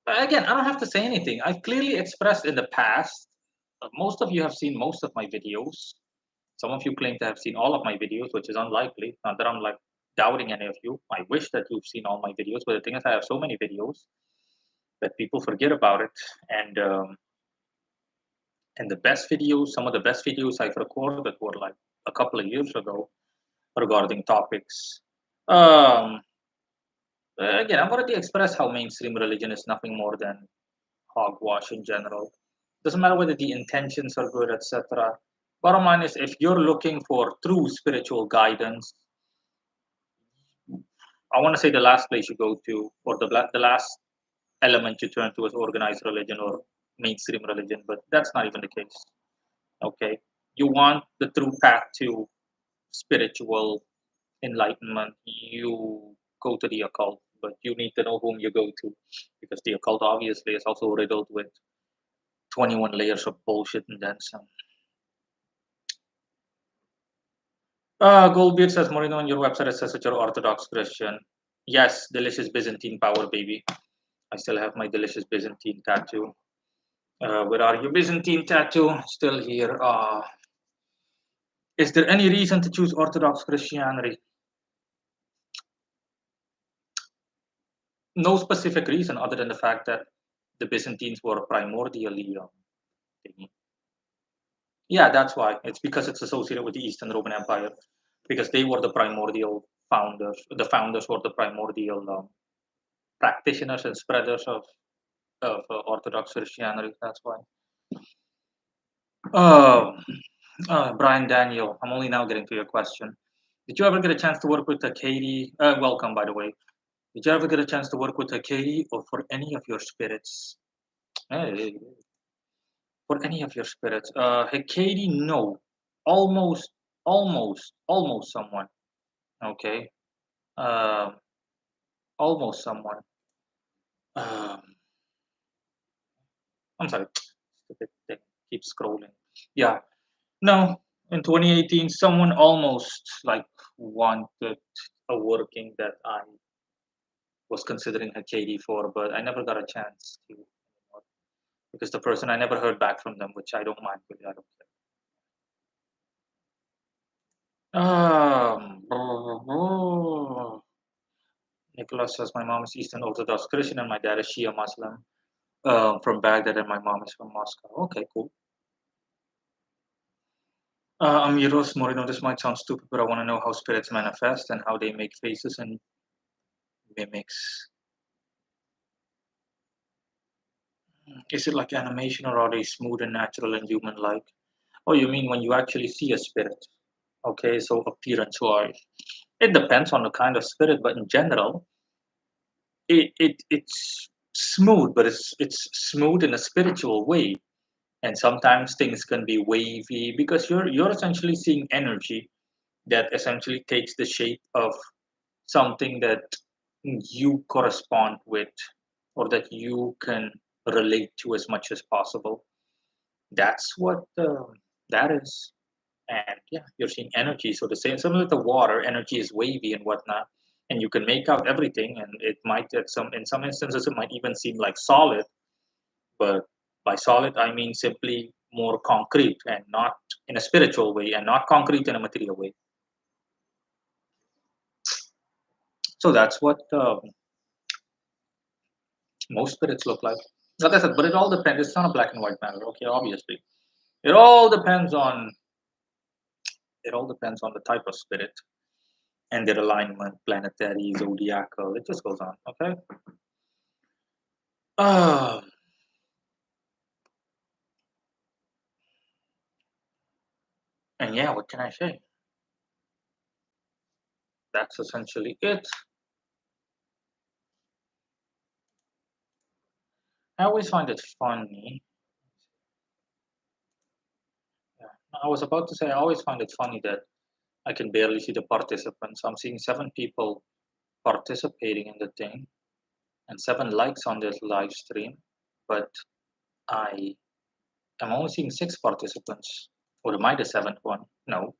But again, I don't have to say anything. I've clearly expressed in the past. Most of you have seen most of my videos. Some of you claim to have seen all of my videos, which is unlikely. Not that I'm like doubting any of you. I wish that you've seen all my videos, but the thing is, I have so many videos that people forget about it. And the best videos, some of the best videos I've recorded were like a couple of years ago regarding topics. Um, Again, I've already expressed how mainstream religion is nothing more than hogwash in general. Doesn't matter whether the intentions are good, etc. Bottom line is, if you're looking for true spiritual guidance, I want to say the last place you go to, or the last element you turn to, is organized religion or mainstream religion, but that's not even the case. Okay, you want the true path to spiritual enlightenment, you go to the occult, but you need to know whom you go to, because the occult obviously is also riddled with 21 layers of bullshit and then some. Goldbeard says, Moreno, on your website it says that you're Orthodox Christian. Yes, delicious Byzantine power, baby. I still have my delicious Byzantine tattoo. Where are you? Byzantine tattoo, still here. Is there any reason to choose Orthodox Christianity? No specific reason other than the fact that the Byzantines were primordially thingy. Yeah, that's why. It's because it's associated with the Eastern Roman Empire, because they were the primordial founders. The founders were the primordial practitioners and spreaders of Orthodox Christianity. That's why. Uh, Brian Daniel, I'm only now getting to your question. Did you ever get a chance to work with Katie? Welcome, by the way. Did you ever get a chance to work with Katie, or for any of your spirits? Hey, for any of your spirits. Katie, no. almost, almost someone. Okay, um, almost someone. Um, I'm sorry, stupid thing. Keep scrolling. Yeah, no. In 2018, someone almost like wanted a working that I was considering a KD for, but I never got a chance to because the person I never heard back from them, which I don't mind. Really, I don't care. Nicholas says my mom is Eastern Orthodox Christian and my dad is Shia Muslim from Baghdad and my mom is from Moscow. Okay, cool. I'm Euros Moreno. This might sound stupid, but I want to know how spirits manifest and how they make faces and mimics. Is it like animation or are they smooth and natural and human like? Oh, you mean when you actually see a spirit? Okay, so appearance wise. It depends on the kind of spirit, but in general, it's smooth, but it's smooth in a spiritual way. And sometimes things can be wavy because you're essentially seeing energy that essentially takes the shape of something that you correspond with or that you can relate to as much as possible. That's what that is. And yeah, you're seeing energy. So the same, similar to water, energy is wavy and whatnot, and you can make out everything. And it might, at some in some instances, it might even seem like solid. But by solid, I mean simply more concrete and not in a spiritual way, and not concrete in a material way. So that's what most spirits look like. Like I said, but it all depends. It's not a black and white matter. Okay, obviously, it all depends on the type of spirit and their alignment, planetary, zodiacal. It just goes on. Okay. Um, and yeah, what can I say? That's essentially it. I always find it funny. Yeah, I was about to say I always find it funny that I can barely see the participants. I'm seeing 7 people participating in the thing and 7 likes on this live stream, but I am only seeing 6 participants. Or am I the seventh one? No,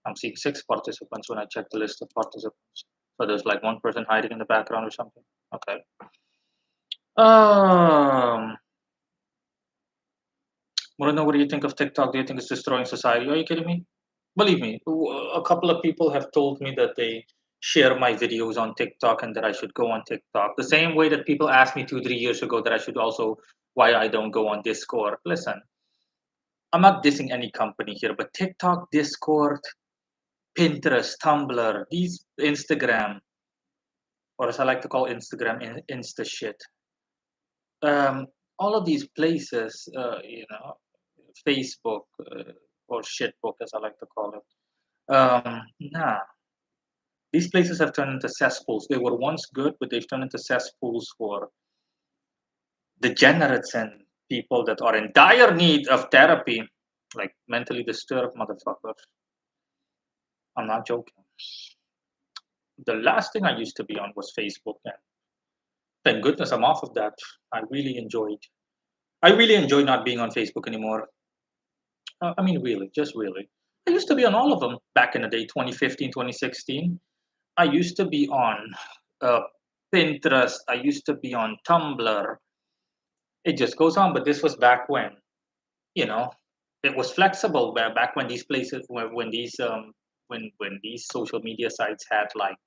I'm seeing 6 participants when I check the list of participants. So there's like one person hiding in the background or something. Okay. Um, Moreno, what do you think of TikTok? Do you think it's destroying society? Are you kidding me? Believe me, a couple of people have told me that they share my videos on TikTok and that I should go on TikTok. The same way that people asked me 2, 3 years ago that I should also why I don't go on Discord. Listen, I'm not dissing any company here, but TikTok, Discord, Pinterest, Tumblr, these Instagram, or as I like to call Instagram, Insta shit. Um, all of these places, Facebook or shitbook, as I like to call it. Nah, these places have turned into cesspools. They were once good, but they've turned into cesspools for degenerates and people that are in dire need of therapy, like mentally disturbed motherfuckers. I'm not joking. The last thing I used to be on was Facebook, and thank goodness I'm off of that. I really enjoyed. I really enjoy not being on Facebook anymore. I mean, really, just really. I used to be on all of them back in the day, 2015, 2016. I used to be on uh, Pinterest. I used to be on Tumblr. It just goes on. But this was back when, you know, it was flexible. Back when these places, when these social media sites had like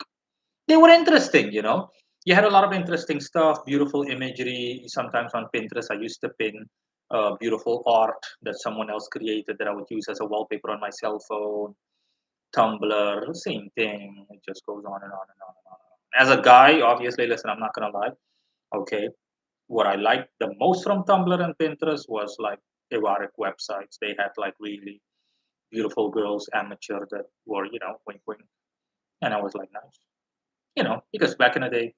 they were interesting. You had a lot of interesting stuff, beautiful imagery. Sometimes on Pinterest, I used to pin beautiful art that someone else created that I would use as a wallpaper on my cell phone. Tumblr, same thing. It just goes on and on and on and on. As a guy, obviously, listen, I'm not gonna lie. Okay, what I liked the most from Tumblr and Pinterest was like erotic websites. They had like really beautiful girls, amateur that were, wink wink. And I was like, nice. Because back in the day,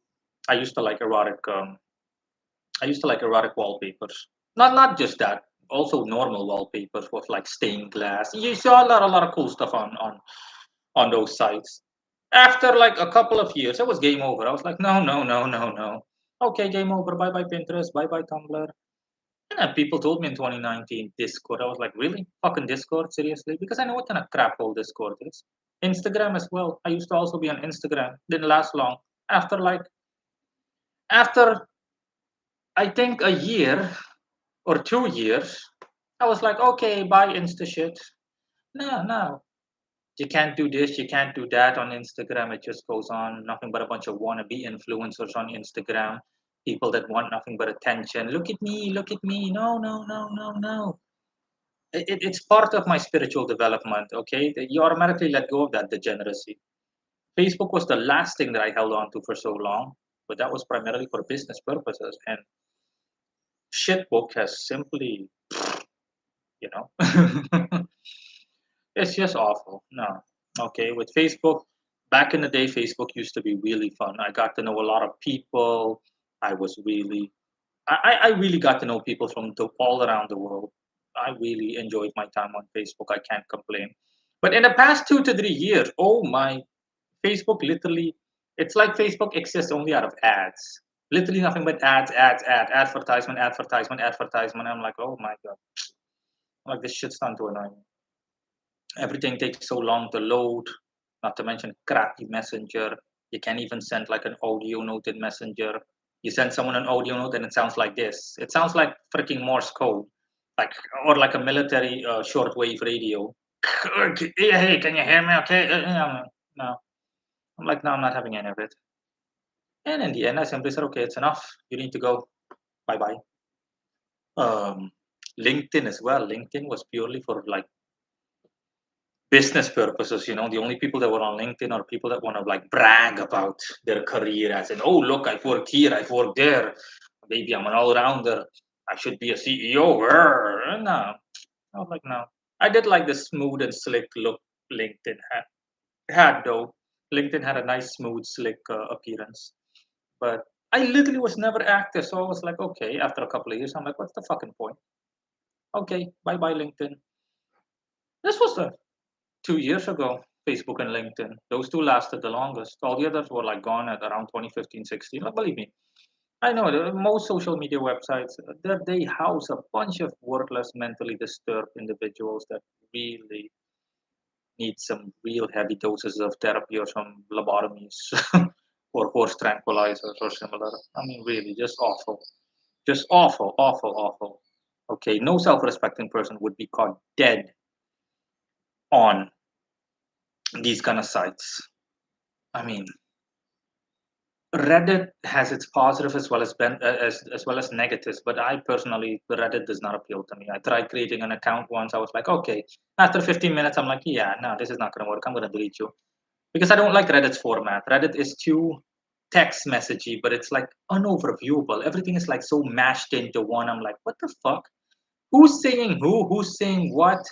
I used to like erotic. I used to like erotic wallpapers. Not just that. also normal wallpapers with like stained glass. You saw a lot of cool stuff on those sites. After like a couple of years, it was game over. I was like, no, no, no, no, no. Okay, game over. Bye bye Pinterest. Bye bye Tumblr. And then people told me in 2019 Discord. I was like, really? Fucking Discord? Seriously? Because I know what kind of crap hole Discord is. Instagram as well. I used to also be on Instagram. Didn't last long. After like after I think a year or 2 years, I was like, okay, bye Insta shit. No, no. You can't do this, you can't do that on Instagram. It just goes on. Nothing but a bunch of wannabe influencers on Instagram. People that want nothing but attention. Look at me, look at me. No, no, no, no, no. It's part of my spiritual development, okay? You automatically let go of that degeneracy. Facebook was the last thing that I held on to for so long, but that was primarily for business purposes. And shitbook has simply, you know, it's just awful. No. Okay, with Facebook, back in the day, Facebook used to be really fun. I got to know a lot of people. I was really, I really got to know people from all around the world. I really enjoyed my time on Facebook. I can't complain. But in the past 2 to 3 years, oh my, Facebook literally, it's like Facebook exists only out of ads. Literally nothing but ads, ads, advertisement, advertisement, advertisement. I'm like, oh my God, like this shit's starting to annoy me. Everything takes so long to load, not to mention crappy messenger. You can't even send like an audio note in messenger. You send someone an audio note and it sounds like this. It sounds like freaking Morse code, like or like a military shortwave radio. Hey, can you hear me? Okay. No, I'm like, no, I'm not having any of it. And in the end, I simply said, okay, it's enough. You need to go. Bye bye. Um, LinkedIn as well. LinkedIn was purely for like business purposes. The only people that were on LinkedIn are people that want to like brag about their career, as in, oh look, I've worked here, I've worked there, maybe I'm an all-rounder, I should be a CEO. No, I was like, no. I did like the smooth and slick look LinkedIn had though. LinkedIn had a nice smooth slick appearance, but I literally was never active, so I was like, okay, after a couple of years I'm like, what's the fucking point? Okay, bye bye LinkedIn. This was the 2 years ago, Facebook and LinkedIn. Those two lasted the longest. All the others were like gone at around 2015, 16. Like, believe me, I know most social media websites, they house a bunch of worthless, mentally disturbed individuals that really need some real heavy doses of therapy or some lobotomies or horse tranquilizers or similar. I mean, really, just awful. Just awful, awful, awful. Okay, no self respecting person would be caught dead on these kind of sites. I mean, Reddit has its positive as well as negatives, but I personally, Reddit does not appeal to me. I tried creating an account once. I was like, okay. After 15 minutes, I'm like, yeah, no, this is not going to work. I'm going to delete you because I don't like Reddit's format. Reddit is too text messagey, but it's like unoverviewable. Everything is like so mashed into one. I'm like, what the fuck? Who's saying who? Who's saying what?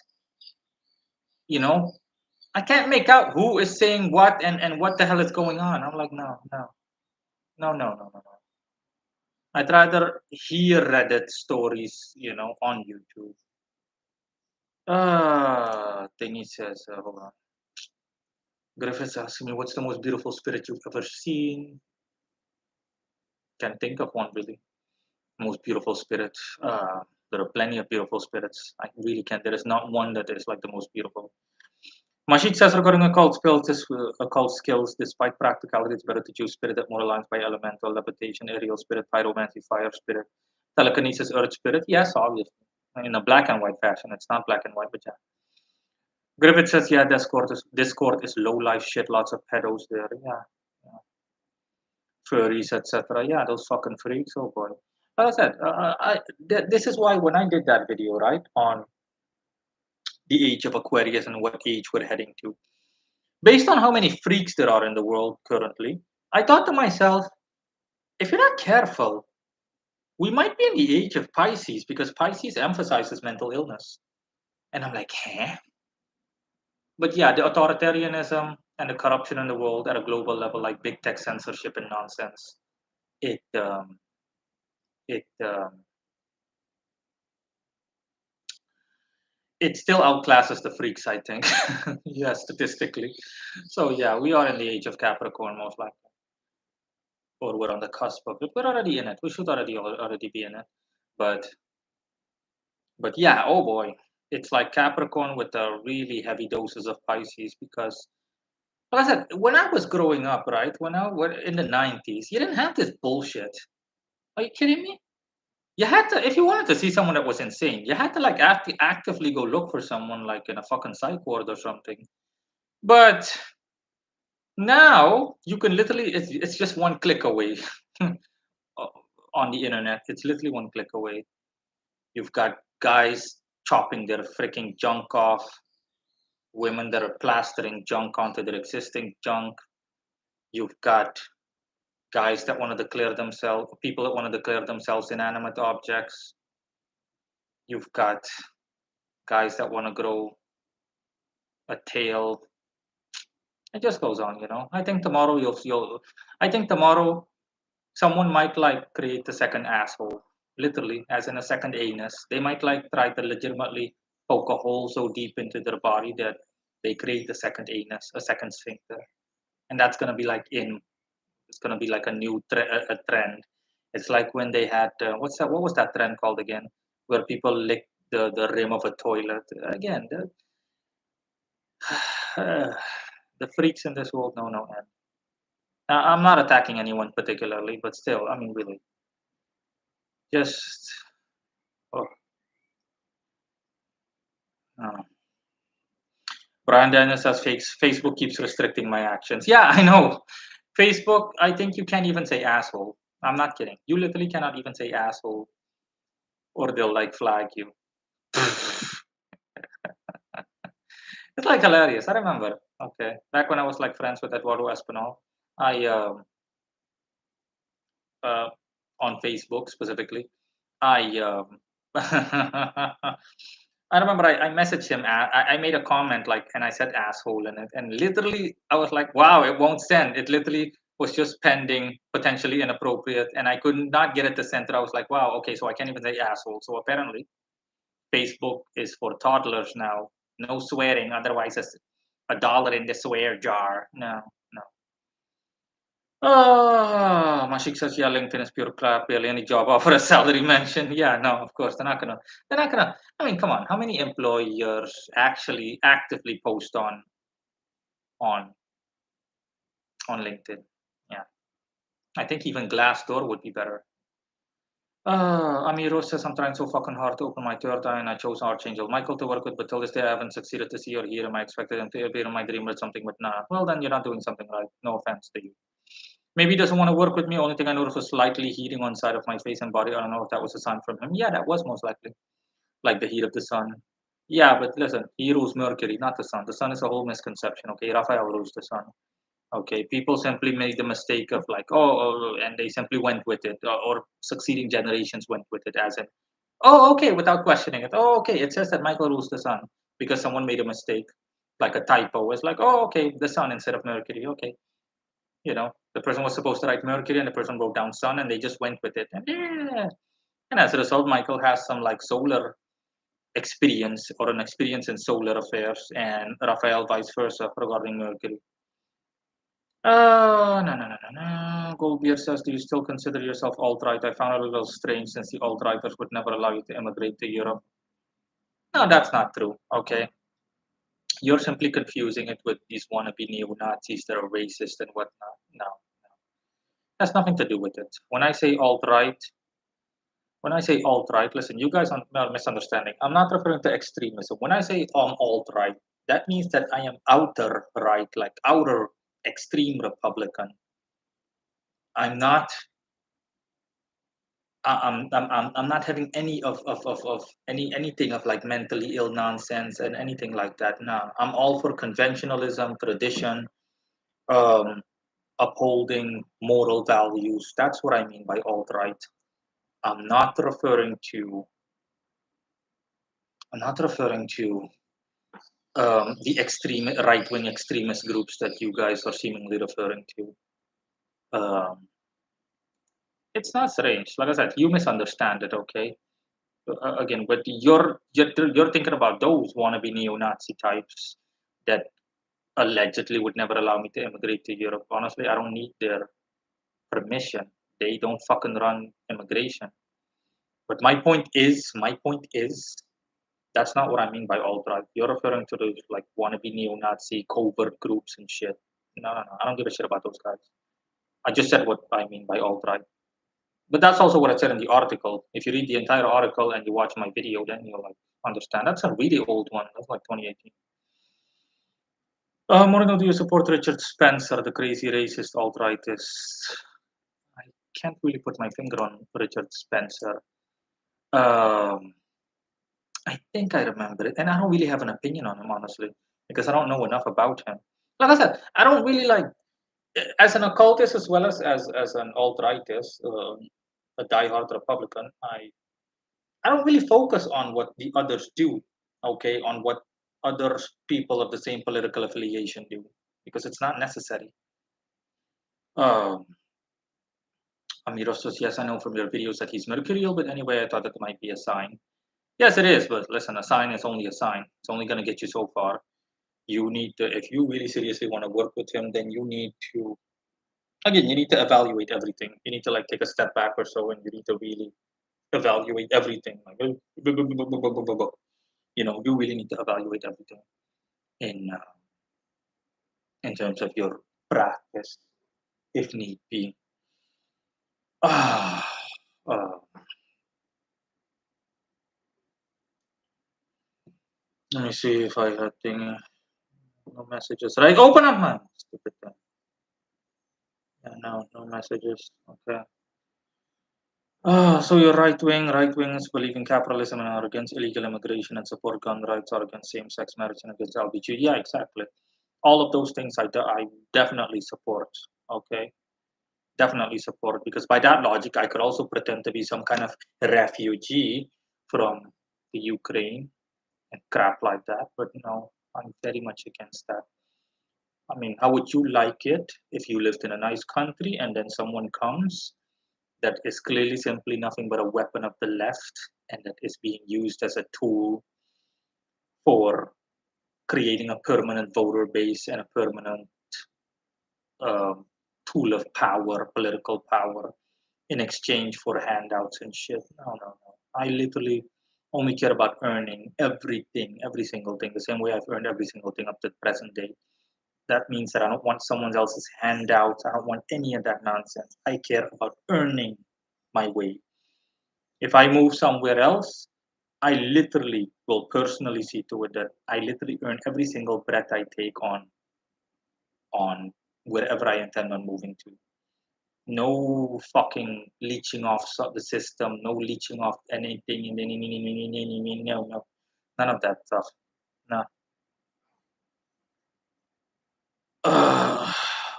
You know, I can't make out who is saying what and what the hell is going on. I'm like, no, no, no, no, no, no, no. I'd rather hear Reddit stories, on YouTube. Thingy says, hold on. Griffith's asking me, what's the most beautiful spirit you've ever seen? Can't think of one really. Most beautiful spirit. There are plenty of beautiful spirits. I really can't. There is not one that is like the most beautiful. Mashid says regarding occult skills, despite practicality, it's better to choose spirit that more aligns by elemental, levitation, aerial spirit, pyromancy, fire spirit, telekinesis, earth spirit. Yes, obviously. In a black and white fashion. It's not black and white, but yeah. Griffith says, yeah, Discord is low life shit, lots of pedos there. Yeah. Yeah. Furries, etc. Yeah, those fucking freaks. Oh boy. Like I said, this is why when I did that video, right, on the age of Aquarius and what age we're heading to, based on how many freaks there are in the world currently, I thought to myself, if you're not careful, we might be in the age of Pisces because Pisces emphasizes mental illness. And I'm like, huh? But yeah, the authoritarianism and the corruption in the world at a global level, like big tech censorship and nonsense, it um, it it still outclasses the freaks, I think. Yeah, statistically. So yeah, we are in the age of Capricorn most likely, or we're on the cusp of it. We're already in it. We should already be in it. But but yeah, oh boy, it's like Capricorn with a really heavy doses of Pisces because. Like I said, when I was growing up, right, when I were in the 90s, you didn't have this bullshit. Are you kidding me? You had to, if you wanted to see someone that was insane, you had to like actively go look for someone like in a fucking psych ward or something. But now you can literally, it's just one click away on the internet. It's literally one click away. You've got guys chopping their freaking junk off, women that are plastering junk onto their existing junk. You've got guys that want to declare themselves, people that want to declare themselves inanimate objects. You've got guys that want to grow a tail. It just goes on, you know. I think tomorrow I think tomorrow someone might like create a second asshole, literally, as in a second anus. They might like try to legitimately poke a hole so deep into their body that they create a second anus, a second sphincter, and that's gonna be like in. It's gonna be like a new a trend. It's like when they had what's that? What was that trend called again? Where people lick the rim of a toilet. Again, the freaks in this world know no end. I'm not attacking anyone particularly, but still, I mean, really, just oh, no. Brian Daniel says Facebook keeps restricting my actions. Yeah, I know. Facebook, I think you can't even say asshole. I'm not kidding. You literally cannot even say asshole, or they'll like flag you. It's like hilarious. I remember. Okay, back when I was like friends with Eduardo Espinal, I uh, on Facebook specifically, I I remember I messaged him. I made a comment like, and I said asshole in it, and literally I was like, wow, it won't send. It literally was just pending, potentially inappropriate, and I could not get it to center. I was like, wow, okay, so I can't even say asshole. So apparently, Facebook is for toddlers now. No swearing, otherwise it's $1 in the swear jar. No, no. Oh, Mashik says, yeah, LinkedIn is pure crap. Barely any job offer a salary mention. Yeah, no, of course they're not gonna. I mean, come on, how many employers actually actively post on on LinkedIn? Yeah, I think even Glassdoor would be better. Amiro says, I'm trying so fucking hard to open my third eye and I chose Archangel Michael to work with, but till this day I haven't succeeded to see or hear him. I expected him to appear in my dream or something, but nah. Well, then you're not doing something right. No offense to you. Maybe he doesn't want to work with me. Only thing I noticed was slightly heating on side of my face and body. I don't know if that was a sign from him. Yeah, that was most likely. Like the heat of the sun. Yeah, but listen, he rules Mercury, not the sun. The sun is a whole misconception, okay? Raphael rules the sun. Okay, people simply made the mistake of like, and they simply went with it, or succeeding generations went with it as in, oh, okay, without questioning it. Oh, okay, it says that Michael rules the sun because someone made a mistake, like a typo. It's like, oh, okay, the sun instead of Mercury. Okay, you know, the person was supposed to write Mercury and the person wrote down sun and they just went with it. And yeah. And as a result, Michael has some like solar experience or an experience in solar affairs, and Raphael vice versa regarding Mercury. No, no, no, no, no. Goldbeer says, do you still consider yourself alt-right? I found it a little strange since the alt-righters would never allow you to immigrate to Europe. No, that's not true, okay? You're simply confusing it with these wannabe neo-Nazis that are racist and whatnot. No, has nothing to do with it. When I say alt-right, listen, you guys are misunderstanding. I'm not referring to extremism. When I say alt-right, that means that I am outer right, like outer extreme Republican. I'm not I'm not having any of anything of like mentally ill nonsense and anything like that. No, I'm all for conventionalism, tradition, um, upholding moral values. That's what I mean by alt-right. I'm not referring to I'm not referring to the extreme right-wing extremist groups that you guys are seemingly referring to. Um, it's not strange. Like I said, you misunderstand it. Okay, Again, but you're thinking about those wannabe neo-Nazi types that allegedly would never allow me to immigrate to Europe. Honestly, I don't need their permission. They don't fucking run immigration. But my point is, that's not what I mean by alt-right. You're referring to those like wannabe neo-Nazi covert groups and shit. No, no, no. I don't give a shit about those guys. I just said what I mean by alt-right. But that's also what I said in the article. If you read the entire article and you watch my video, then you'll like understand. That's a really old one. That's like 2018. Moreno, do you support Richard Spencer, the crazy racist alt-rightist? I can't really put my finger on Richard Spencer. Um, I think I remember it, and I don't really have an opinion on him, honestly, because I don't know enough about him. Like I said, I don't really like, as an occultist as well as an alt-rightist, a diehard Republican. I don't really focus on what the others do, okay, on what other people of the same political affiliation do, because it's not necessary. Um, Amiro says, yes, I know from your videos that he's mercurial, but anyway, I thought that might be a sign. Yes, it is, but listen, a sign is only a sign. It's only going to get you so far. You need to, if you really seriously want to work with him, then you need to, again, you need to evaluate everything. You need to like take a step back or so, and you need to really evaluate everything. Like, you really need to evaluate everything in uh, in terms of your practice, if need be. Ah, uh, let me see if I had thing. No messages. Right, open up, man. Stupid thing. Yeah, no, no messages. Okay. So you're right wings believe in capitalism and are against illegal immigration and support gun rights, are against same sex marriage and against LBG. Yeah, exactly. All of those things I definitely support. Okay. Definitely support, because by that logic, I could also pretend to be some kind of refugee from the Ukraine and crap like that. But no, I'm very much against that. I mean, how would you like it if you lived in a nice country and then someone comes that is clearly simply nothing but a weapon of the left and that is being used as a tool for creating a permanent voter base and a permanent um, tool of power, political power, in exchange for handouts and shit? No, no, no. I literally only care about earning everything, every single thing, the same way I've earned every single thing up to the present day. That means that I don't want someone else's handouts. I don't want any of that nonsense. I care about earning my way. If I move somewhere else, I literally will personally see to it that I literally earn every single breath I take on wherever I intend on moving to. No fucking leeching off the system, no leeching off anything, no, no, none of that stuff. No.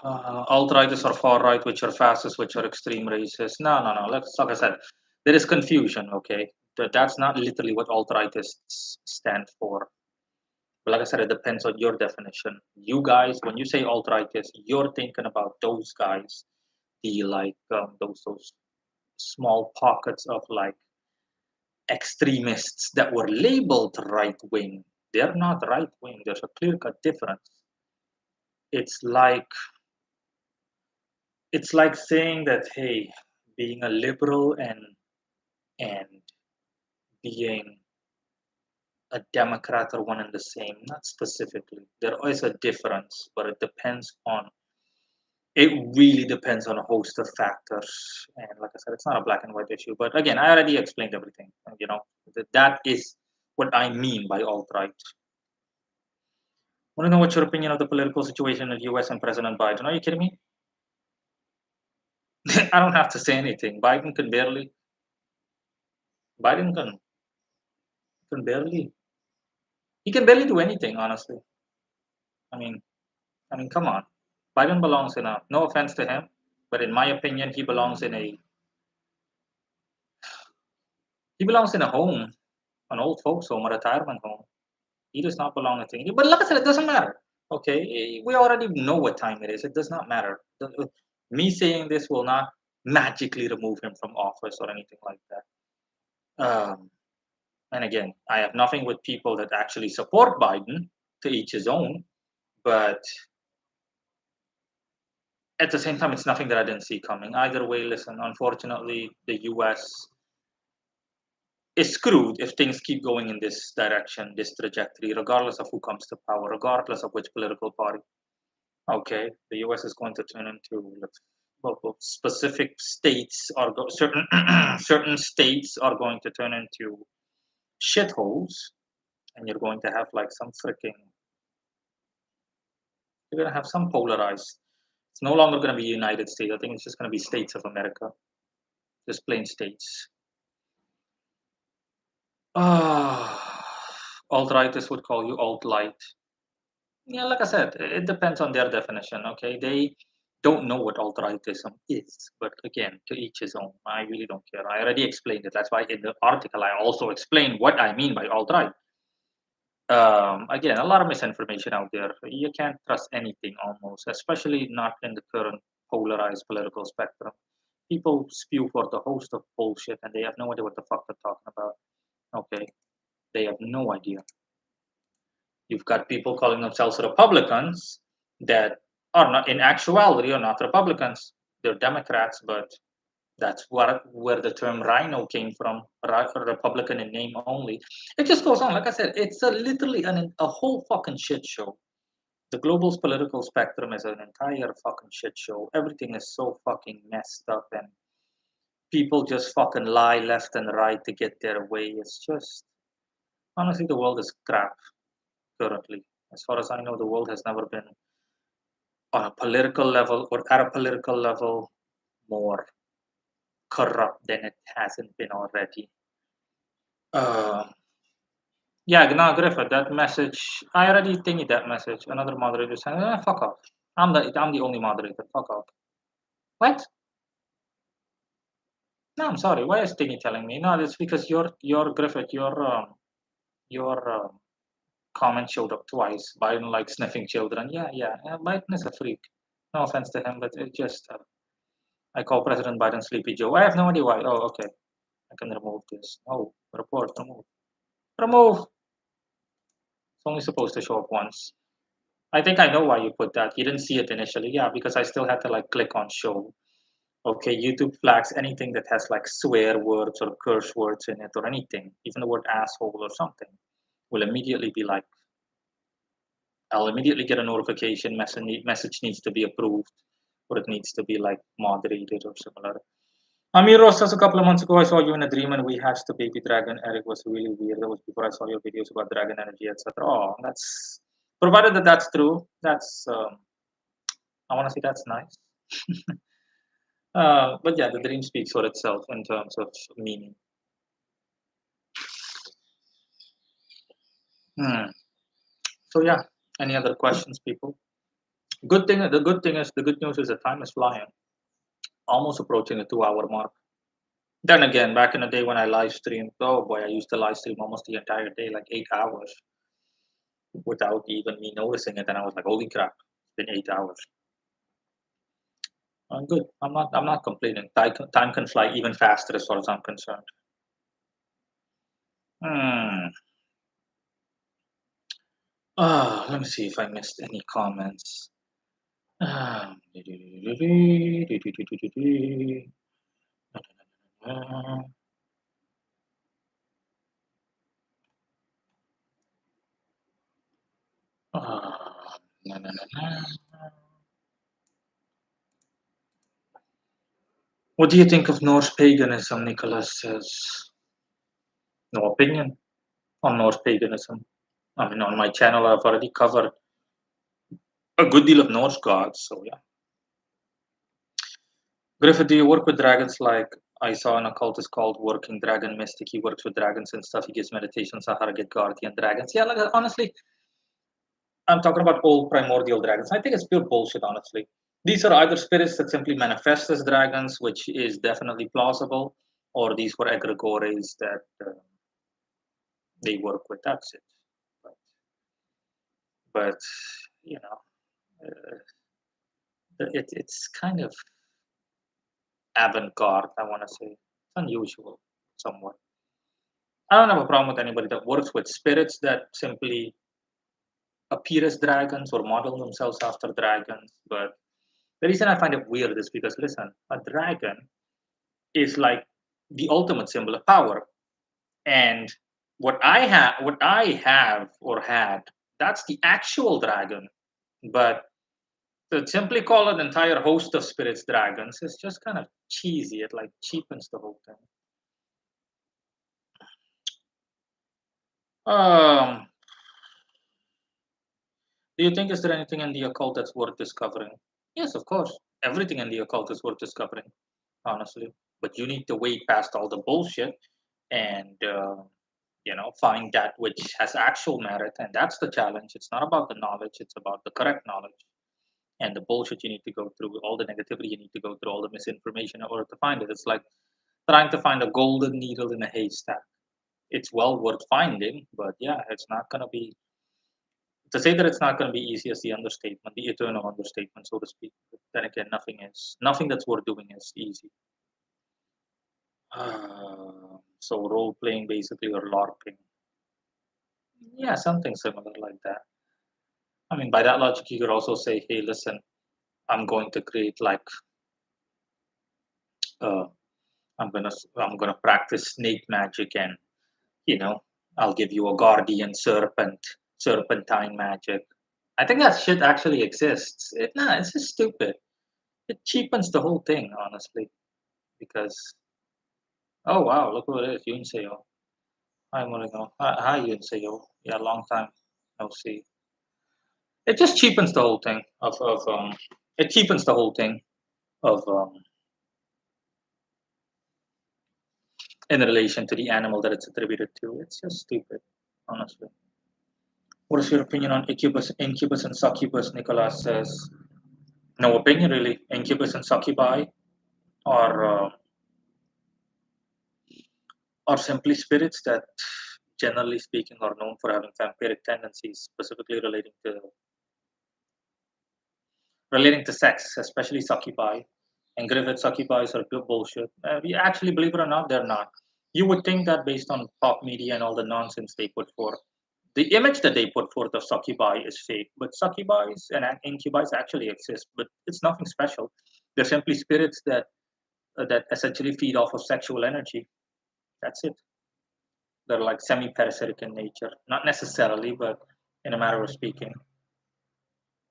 Alt-righters or far-right, which are fascist, which are extreme racist. No, no, no. Like I said, there is confusion, okay? That's not literally what alt-rightists stand for. But like I said, it depends on your definition. You guys, when you say alt-rightist, you're thinking about those guys, the like those small pockets of like extremists that were labeled right-wing. They're not right-wing. There's a clear-cut difference. It's like it's like saying that, hey, being a liberal and being a Democrat are one and the same. Not specifically. There is a difference, but it really depends on a host of factors. And like I said, it's not a black and white issue. But again, I already explained everything. That is what I mean by alt-right. Want to know what's your opinion of the political situation in the US and President Biden? Are you kidding me? I don't have to say anything. Biden can barely he can barely do anything, honestly. I mean, come on. Biden belongs in a, no offense to him, but in my opinion, he belongs in a home, an old folks home, a retirement home. He does not belong in anything. But like I said, it doesn't matter. Okay, we already know what time it is. It does not matter. Me saying this will not magically remove him from office or anything like that. And again, I have nothing with people that actually support Biden, to each his own, but at the same time, it's nothing that I didn't see coming. Either way, listen, unfortunately, the US is screwed if things keep going in this direction, this trajectory, regardless of who comes to power, regardless of which political party. Okay, the US is going to turn into specific states are certain certain states are going to turn into shitholes, and you're going to have like some freaking you're gonna have some polarized. It's no longer gonna be United States. I think it's just gonna be States of America, just plain states. Alt-righters would call you alt-light. Yeah, like I said, it depends on their definition. Okay, they don't know what alt-rightism is, but again, to each his own. I really don't care. I already explained it. That's why in the article I also explained what I mean by alt-right. Again, a lot of misinformation out there. You can't trust anything almost, especially not in the current polarized political spectrum. People spew forth a host of bullshit and they have no idea what the fuck they're talking about. Okay, they have no idea. You've got people calling themselves Republicans that are not, in actuality, are not Republicans. They're Democrats, but that's where the term rhino came from, Republican in name only. It just goes on. Like I said, it's literally a whole fucking shit show. The global political spectrum is an entire fucking shit show. Everything is so fucking messed up, and people just fucking lie left and right to get their way. It's just, honestly, the world is crap currently. As far as I know, the world has never been on a political level or at a political level more corrupt than it hasn't been already. Uh, yeah, no, Griffith, that message, I already thingy that message. Another moderator saying, fuck off. I'm the only moderator. Fuck off. What? No, I'm sorry. Why is Thingy telling me? No, it's because your Griffith, your comment showed up twice. Biden like sniffing children. Yeah. Biden is a freak. No offense to him, but it just I call President Biden Sleepy Joe. I have no idea why. Oh, okay. I can remove this. Oh, report, remove. Remove! It's only supposed to show up once. I think I know why you put that. You didn't see it initially. Yeah, because I still had to like click on show. Okay, YouTube flags anything that has like swear words or curse words in it or anything, even the word asshole or something, will immediately be like, I'll immediately get a notification message needs to be approved or it needs to be like moderated or similar. Amir Rosas, a couple of months ago, I saw you in a dream and we hatched a baby dragon. Eric was really weird. That was before I saw your videos about dragon energy, etc. Oh, that's provided that that's true. That's I want to say that's nice. But yeah, the dream speaks for itself in terms of meaning. Hmm. So yeah, any other questions, people? Good thing. The good thing is the good news is the time is flying, almost approaching the 2 hour mark. Then again, back in the day when I live streamed, oh boy, I used to live stream almost the entire day, like 8 hours, without even me noticing it. And I was like, holy crap, it's been 8 hours. I'm good. I'm not complaining. Time can fly even faster as far as I'm concerned. Hmm. Let me see if I missed any comments. Ah, na, na, na, na. What do you think of Norse paganism? Nicholas says. No opinion on Norse paganism. I mean, on my channel, I've already covered a good deal of Norse gods. So yeah. Griffith, do you work with dragons? Like I saw an occultist called Working Dragon Mystic. He works with dragons and stuff. He gives meditations on how to get guardian dragons. Yeah, like honestly, I'm talking about old primordial dragons. I think it's pure bullshit, honestly. These are either spirits that simply manifest as dragons, which is definitely plausible, or these were egregores that they work with. That's it. But, but you know, it's kind of avant-garde. I want to say it's unusual, somewhat. I don't have a problem with anybody that works with spirits that simply appear as dragons or model themselves after dragons. But the reason I find it weird is because, listen, a dragon is like the ultimate symbol of power. And what I have or had, that's the actual dragon. But to simply call an entire host of spirits dragons is just kind of cheesy. It like cheapens the whole thing. Um, do you think is there anything in the occult that's worth discovering? Yes, of course. Everything in the occult is worth discovering, honestly. But you need to wait past all the bullshit and find that which has actual merit, and that's the challenge. It's not about the knowledge; it's about the correct knowledge. And the bullshit you need to go through, all the negativity you need to go through, all the misinformation in order to find it. It's like trying to find a golden needle in a haystack. It's well worth finding, but yeah, it's not going to be. To say that it's not going to be easy is the understatement, the eternal understatement, so to speak. But then again, nothing is. Nothing that's worth doing is easy. So role playing basically or LARPing. Yeah, something similar like that. I mean, by that logic, you could also say, hey, listen, I'm going to create like uh, I'm gonna practice snake magic, and you know I'll give you a guardian serpentine magic. I think that shit actually exists. Nah, it's just stupid. It cheapens the whole thing, honestly. Because oh wow, look who it is, Yunseo. Hi Morino. Hi Yunseo. Yeah, long time no see. It just cheapens the whole thing of it cheapens the whole thing of in relation to the animal that it's attributed to. It's just stupid, honestly. What is your opinion on incubus and succubus? Nicholas says, no opinion really. Incubus and succubi are simply spirits that, generally speaking, are known for having vampiric tendencies, specifically relating to sex, especially succubi. And Griffith succubis are pure bullshit. We actually, believe it or not, they're not. You would think that based on pop media and all the nonsense they put forth, the image that they put forth of succubi is fake, but succubis and incubi actually exist. But it's nothing special. They're simply spirits that essentially feed off of sexual energy. That's it. They're like semi-parasitic in nature, not necessarily, but in a matter of speaking.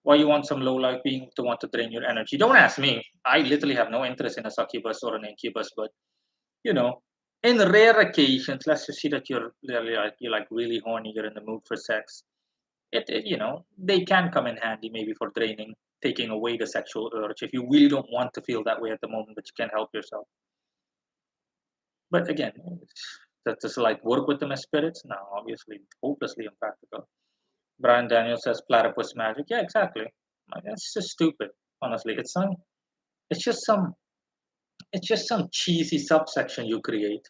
Why you want some low-life being to want to drain your energy? Don't ask me. I literally have no interest in a succubus or an incubus, but you know, in rare occasions, let's just see that you're like really horny, you're in the mood for sex. They can come in handy maybe for draining, taking away the sexual urge if you really don't want to feel that way at the moment, but you can't help yourself. But again, that just like work with them as spirits? No, obviously, hopelessly impractical. Brian Daniel says platypus magic. Yeah, exactly. Like, that's just stupid. Honestly, it's just some, it's just some cheesy subsection you create.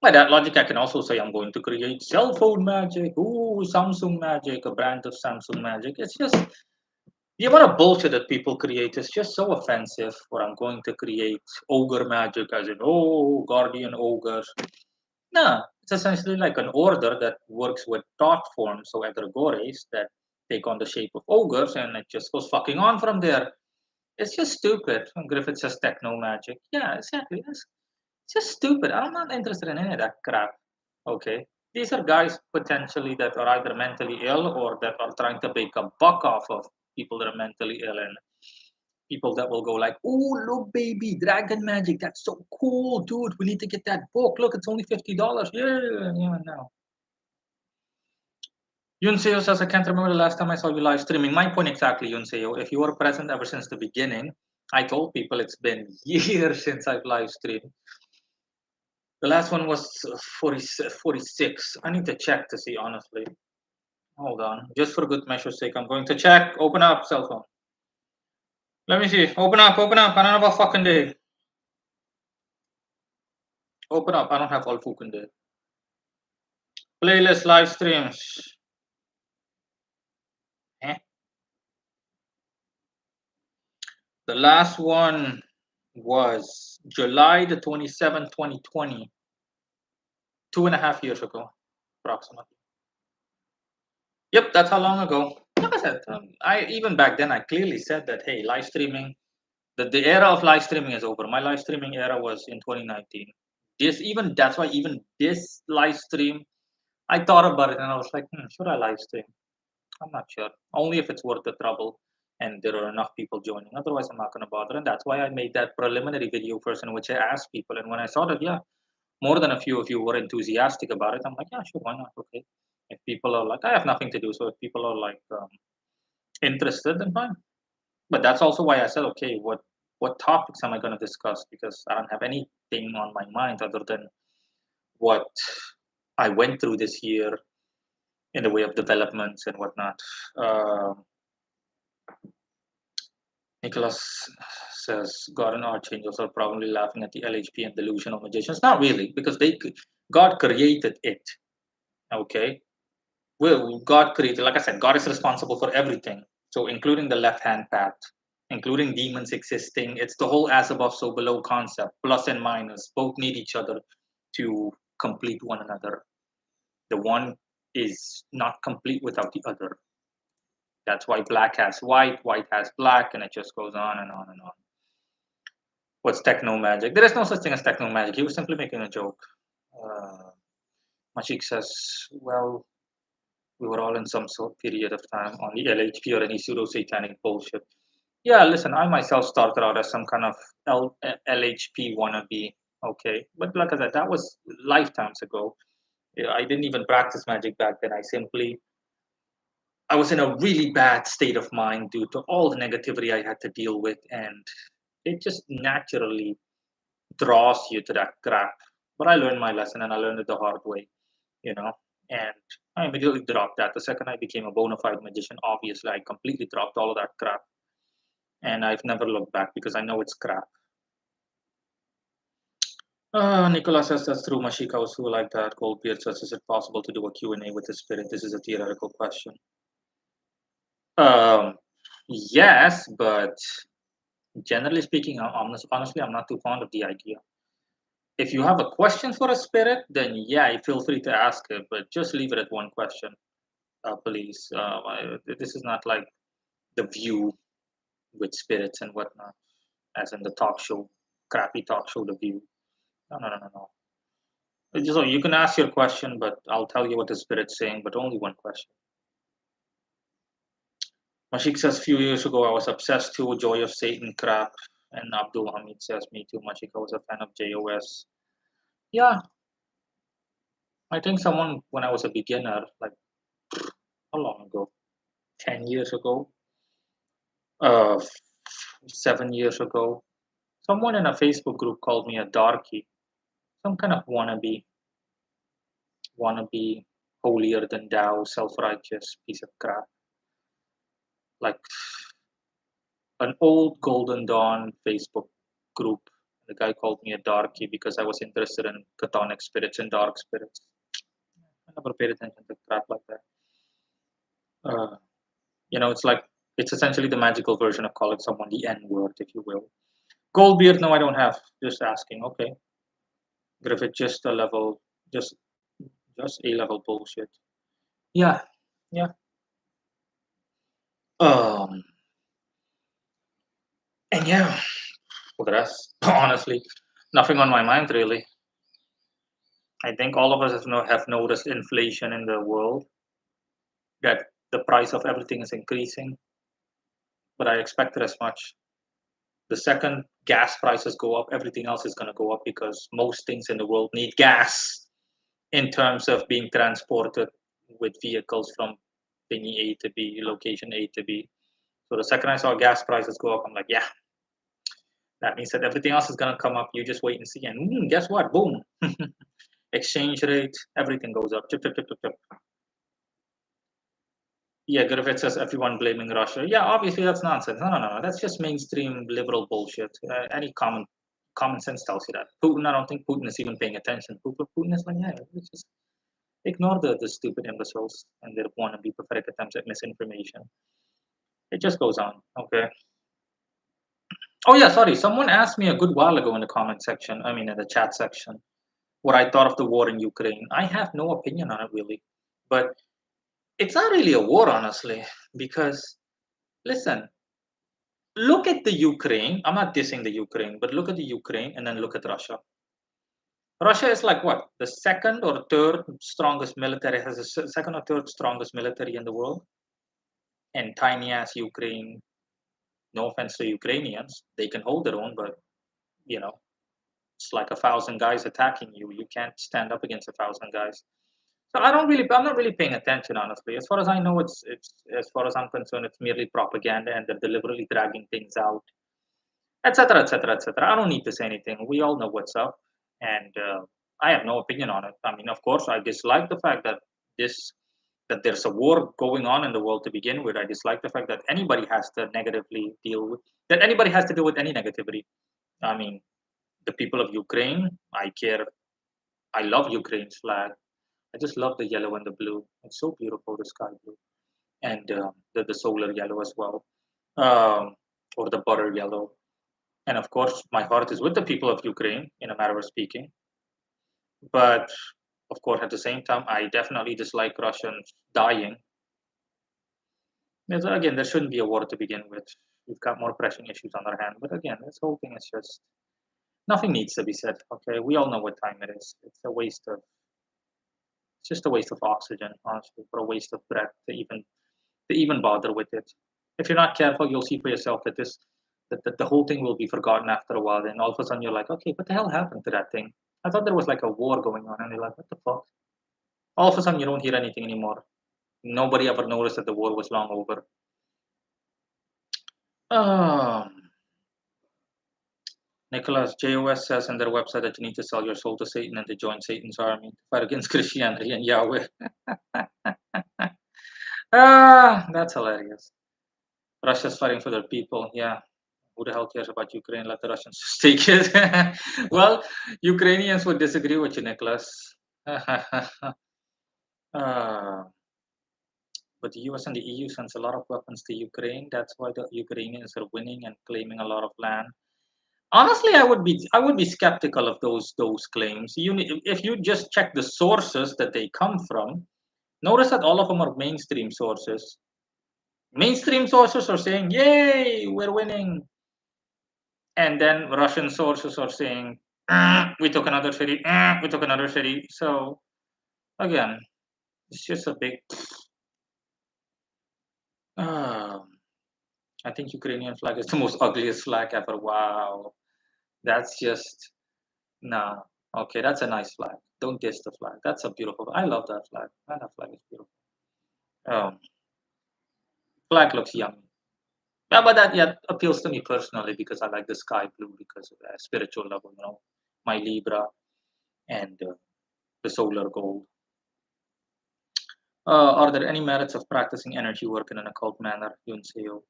By that logic, I can also say I'm going to create cell phone magic. Ooh, Samsung magic, a brand of Samsung magic. It's just the amount of bullshit that people create is just so offensive. Or I'm going to create ogre magic, as in, oh, guardian ogres. No, it's essentially like an order that works with thought forms, so egregores that take on the shape of ogres, and it just goes fucking on from there. It's just stupid. And Griffith says techno magic. Yeah, exactly. It's just stupid. I'm not interested in any of that crap. Okay. These are guys potentially that are either mentally ill or that are trying to make a buck off of people that are mentally ill, and people that will go like, "Oh, look, baby, dragon magic. That's so cool, dude. We need to get that book. Look, it's only $50. Yeah, yeah, no." Yunseo says, I can't remember the last time I saw you live streaming. My point exactly, Yunseo. If you were present ever since the beginning, I told people it's been years since I've live streamed. The last one was 46. I need to check to see, honestly. Hold on. Just for good measure's sake, I'm going to check. Open up, cell phone. Let me see. Open up, open up. I don't have a fucking day. Open up. I don't have all fucking day. Playlist live streams. Eh? The last one was July the 27th, 2020. 2.5 years ago, approximately. Yep, that's how long ago. Like I said, I even back then I clearly said that hey, live streaming, the era of live streaming is over. My live streaming era was in 2019. That's why even this live stream, I thought about it and I was like, should I live stream? I'm not sure. Only if it's worth the trouble and there are enough people joining. Otherwise, I'm not going to bother. And that's why I made that preliminary video first in which I asked people. And when I saw that, yeah, more than a few of you were enthusiastic about it, I'm like, yeah, sure, why not? Okay. If people are like, I have nothing to do. So if people are like interested, then fine. But that's also why I said, okay, what topics am I going to discuss? Because I don't have anything on my mind other than what I went through this year in the way of developments and whatnot. Um Nicholas says God and archangels are probably laughing at the LHP and delusional magicians. Not really, because God created it. Okay, well, God created. Like I said, God is responsible for everything. So, including the left-hand path, including demons existing. It's the whole as above, so below concept. Plus and minus both need each other to complete one another. The one is not complete without the other. That's why black has white, white has black, and it just goes on and on and on. What's techno magic? There is no such thing as techno magic. He was simply making a joke. Uh, Mashik says, well, we were all in some sort period of time on the LHP or any pseudo satanic bullshit. Yeah, listen, I myself started out as some kind of LHP wannabe. Okay, but like I said, that was lifetimes ago. Yeah, I didn't even practice magic back then. I was in a really bad state of mind due to all the negativity I had to deal with, and it just naturally draws you to that crap. But I learned my lesson and I learned it the hard way, you know. And I immediately dropped that. The second I became a bona fide magician, obviously I completely dropped all of that crap. And I've never looked back because I know it's crap. Nicola says that's true. Mashika was too like that. Goldbeard says, is it possible to do a Q&A with the spirit? This is a theoretical question. Um, yes, but generally speaking, honestly, I'm not too fond of the idea. If you have a question for a spirit, then yeah, feel free to ask it, but just leave it at one question, please. This is not like The View with spirits and whatnot, as in the talk show, crappy talk show, The View. No, no, no, no, no. So you can ask your question, but I'll tell you what the spirit's saying, but only one question. Mashik says, few years ago, I was obsessed to Joy of Satan crap. And Abdul Hamid says, me too, Mashik. I was a fan of JOS. Yeah, I think someone, when I was a beginner, like, how long ago? 10 years ago? 7 years ago? Someone in a Facebook group called me a darky. Some kind of wannabe, holier than thou, self righteous piece of crap. Like an old Golden Dawn Facebook group. The guy called me a darky because I was interested in chthonic spirits and dark spirits. I never paid attention to crap like that. Uh, it's like it's essentially the magical version of calling someone the N word, if you will. Goldbeard, no, I don't have. Just asking. Okay, Griffith, just a level, just just A level bullshit. Yeah, yeah. Um, and yeah, for the rest, honestly, nothing on my mind really. I think all of us have noticed inflation in the world, that the price of everything is increasing, but I expected as much. The second gas prices go up, everything else is going to go up because most things in the world need gas in terms of being transported with vehicles from thingy A to B, location A to B. So the second I saw gas prices go up, I'm like, yeah, that means that everything else is going to come up. You just wait and see. And guess what? Boom. Exchange rate, everything goes up. Chip, chip, chip, chip, chip. Yeah, Griffith says everyone blaming Russia. Yeah, obviously that's nonsense. No. That's just mainstream liberal bullshit. Any common sense tells you that. Putin, I don't think Putin is even paying attention. Putin is like, yeah, let's just ignore the stupid imbeciles and their wannabe pathetic attempts at misinformation. It just goes on. Okay. Oh yeah, sorry. Someone asked me a good while ago in the comment section. I mean, in the chat section. what I thought of the war in Ukraine. I have no opinion on it really, but it's not really a war, honestly, because listen, look at the Ukraine. I'm not dissing the Ukraine, but look at the Ukraine and then look at Russia. Russia is like what? The second or third strongest military, has the second or third strongest military in the world. And tiny ass Ukraine, no offense to Ukrainians, they can hold their own, but you know, it's like 1,000 guys attacking you. You can't stand up against 1,000 guys. So I'm not really paying attention, honestly. As far as I know, as far as I'm concerned, it's merely propaganda and they're deliberately dragging things out, etc., etc., etc. I don't need to say anything. We all know what's up, and I have no opinion on it. I mean, of course, I dislike the fact this that there's a war going on in the world to begin with. I dislike the fact that anybody has to negatively deal with that. Anybody has to deal with any negativity. I mean, the people of Ukraine. I care. I love Ukraine's flag. I just love the yellow and the blue. It's so beautiful, the sky blue, and the solar yellow as well, um, or the butter yellow. And of course, my heart is with the people of Ukraine, in a matter of speaking. But of course, at the same time, I definitely dislike Russians dying. Again, there shouldn't be a war to begin with. We've got more pressing issues on our hand. But again, this whole thing is just nothing needs to be said. Okay, we all know what time it is. It's just a waste of oxygen, honestly, for a waste of breath to even bother with it. If you're not careful, you'll see for yourself that the whole thing will be forgotten after a while. Then all of a sudden you're like, okay, what the hell happened to that thing? I thought there was like a war going on, and you're like, what the fuck? All of a sudden you don't hear anything anymore. Nobody ever noticed that the war was long over. Um, Nicholas JOS says in their website that you need to sell your soul to Satan and to join Satan's army to fight against Christianity and Yahweh. That's hilarious. Russia's fighting for their people. Yeah. Who the hell cares about Ukraine? Let the Russians just take it. Well, Ukrainians would disagree with you, Nicholas. Uh, but the US and the EU sends a lot of weapons to Ukraine. That's why the Ukrainians are winning and claiming a lot of land. Honestly, I would be skeptical of those claims. If you just check the sources that they come from, notice that all of them are mainstream sources. Mainstream sources are saying, "Yay, we're winning," and then Russian sources are saying, "We took another city. We took another city." So again, it's just a big. Um, I think Ukrainian flag is the most ugliest flag ever. Wow, that's just no. Okay, that's a nice flag. Don't diss the flag. That's a beautiful. I love that flag. Man, that flag is beautiful. Um, Flag looks yummy. Yeah, but that yeah appeals to me personally because I like the sky blue because of a spiritual level. My Libra and the solar gold. Are there any merits of practicing energy work in an occult manner, Yunseo?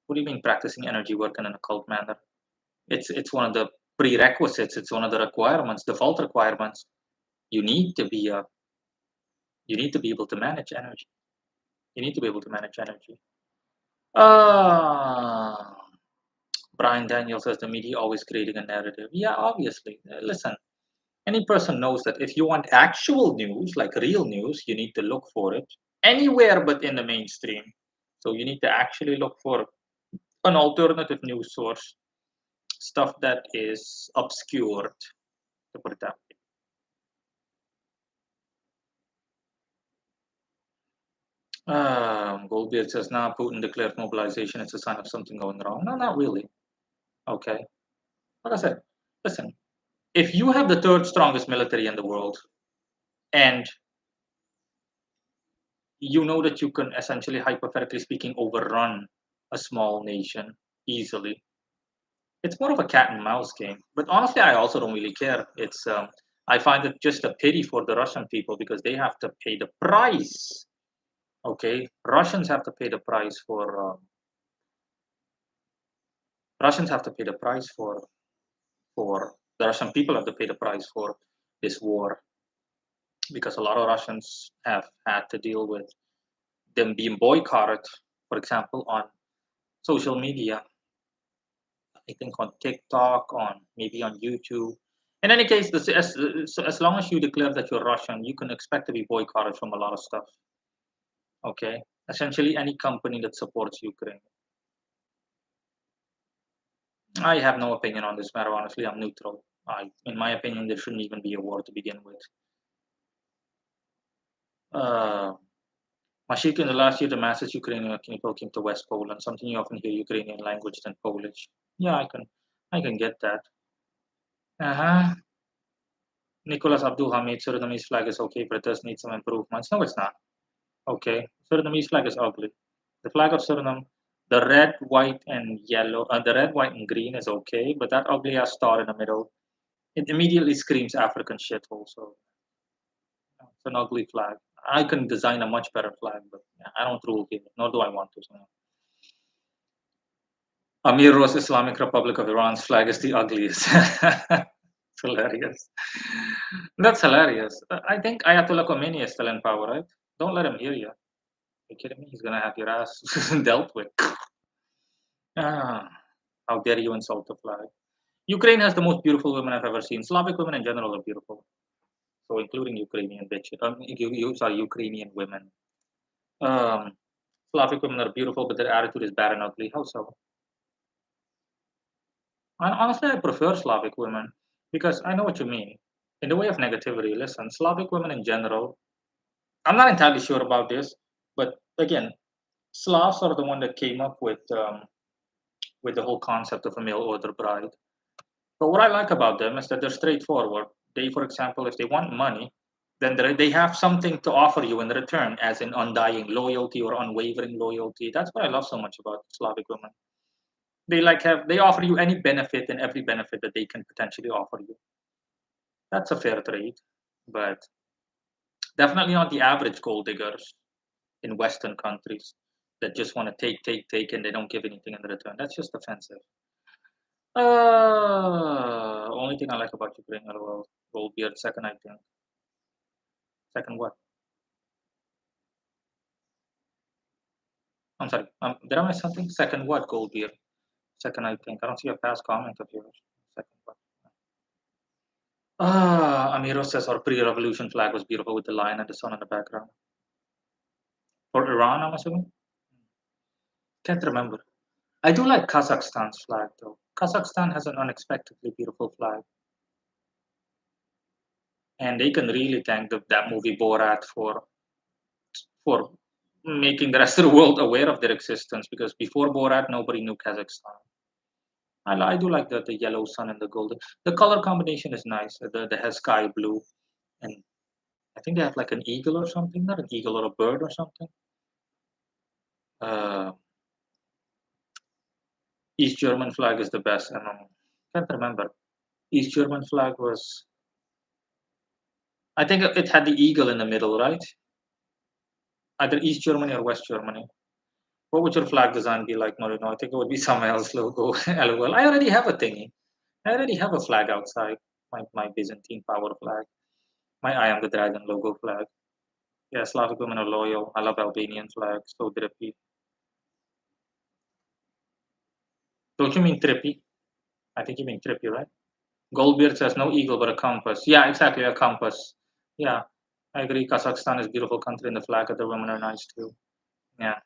What do you mean practicing energy work in an occult manner? It's one of the prerequisites. It's one of the requirements, default requirements. You need to be you need to be able to manage energy. You need to be able to manage energy. Uh, Brian Daniel says the media always creating a narrative. Yeah, obviously. Listen, any person knows that if you want actual news, like real news, you need to look for it anywhere but in the mainstream. So you need to actually look for an alternative news source, stuff that is obscured, to put it that way. Goldbeard says, now Putin declared mobilization. It's a sign of something going wrong. No, not really. Okay. Like I said, listen, if you have the third strongest military in the world and you know that you can essentially, hypothetically speaking, overrun a small nation easily, it's more of a cat and mouse game. But honestly, I also don't really care. I find it just a pity for the Russian people because they have to pay the price. Okay, Russians have to pay the price for the Russian people have to pay the price for this war because a lot of Russians have had to deal with them being boycotted, for example, on social media. I think on TikTok, on maybe on YouTube, In any case, as long as you declare that you're Russian, you can expect to be boycotted from a lot of stuff. Okay, essentially any company that supports Ukraine. I have no opinion on this matter. Honestly, I'm neutral. In my opinion, there shouldn't even be a war to begin with. Uh, Mashik, in the last year, the masses Ukrainian people came to West Poland. Something you often hear Ukrainian language than Polish. Yeah, I can get that. Uh-huh. Nicholas Abdul Hamid, Surinamese flag is okay, but it does need some improvements. No, it's not. Okay, Surinamese flag is ugly. The flag of Suriname, the red, white, and yellow, the red, white, and green is okay, but that ugly ass star in the middle, it immediately screams African shithole. So it's an ugly flag. I can design a much better flag, but yeah, I don't rule here, nor do I want to. So. Amir Rose Islamic Republic of Iran's flag is the ugliest. It's hilarious. That's hilarious. I think Ayatollah Khomeini is still in power, right? Don't let him hear you. Are you kidding me? He's gonna have your ass dealt with. Ah, how dare you insult the flag? Ukraine has the most beautiful women I've ever seen. Slavic women in general are beautiful. So including Ukrainian bitches. Sorry, Ukrainian women. Um, Slavic women are beautiful, but their attitude is bad and ugly. How so? Honestly, I prefer Slavic women because I know what you mean. In the way of negativity, listen, Slavic women in general, I'm not entirely sure about this, but again, Slavs are the one that came up with the whole concept of a mail order bride. But what I like about them is that they're straightforward. They, for example, if they want money, then they have something to offer you in return, as in undying loyalty or unwavering loyalty. That's what I love so much about Slavic women. They offer you any benefit and every benefit that they can potentially offer you. That's a fair trade, but definitely not the average gold diggers in Western countries that just want to take, and they don't give anything in return. That's just offensive. Only thing I like about Ukraine, well, gold beard. Second, I think. Second, what? I'm sorry. Did I miss something? Second, what? Gold beard. Second, I think. I don't see a past comment of yours. Second, what? Amiro says our pre-revolution flag was beautiful with the lion and the sun in the background. For Iran, I'm assuming. Can't remember. I do like Kazakhstan's flag though. Kazakhstan has an unexpectedly beautiful flag, and they can really thank that movie Borat for making the rest of the world aware of their existence. Because before Borat, nobody knew Kazakhstan. I do like the yellow sun and the golden. The color combination is nice. The has sky blue, and I think they have like an eagle or something. Not an eagle or a bird or something. Uh, East German flag is the best. I can't remember. East German flag was. I think it had the eagle in the middle, right? Either East Germany or West Germany. What would your flag design be like, Marino? I think it would be some else logo. LOL. I already have a thingy. I already have a flag outside. My Byzantine power flag. My I am the dragon logo flag. Yeah, Slavic women are loyal. I love Albanian flags. So drippy. Don't you mean trippy? I think you mean trippy, right? Goldbeard says no eagle but a compass. Yeah, exactly, a compass. Yeah, I agree. Kazakhstan is a beautiful country and the flag of the women are nice too. Yeah.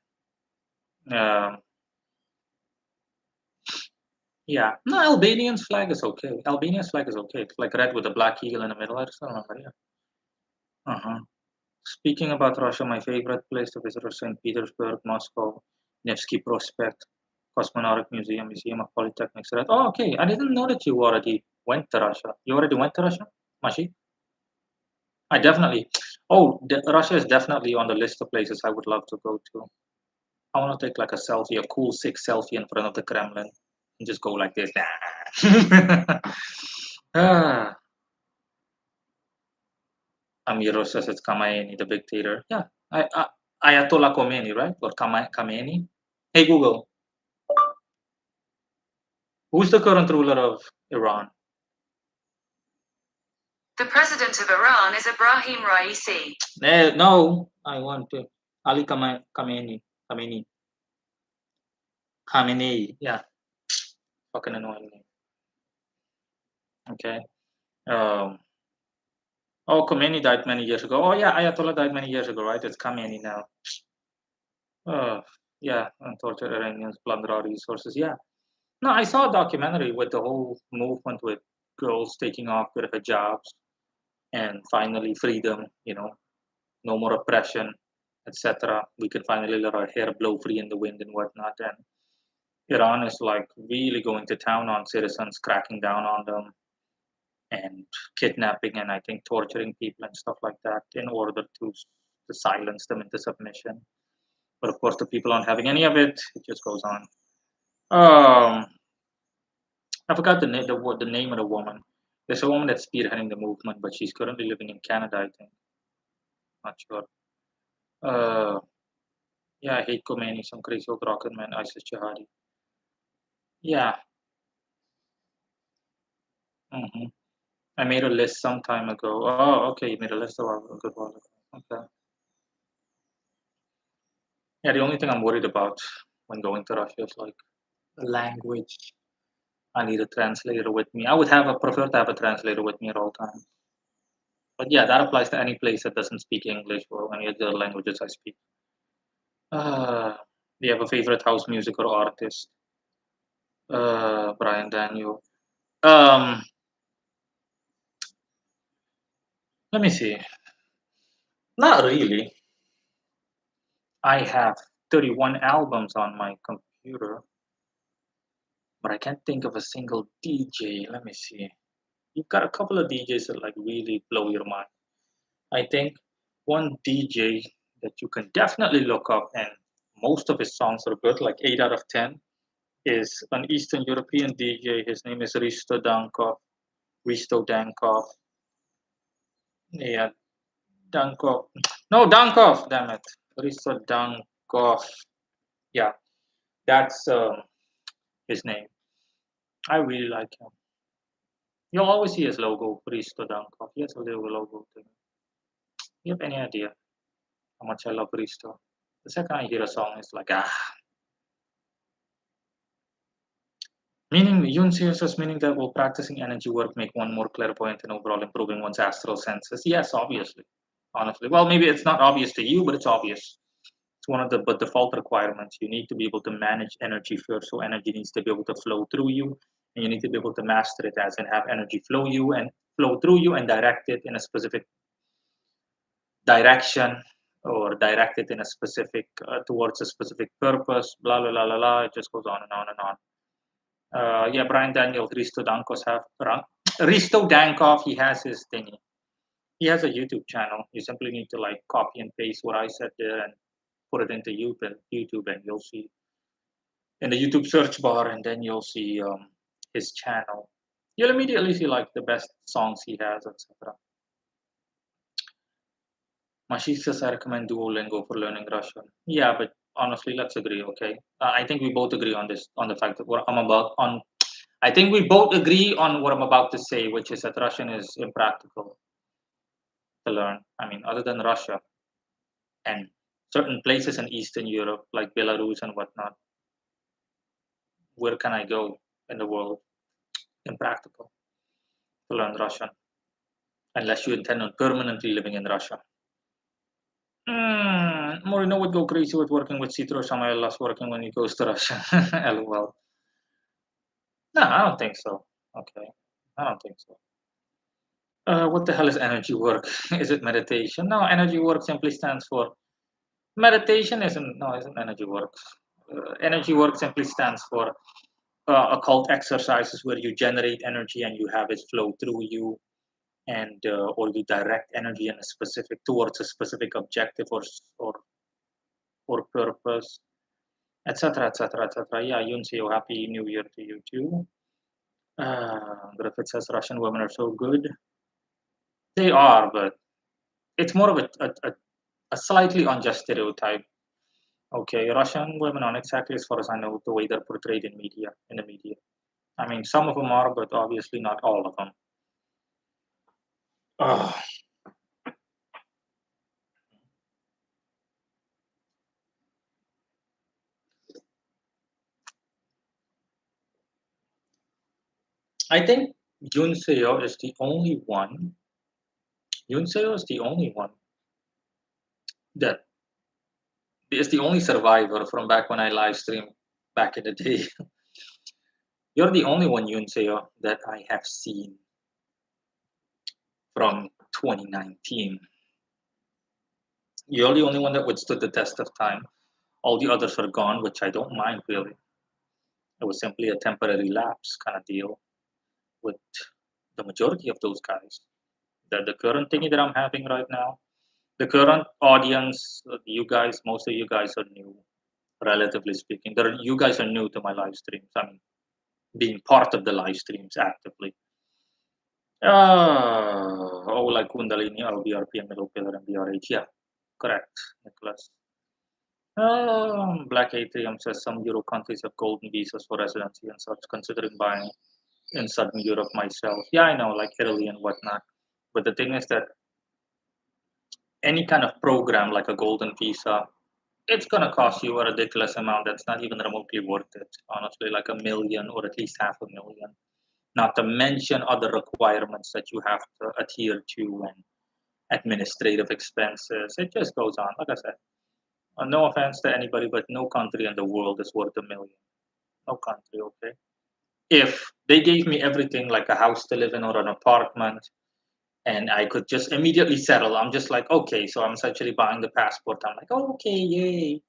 Um, Yeah. No, Albanian's flag is okay. Albania's flag is okay. It's like red with a black eagle in the middle. I just don't remember. Yeah. Uh-huh. Speaking about Russia, my favorite place to visit is St. Petersburg, Moscow, Nevsky Prospect, Cosmonautic Museum, Museum of Polytechnics. Oh, okay. I didn't know that you already went to Russia. You already went to Russia, Mashi? I definitely. Oh, Russia is definitely on the list of places I would love to go to. I want to take like a selfie, a cool, sick selfie in front of the Kremlin, and just go like this. ah. Amiro says it's Khamenei, the dictator. Yeah, Ayatollah Khomeini, right? Or Khamenei. Hey Google, who's the current ruler of Iran? The president of Iran is Ibrahim Raisi. No, I want to. Ali Khamenei. Khamenei. Khamenei. Yeah, fucking annoying name. Okay. Um, oh, Khomeini died many years ago. Oh yeah, Ayatollah died many years ago, right? It's Khamenei now. Uh, yeah, and torture Iranians, plunder our resources. Yeah. No, I saw a documentary with the whole movement with girls taking off their hijabs and finally freedom. No more oppression, etc. We can finally let our hair blow free in the wind and whatnot. And Iran is like really going to town on citizens, cracking down on them, and kidnapping and I think torturing people and stuff like that in order to silence them into submission. But of course, the people aren't having any of it. It just goes on. Um, I forgot the name of the woman. There's a woman that's spearheading the movement, but she's currently living in Canada. I think. Not sure. Uh, yeah, I hate Khomeini, some crazy old rocket man, ISIS jihadi. Yeah. hmm I made a list some time ago. Oh, okay, you made a list a good while ago. Okay. Yeah, the only thing I'm worried about when going to Russia is like the language. I need a translator with me. I would prefer to have a translator with me at all times. But yeah, that applies to any place that doesn't speak English or any other languages I speak. Uh, do you have a favorite house music or artist? Brian Daniel. Um, Let me see. Not really. I have 31 albums on my computer, but I can't think of a single DJ. Let me see. You've got a couple of DJs that like really blow your mind. I think one DJ that you can definitely look up, and most of his songs are good, like 8 out of 10, is an Eastern European DJ. His name is Risto Dankov. Risto Dankov. Yeah, Dankov. No, Dankov, damn it. Risto Dankov. Yeah, that's his name. I really like him. You'll always see his logo, Risto Dankov. He has a little logo thing. You have any idea how much I love Risto? The second I hear a song, it's like, ah. Meaning, Yun sees meaning that will practicing energy work make one more clairvoyant and overall improving one's astral senses? Yes, obviously. Honestly. Well, maybe it's not obvious to you, but it's obvious. It's one of the default requirements. You need to be able to manage energy first, so energy needs to be able to flow through you, and you need to be able to master it as in have energy flow through you and direct it in a specific direction or direct it in a specific towards a specific purpose. Blah blah blah blah blah. It just goes on and on and on. Yeah, Brian Daniel, Risto Dankov, he has his thingy. He has a YouTube channel. You simply need to like copy and paste what I said there and put it into YouTube, and you'll see in the YouTube search bar, and then you'll see his channel. You'll immediately see like the best songs he has, etc. Mashish says I recommend Duolingo for learning Russian. Yeah, but honestly, let's agree, okay? I think we both agree on this, on the fact that what I'm about on. I think we both agree on what I'm about to say, which is that Russian is impractical to learn. I mean, other than Russia and certain places in Eastern Europe, like Belarus and whatnot, where can I go in the world? Impractical to learn Russian, unless you intend on permanently living in Russia. Morino would go crazy with working with Citro Samaelas working when he goes to Russia. LOL. No, I don't think so. Okay. I don't think so. What the hell is energy work? Is it meditation? No, energy work simply stands for meditation. Isn't energy work. Energy work simply stands for occult exercises where you generate energy and you have it flow through you, and or you direct energy in a specific towards a specific objective or purpose, etc., etc., etc. Yeah, Yunseo, happy New Year to you too. Griffith says Russian women are so good. They are, but it's more of a slightly unjust stereotype. Okay, Russian women aren't exactly, as far as I know, the way they're portrayed in the media. I mean, some of them are, but obviously not all of them. Uh, I think Yoon Seo is the only one. Yoon Seo is the only one that is the only survivor from back when I live streamed back in the day. You're the only one, Yoon Seo, that I have seen from 2019. You're the only one that withstood the test of time. All the others are gone, which I don't mind really. It was simply a temporary lapse kind of deal with the majority of those guys. The current thingy that I'm having right now, the current audience, you guys, most of you guys are new, relatively speaking. You guys are new to my live streams. I mean, being part of the live streams actively. Like Kundalini, LBRP, and Middle Pillar, and BRH. Yeah, correct, Nicholas. Black Atrium says some Euro countries have golden visas for residency and such, considering buying in Southern Europe myself. Yeah, I know, like Italy and whatnot. But the thing is that any kind of program like a golden visa, it's gonna cost you a ridiculous amount that's not even remotely worth it. Honestly, like 1 million or at least half a million. Not to mention other requirements that you have to adhere to and administrative expenses. It just goes on. Like I said, no offense to anybody, but no country in the world is worth 1 million. No country, okay? If they gave me everything like a house to live in or an apartment and I could just immediately settle, I'm just like, okay, so I'm essentially buying the passport. I'm like, oh, okay, yay.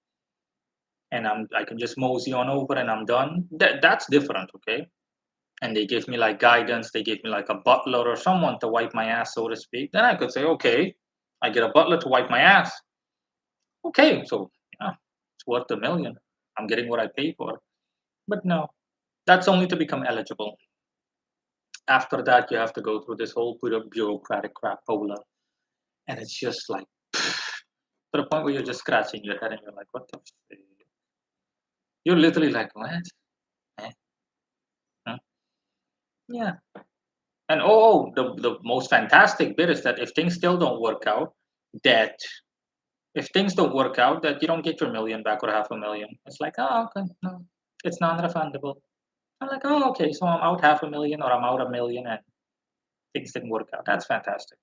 And I can just mosey on over and I'm done. That's different, okay? And they give me like guidance, they give me like a butler or someone to wipe my ass, so to speak. Then I could say, okay, I get a butler to wipe my ass. Okay, so yeah, it's worth 1 million. I'm getting what I pay for. But no, that's only to become eligible. After that, you have to go through this whole bureaucratic crapola. And it's just like, to the point where you're just scratching your head and you're like, what the f-? You're literally like, what? Eh? Huh? Yeah. And the most fantastic bit is that if things still don't work out, that if things don't work out, that you don't get your million back or half a million. It's like, oh, okay, no, it's non-refundable. I'm like, oh, okay, so I'm out half a million or I'm out 1 million and things didn't work out. That's fantastic.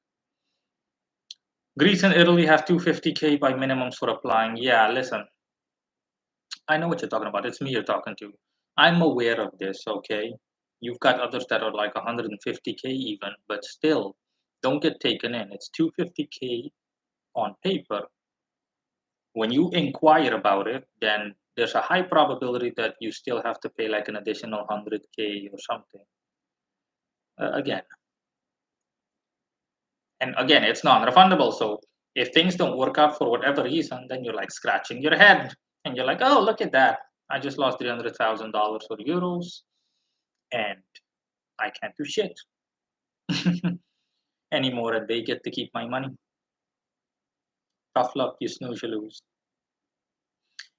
Greece and Italy have 250K by minimums for applying. Yeah, listen, I know what you're talking about. It's me you're talking to. I'm aware of this, okay? You've got others that are like 150K even, but still, don't get taken in. It's 250K on paper. When you inquire about it, then there's a high probability that you still have to pay like an additional 100K or something. Again, and again, it's non-refundable. So if things don't work out for whatever reason, then you're like scratching your head and you're like, oh, look at that. I just lost $300,000 or euros and I can't do shit anymore. And they get to keep my money. Tough luck, you snooze, you lose.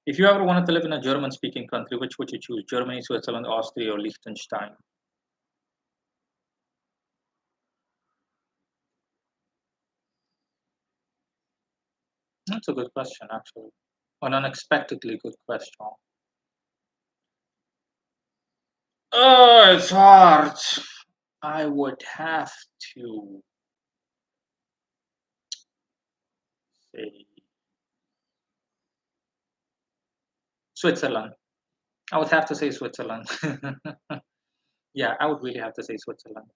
If you ever wanted to live in a German speaking country, which would you choose? Germany, Switzerland, Austria, or Liechtenstein? That's a good question, actually. An unexpectedly good question. Oh, it's hard. I would have to say Switzerland. I would have to say Switzerland. Yeah, I would really have to say Switzerland.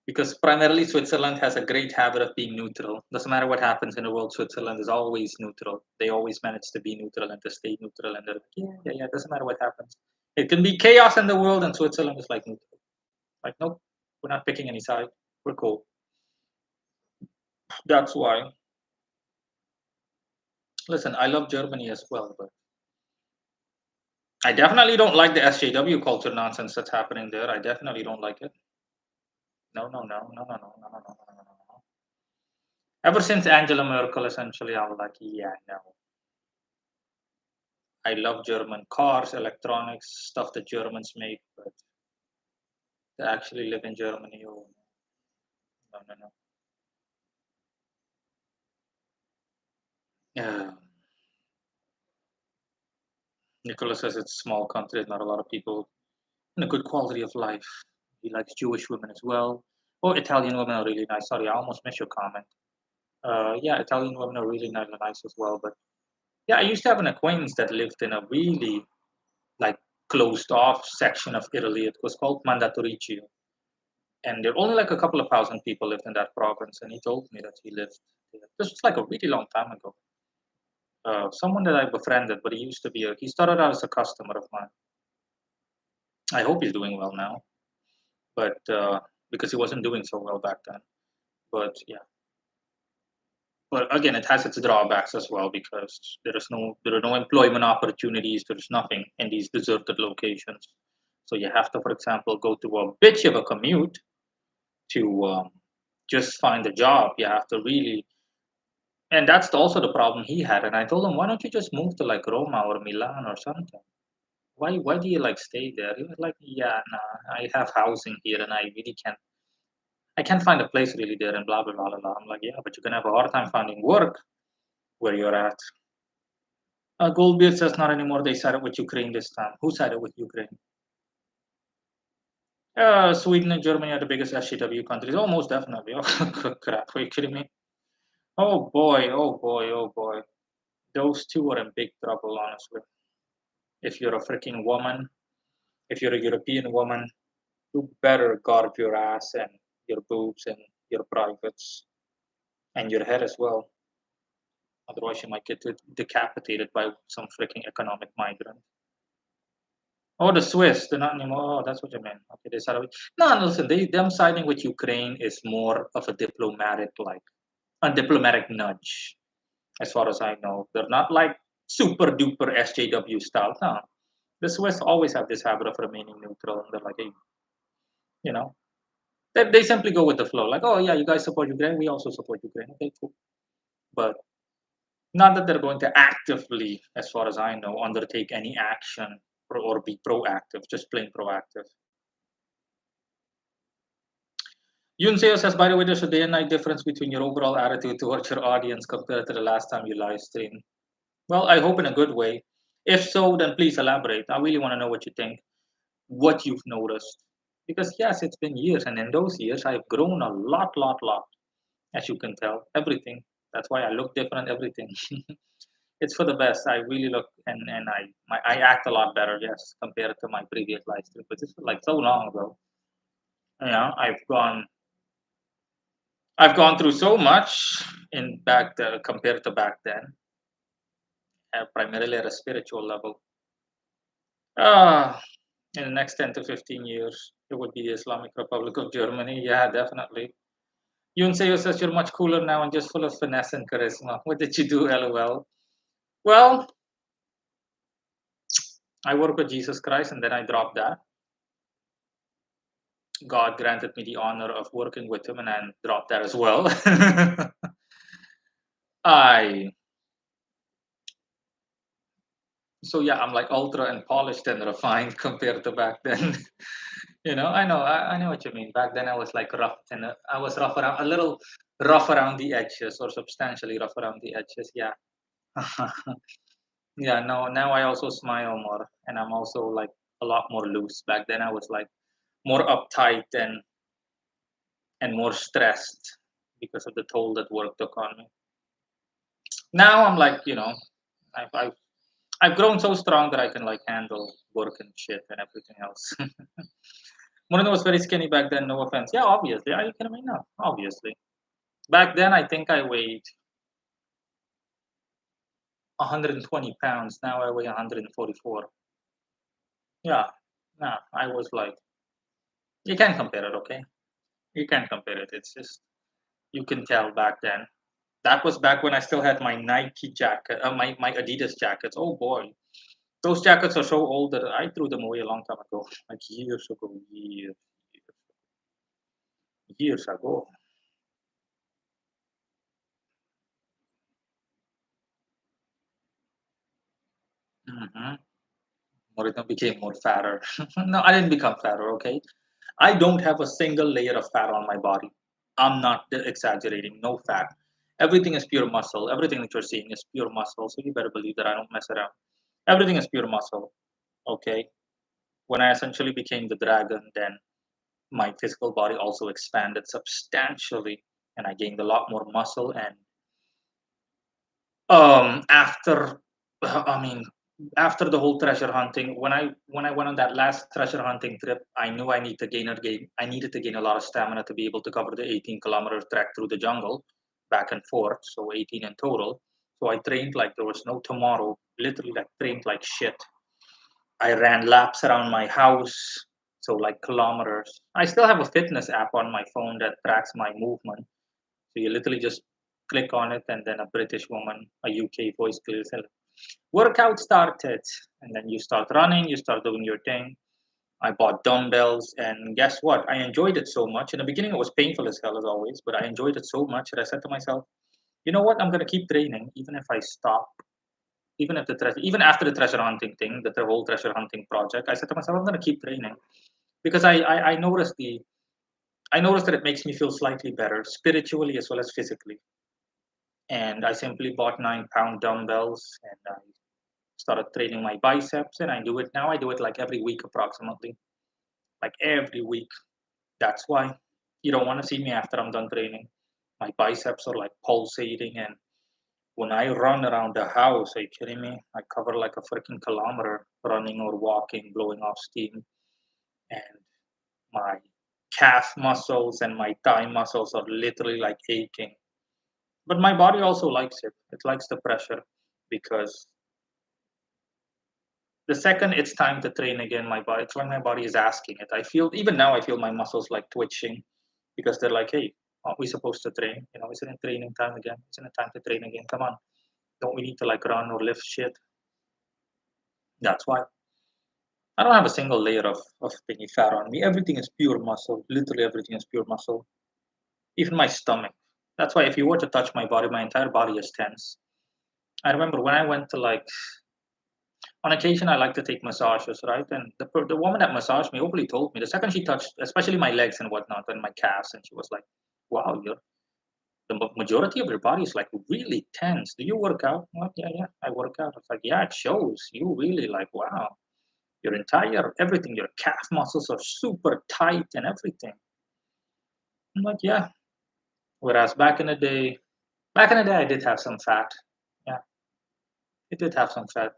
Because primarily Switzerland has a great habit of being neutral. Doesn't matter what happens in the world, Switzerland is always neutral. They always manage to be neutral and to stay neutral. And they're like, yeah, doesn't matter what happens. It can be chaos in the world, and Switzerland is like neutral. Like, nope, we're not picking any side. We're cool. That's why. Listen, I love Germany as well, but I definitely don't like the SJW culture nonsense that's happening there. I definitely don't like it. No, no, no, no, no, no, no, no, no, no, no, no. Ever since Angela Merkel, essentially, I was like, yeah, no. I love German cars, electronics, stuff that Germans make, but to actually live in Germany, oh, no, no, no. Yeah. Nicholas says it's a small country, not a lot of people, and a good quality of life. He likes Jewish women as well. Oh, Italian women are really nice. Sorry, I almost missed your comment. Yeah, Italian women are really nice as well. But yeah, I used to have an acquaintance that lived in a really like closed off section of Italy. It was called Mandatoricio, and there only like a couple of thousand people lived in that province. And he told me that he lived there. This was like a really long time ago. Someone that I befriended, but he used to be he started out as a customer of mine. I hope he's doing well now, but because he wasn't doing so well back then. But yeah, but again, it has its drawbacks as well because there are no employment opportunities. There's nothing in these deserted locations. So you have to, for example, go to a bitch of a commute to just find a job. You have to really, and that's also the problem he had. And I told him, why don't you just move to like Roma or Milan or something? Why do you like stay there? He was like, yeah, nah, I have housing here, and I can't find a place really there, and blah blah blah blah. Blah. I'm like, yeah, but you're gonna have a hard time finding work where you're at. Goldbeard says not anymore. They sided with Ukraine this time. Who sided with Ukraine? Sweden and Germany are the biggest SJW countries. Oh, most definitely. Oh, crap. Are you kidding me? Oh boy, oh boy, oh boy. Those two are in big trouble, honestly. If you're a freaking woman, if you're a European woman, you better guard your ass and your boobs and your privates and your head as well. Otherwise, you might get decapitated by some freaking economic migrant. Oh, the Swiss, they're not anymore. Oh, that's what you meant. Okay, they started with. No, no, listen, them siding with Ukraine is more of a diplomatic, like, a diplomatic nudge, as far as I know. They're not like super duper SJW style. No, the Swiss always have this habit of remaining neutral, and they're like, hey, you know, they simply go with the flow. Like, oh yeah, you guys support Ukraine, we also support Ukraine. Okay, cool. But not that they're going to actively, as far as I know, undertake any action or be proactive, just plain proactive. Yunseo says, by the way, there's a day and night difference between your overall attitude towards your audience compared to the last time you live streamed. Well, I hope in a good way. If so, then please elaborate. I really want to know what you think, what you've noticed. Because yes, it's been years, and in those years, I've grown a lot, as you can tell. Everything. That's why I look different, everything. It's for the best. I really look and I act a lot better, yes, compared to my previous live stream. But this was like so long ago. You know, I've gone through so much in compared to back then, primarily at a spiritual level. Ah, in the next 10 to 15 years, it would be the Islamic Republic of Germany. Yeah, definitely. Yoon Seo says you're much cooler now and just full of finesse and charisma. What did you do, LOL? Well, I work with Jesus Christ and then I dropped that. God granted me the honor of working with him and I dropped that as well. I so yeah, I'm like ultra and polished and refined compared to back then. I know what you mean. Back then I was like rough and I was rough around a little rough around the edges or substantially rough around the edges. Yeah. Yeah, no, now I also smile more and I'm also like a lot more loose. Back then I was like more uptight and more stressed because of the toll that work took on me. Now I'm like, I've, I've I've grown so strong that I can like handle work and shit and everything else. Moreno was very skinny back then, no offense. Yeah, obviously. Are you kidding me? No, obviously. Back then I think I weighed 120 pounds. Now I weigh 144. Yeah. No, I was like you can't compare it, okay? You can't compare it. It's just you can tell back then. That was back when I still had my Nike jacket, my Adidas jackets. Oh boy. Those jackets are so old that I threw them away a long time ago. Like years ago, years ago. Mhm. Morito became more fatter. No, I didn't become fatter, okay? I don't have a single layer of fat on my body. I'm not exaggerating, no fat. Everything is pure muscle. Everything that you're seeing is pure muscle. So you better believe that I don't mess around. Everything is pure muscle, okay? When I essentially became the dragon, then my physical body also expanded substantially, and I gained a lot more muscle. And after, I mean, after the whole treasure hunting, when I went on that last treasure hunting trip, I knew I needed to gain a lot of stamina to be able to cover the 18-kilometer trek through the jungle, back and forth, so 18 in total. So I trained like there was no tomorrow. Literally, like trained like shit. I ran laps around my house, so like kilometers. I still have a fitness app on my phone that tracks my movement. So you literally just click on it, and then a British woman, a UK voice clears, and workout started. And then you start running, you start doing your thing. I bought dumbbells, and guess what? I enjoyed it so much. In the beginning, it was painful as hell, as always, but I enjoyed it so much that I said to myself, you know what? I'm gonna keep training, even if I stop, even after the treasure hunting thing, the whole treasure hunting project. I said to myself, I'm gonna keep training because I noticed that it makes me feel slightly better spiritually as well as physically. And I simply bought 9-pound dumbbells, and I started training my biceps, and I do it now. I do it like every week approximately, like every week. That's why you don't want to see me after I'm done training. My biceps are like pulsating, and when I run around the house, are you kidding me? I cover like a freaking kilometer running or walking, blowing off steam, and my calf muscles and my thigh muscles are literally like aching. But my body also likes it. It likes the pressure because the second it's time to train again, it's when my body is asking it. I feel even now I feel my muscles like twitching because they're like, hey, aren't we supposed to train? Isn't it training time again? Isn't it time to train again? Come on. Don't we need to like run or lift shit? That's why I don't have a single layer of thingy fat on me. Everything is pure muscle. Literally everything is pure muscle. Even my stomach. That's why if you were to touch my body, my entire body is tense. I remember when I went to like on occasion I like to take massages, right? And the woman that massaged me openly told me the second she touched, especially my legs and whatnot, and my calves, and she was like, "Wow, the majority of your body is like really tense. Do you work out?" I'm like, yeah, yeah, I work out. It's like, yeah, it shows. You really like, wow, your entire everything, your calf muscles are super tight and everything. I'm like, yeah. Whereas back in the day, I did have some fat. Yeah, it did have some fat.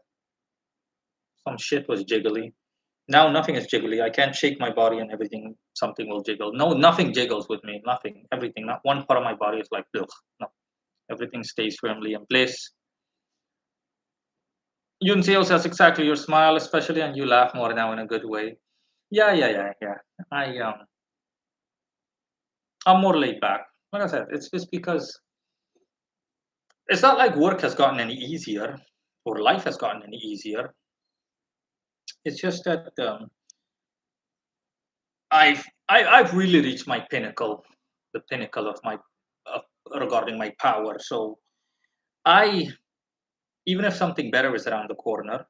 Some shit was jiggly. Now nothing is jiggly. I can't shake my body and everything. Something will jiggle. No, nothing jiggles with me. Nothing. Everything. Not one part of my body is like, ugh. No, everything stays firmly in place. Yunseo says exactly. Your smile, especially, and you laugh more now in a good way. Yeah, yeah, yeah, yeah. I'm more laid back. Like I said, it's just because it's not like work has gotten any easier or life has gotten any easier. It's just that I've really reached my pinnacle, the pinnacle of my of, regarding my power. So I even if something better is around the corner,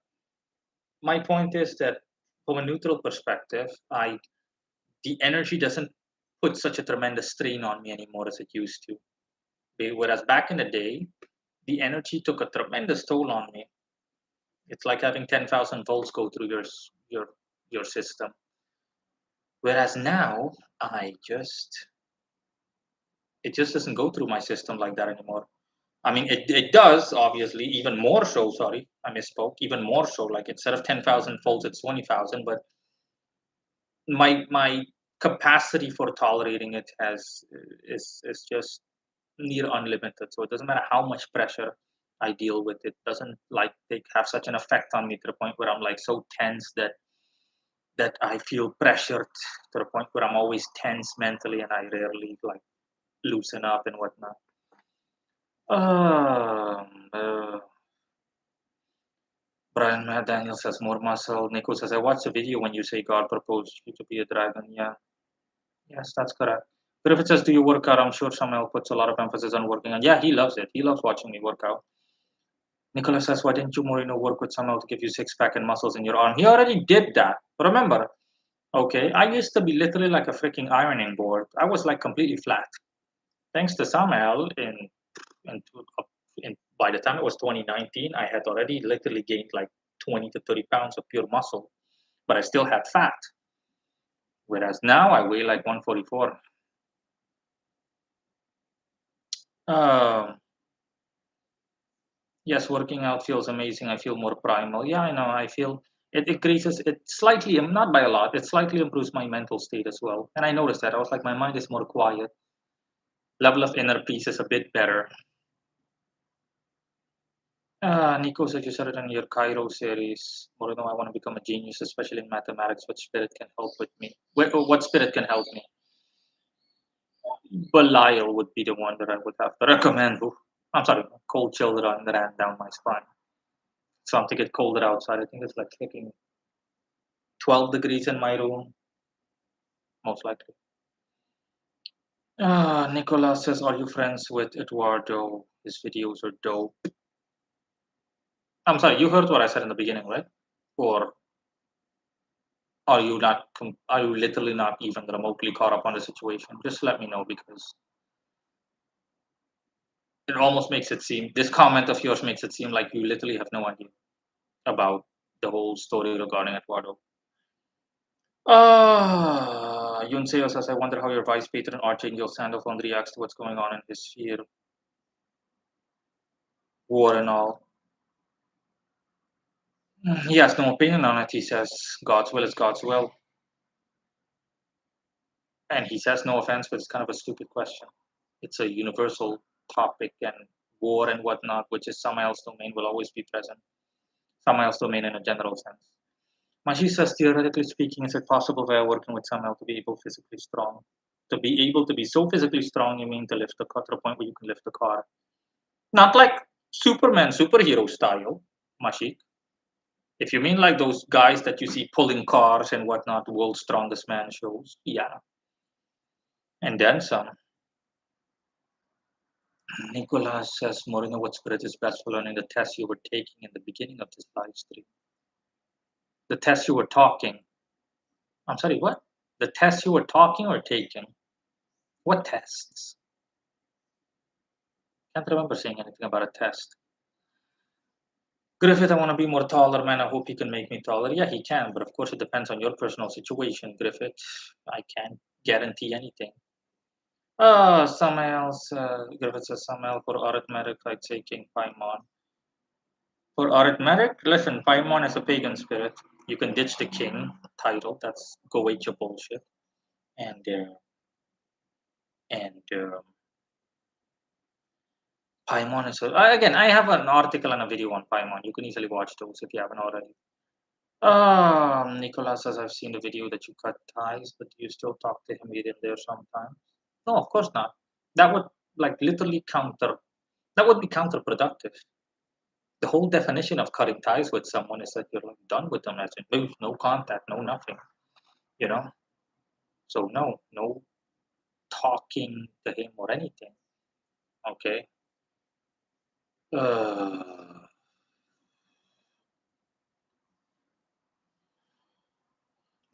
my point is that from a neutral perspective, I the energy doesn't put such a tremendous strain on me anymore as it used to. Whereas back in the day, the energy took a tremendous toll on me. It's like having 10,000 volts go through your system. Whereas now, I just it just doesn't go through my system like that anymore. I mean, it does obviously even more so. Sorry, I misspoke. Even more so. Like instead of 10,000 volts, it's 20,000. But my capacity for tolerating it is just near unlimited. So it doesn't matter how much pressure I deal with. It doesn't like take have such an effect on me to the point where I'm like so tense that I feel pressured to the point where I'm always tense mentally and I rarely like loosen up and whatnot. Uh, Brian Daniel says more muscle. Nico says, I watched the video when you say God proposed you to be a dragon. Yeah. Yes, that's correct. But if it says, do you work out? I'm sure Samuel puts a lot of emphasis on working on. Yeah, he loves it. He loves watching me work out. Nicholas says, why didn't you, Moreno, work with Samuel to give you six pack and muscles in your arm? He already did that. Remember, okay, I used to be literally like a freaking ironing board. I was like completely flat. Thanks to Samuel, in, by the time it was 2019, I had already literally gained like 20 to 30 pounds of pure muscle, but I still had fat. Whereas now I weigh like 144. Um, yes, working out feels amazing. I feel more primal. Yeah, I know. I feel it increases it slightly, not by a lot. It slightly improves my mental state as well. And I noticed that I was like, my mind is more quiet. Level of inner peace is a bit better. Nico said you started on your Cairo series. More than I want to become a genius, especially in mathematics. What spirit can help with me? What spirit can help me? Belial would be the one that I would have to recommend. I'm sorry, cold chill run that ran down my spine. Something get colder outside. I think it's like freaking 12 degrees in my room, most likely. Nicolas says, are you friends with Eduardo? His videos are dope. I'm sorry, you heard what I said in the beginning, right? Or are you not? Are you literally not even remotely caught up on the situation? Just let me know because it almost makes it seem. This comment of yours makes it seem like you literally have no idea about the whole story regarding Eduardo. Yunseo says, I wonder how your vice patron Archangel Sandalphon reacts to what's going on in his sphere. War and all. He has no opinion on it. He says God's will is God's will. And he says no offense, but it's kind of a stupid question. It's a universal topic, and war and whatnot, which is Samael's domain, will always be present. Samael's domain in a general sense. Mashi says, theoretically speaking, is it possible via working with Samael to be able physically strong? To be able to be so physically strong, you mean to lift the car to the point where you can lift the car? Not like Superman, superhero style, Mashik. If you mean like those guys that you see pulling cars and whatnot, world's strongest man shows, yeah. And then some. Nicolas says, Moreno, what spirit is best for learning the test you were taking in the beginning of this live stream? The test you were talking. I'm sorry, what? The test you were talking or taking? What tests? Can't remember saying anything about a test. Griffith, I want to be more taller, man. I hope he can make me taller. Yeah, he can, but of course it depends on your personal situation, Griffith. I can't guarantee anything. Griffith says, Samael, for arithmetic, I'd say King Paimon. For arithmetic, listen, Paimon is a pagan spirit. You can ditch the king title. That's go eat your bullshit. And and Paimon is again. I have an article and a video on Paimon. You can easily watch those if you haven't already. Nicolas says I've seen the video that you cut ties, but you still talk to him here and there sometimes. No, of course not. That would like literally counter. That would be counterproductive. The whole definition of cutting ties with someone is that you're like done with them, as in no contact, no nothing. You know. So no talking to him or anything. Okay. Uh,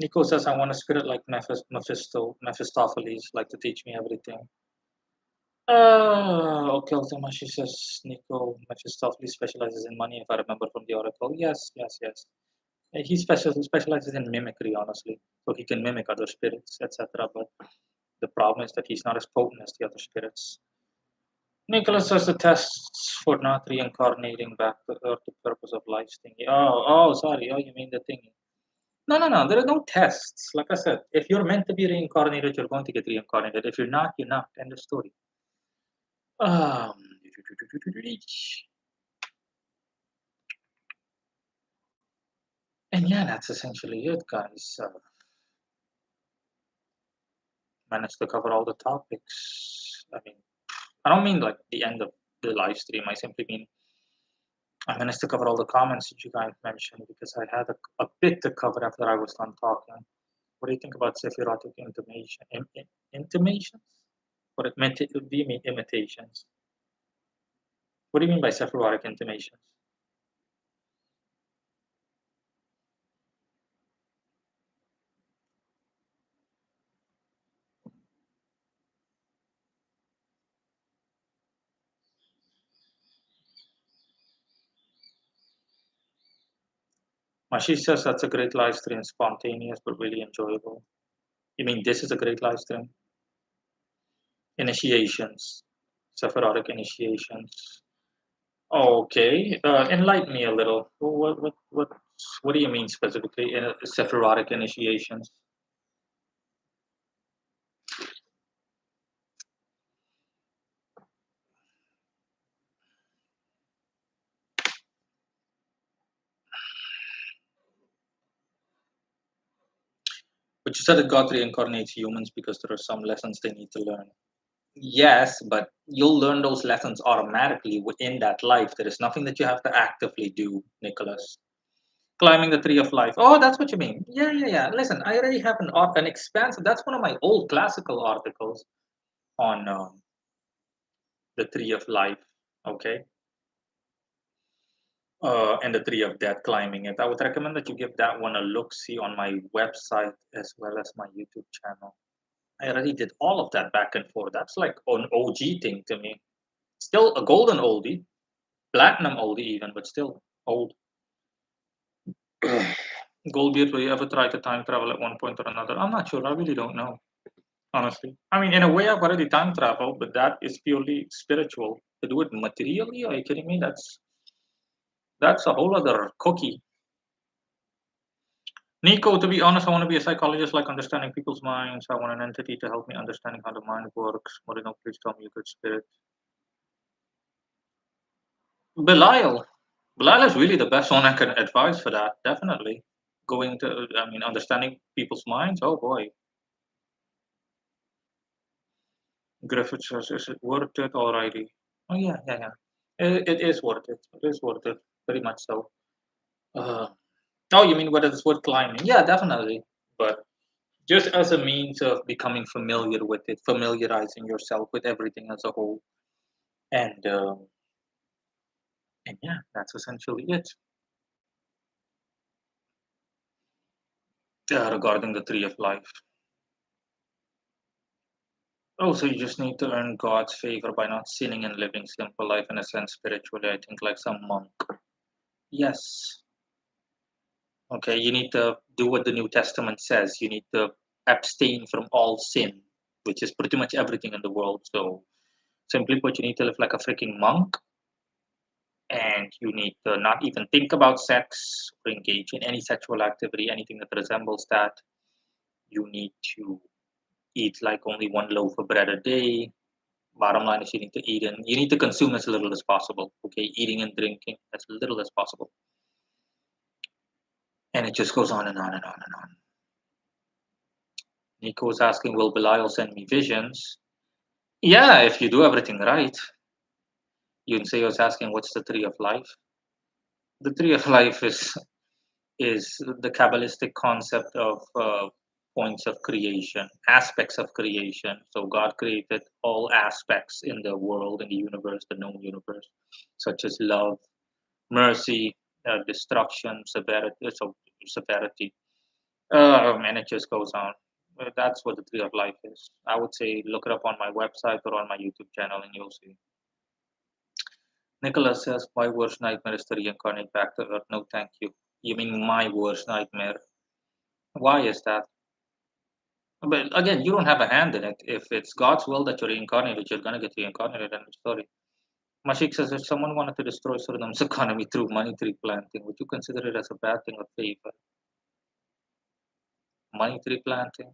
Nico says I want a spirit like Mephistopheles, like to teach me everything. Okay, Altamashi says Nico Mephistopheles specializes in money, if I remember from the oracle. Yes, yes, yes. He specializes in mimicry, honestly. So he can mimic other spirits, etc. But the problem is that he's not as potent as the other spirits. Nicholas says the tests for not reincarnating back to Earth, the purpose of life thingy. Sorry. Oh, you mean the thingy. No. There are no tests. Like I said, if you're meant to be reincarnated, you're going to get reincarnated. If you're not, you're not. End of story. Um, and yeah, that's essentially it, guys. Managed to cover all the topics. I mean, I don't mean like the end of the live stream. I simply mean I managed to cover all the comments that you guys mentioned because I had a bit to cover after I was done talking. What do you think about Sephirotic intimations? What do you mean imitations? What do you mean by Sephirotic intimations? Mashi says that's a great live stream, spontaneous but really enjoyable. You mean this is a great live stream? Initiations, Sephirotic initiations. Okay, enlighten me a little. What do you mean specifically in Sephirotic initiations? But you said that God reincarnates humans because there are some lessons they need to learn. Yes, but you'll learn those lessons automatically within that life. There is nothing that you have to actively do, Nicholas. Climbing the tree of life. Oh, that's what you mean. Yeah, yeah, yeah. Listen, I already have an expansive. That's one of my old classical articles on the tree of life. Okay, and the tree of death, climbing it. I would recommend that you give that one a look. See on my website as well as my YouTube channel. I already did all of that back and forth. That's like an OG thing to me. Still a golden oldie, platinum oldie even, but still old. Goldbeard, will you ever try to time travel at one point or another? I'm not sure. I really don't know, honestly. I mean, in a way, I've already time traveled, but that is purely spiritual. To do it materially? Are you kidding me? That's a whole other cookie. Nico, to be honest, I want to be a psychologist, like understanding people's minds. I want an entity to help me understanding how the mind works. Moreno, please tell me you good spirit. Belial. Belial is really the best one I can advise for that, definitely. Going to, I mean, understanding people's minds, oh boy. Griffith says, is it worth it already? Oh, yeah, yeah, yeah. It is worth it. It is worth it, very much so. Uh, oh, you mean whether it's worth climbing? Yeah, definitely. But just as a means of becoming familiar with it, familiarizing yourself with everything as a whole. And, um, and yeah, that's essentially it. Regarding the tree of life. Oh, so you just need to earn God's favor by not sinning and living simple life in a sense spiritually, I think like some monk. Yes. Okay, you need to do what the New Testament says. You need to abstain from all sin, which is pretty much everything in the world. So simply put, you need to live like a freaking monk, and you need to not even think about sex or engage in any sexual activity, anything that resembles that. You need to eat like only one loaf of bread a day. Bottom line is you need to eat and you need to consume as little as possible. Okay, eating and drinking as little as possible. And it just goes on and on and on and on. Nico was asking, will Belial send me visions? Yeah, if you do everything right. Yunsei was asking, what's the tree of life? The tree of life is the Kabbalistic concept of points of creation, aspects of creation. So God created all aspects in the world, in the universe, the known universe, such as love, mercy, destruction, severity, severity, and it just goes on. That's what the tree of life is. I would say look it up on my website or on my YouTube channel, and you'll see. Nicholas says, "My worst nightmare is to reincarnate back to Earth." No, thank you. You mean my worst nightmare? Why is that? But again, you don't have a hand in it. If it's God's will that you're reincarnated, you're gonna get reincarnated. End of story. Mashik says, if someone wanted to destroy Surinam's economy through money tree planting, would you consider it as a bad thing or favor? Money tree planting?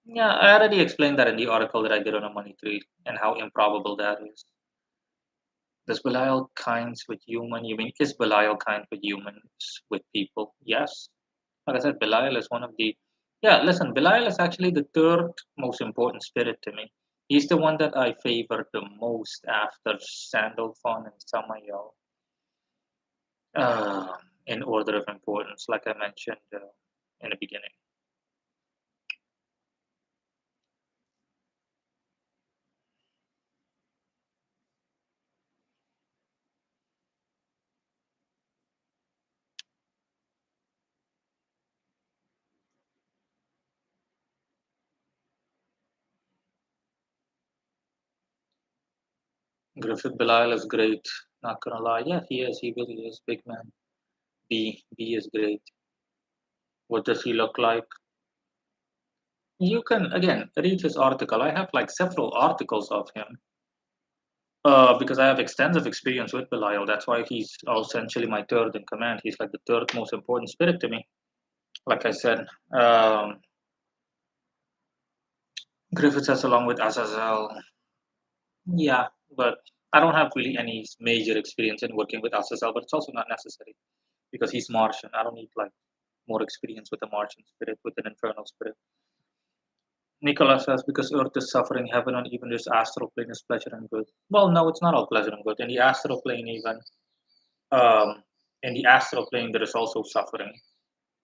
Yeah, I already explained that in the article that I did on a money tree and how improbable that is. Does Belial kinds with human? You mean is Belial kind with humans with people? Yes. Like I said, Belial is one of the. Yeah, listen, Belial is actually the third most important spirit to me. He's the one that I favor the most after Sandalphon and Samael, uh, in order of importance, like I mentioned in the beginning. Griffith Belial is great. Not gonna lie. Yeah, he is. He really is. Big man. B is great. What does he look like? You can again read his article. I have like several articles of him because I have extensive experience with Belial. That's why he's essentially my third in command. He's like the third most important spirit to me. Like I said, um, Griffith says along with Azazel. Yeah, but I don't have really any major experience in working with Azazel, but it's also not necessary because he's Martian. I don't need like more experience with a Martian spirit, with an infernal spirit. Nicholas says because Earth is suffering, heaven and even this astral plane is pleasure and good. Well, no, it's not all pleasure and good. In the astral plane, even um, in the astral plane, there is also suffering,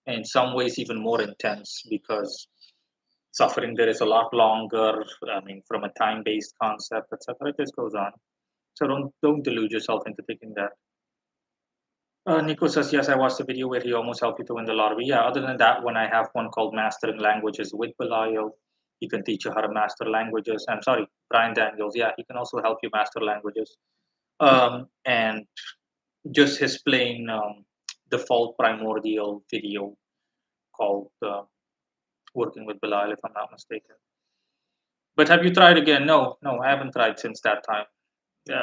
and in some ways even more intense because suffering there is a lot longer. I mean, from a time-based concept, etc. It just goes on. So don't delude yourself into thinking that. Nico says, yes, I watched the video where he almost helped you to win the lottery. Yeah, other than that, when I have one called Mastering Languages with Belial, he can teach you how to master languages. I'm sorry, Brian Daniels. Yeah, he can also help you master languages. And just his plain default primordial video called Working with Belial, if I'm not mistaken. But have you tried again? No, no, I haven't tried since that time.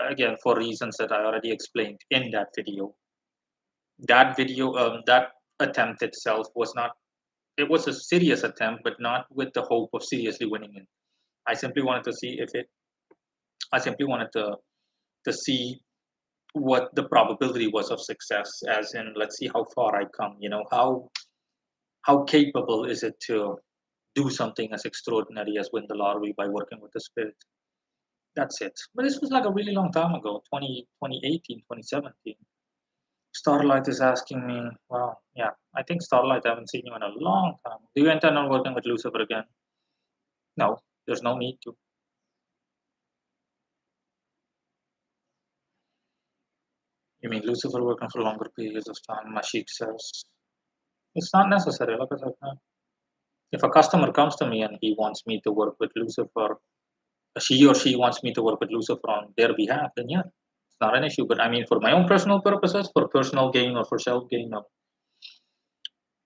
Again, for reasons that I already explained in that video. That video, that attempt itself was not, it was a serious attempt, but not with the hope of seriously winning it. I simply wanted to see if it, I simply wanted to see what the probability was of success, as in, let's see how far I come, how capable is it to do something as extraordinary as win the lottery by working with the spirit. That's it. But this was like a really long time ago, 2018, 2017. Starlight is asking me, wow, yeah, I think Starlight, I haven't seen you in a long time. Do you intend on working with Lucifer again? No, there's no need to. You mean Lucifer working for longer periods of time? Mashik says, it's not necessary. Like I said, no. If a customer comes to me and he wants me to work with Lucifer, she or she wants me to work with Lucifer on their behalf, then yeah, it's not an issue. But I mean, for my own personal purposes, for personal gain or for self gain, no.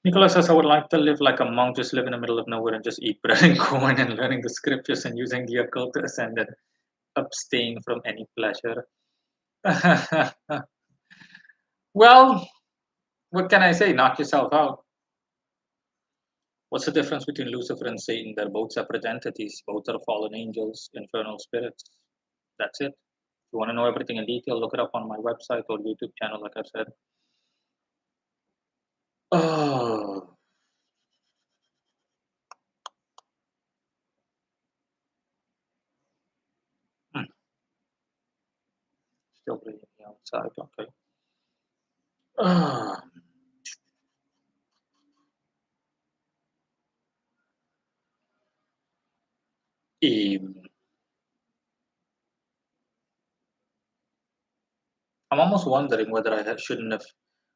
Nicholas says, I would like to live like a monk, just live in the middle of nowhere and just eat bread and corn and learning the scriptures and using the occult to ascend and abstain from any pleasure. Well, what can I say? Knock yourself out. What's the difference between Lucifer and Satan? They're both separate entities. Both are fallen angels, infernal spirits. That's it. If you want to know everything in detail, look it up on my website or YouTube channel, like I've said. Oh, hmm, still breathing outside. Okay. Ah, um, I'm almost wondering whether shouldn't have,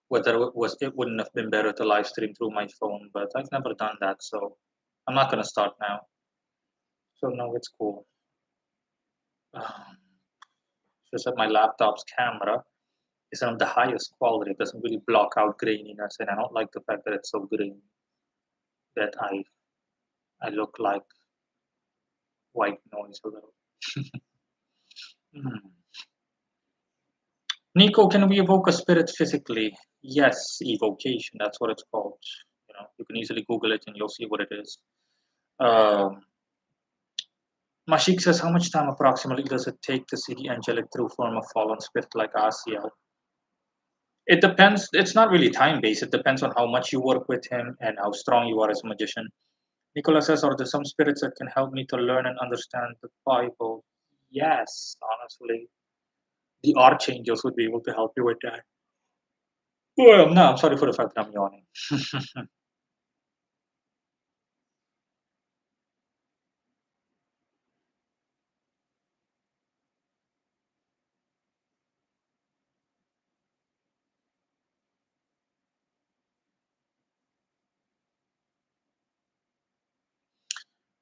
whether it wouldn't have been better to live stream through my phone, but I've never done that, so I'm not gonna start now. So no, it's cool. Um, just that my laptop's camera is of the highest quality. It doesn't really block out graininess, and I don't like the fact that it's so grainy that I look like white noise a little. Hmm. Nico, can we evoke a spirit physically? Yes, evocation. That's what it's called. You can easily Google it and you'll see what it is. Um, Mashik says, how much time approximately does it take to see the angelic true form of fallen spirit like Asiel? It depends. It's not really time based. It depends on how much you work with him and how strong you are as a magician. Nicholas says, are there some spirits that can help me to learn and understand the Bible? Yes, honestly. The archangels would be able to help you with that. Well, no, I'm sorry for the fact that I'm yawning.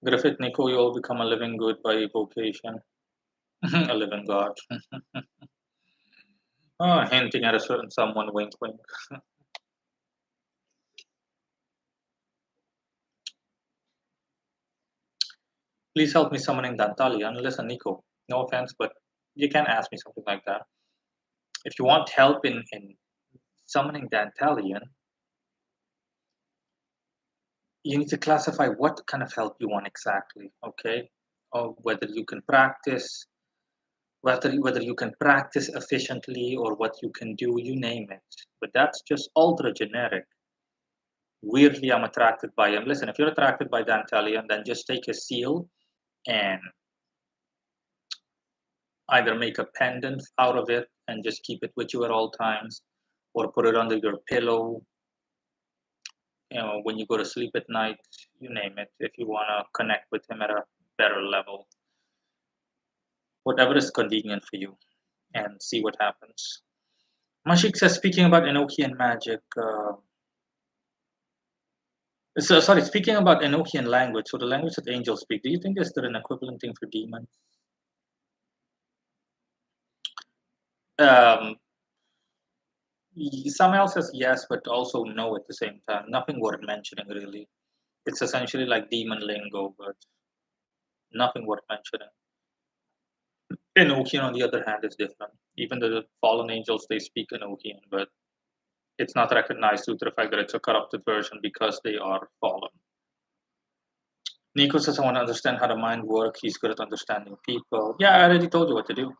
Griffith, Nico, you all become a living good by evocation. A living God. Oh, hinting at a certain someone, wink, wink. Please help me summoning Dantalion. Listen, Nico, no offense, but you can't ask me something like that. If you want help in summoning Dantalion, you need to classify what kind of help you want exactly, okay? Or whether you can practice, whether you can practice efficiently or what you can do, you name it. But that's just ultra generic. Weirdly, I'm attracted by him. Listen, if you're attracted by Dantalion, then just take his seal and either make a pendant out of it and just keep it with you at all times, or put it under your pillow, when you go to sleep at night, you name it, if you want to connect with him at a better level. Whatever is convenient for you, and see what happens. Mashik says, speaking about Enochian magic, sorry, speaking about Enochian language, so the language that angels speak, do you think is there an equivalent thing for demons? Um, Samael says yes, but also no at the same time. Nothing worth mentioning, really. It's essentially like demon lingo, but nothing worth mentioning. Enochian, on the other hand, is different. Even the fallen angels, they speak Enochian, but it's not recognized due to the fact that it's a corrupted version because they are fallen. Nico says, I want to understand how the mind works. He's good at understanding people. Yeah, I already told you what to do.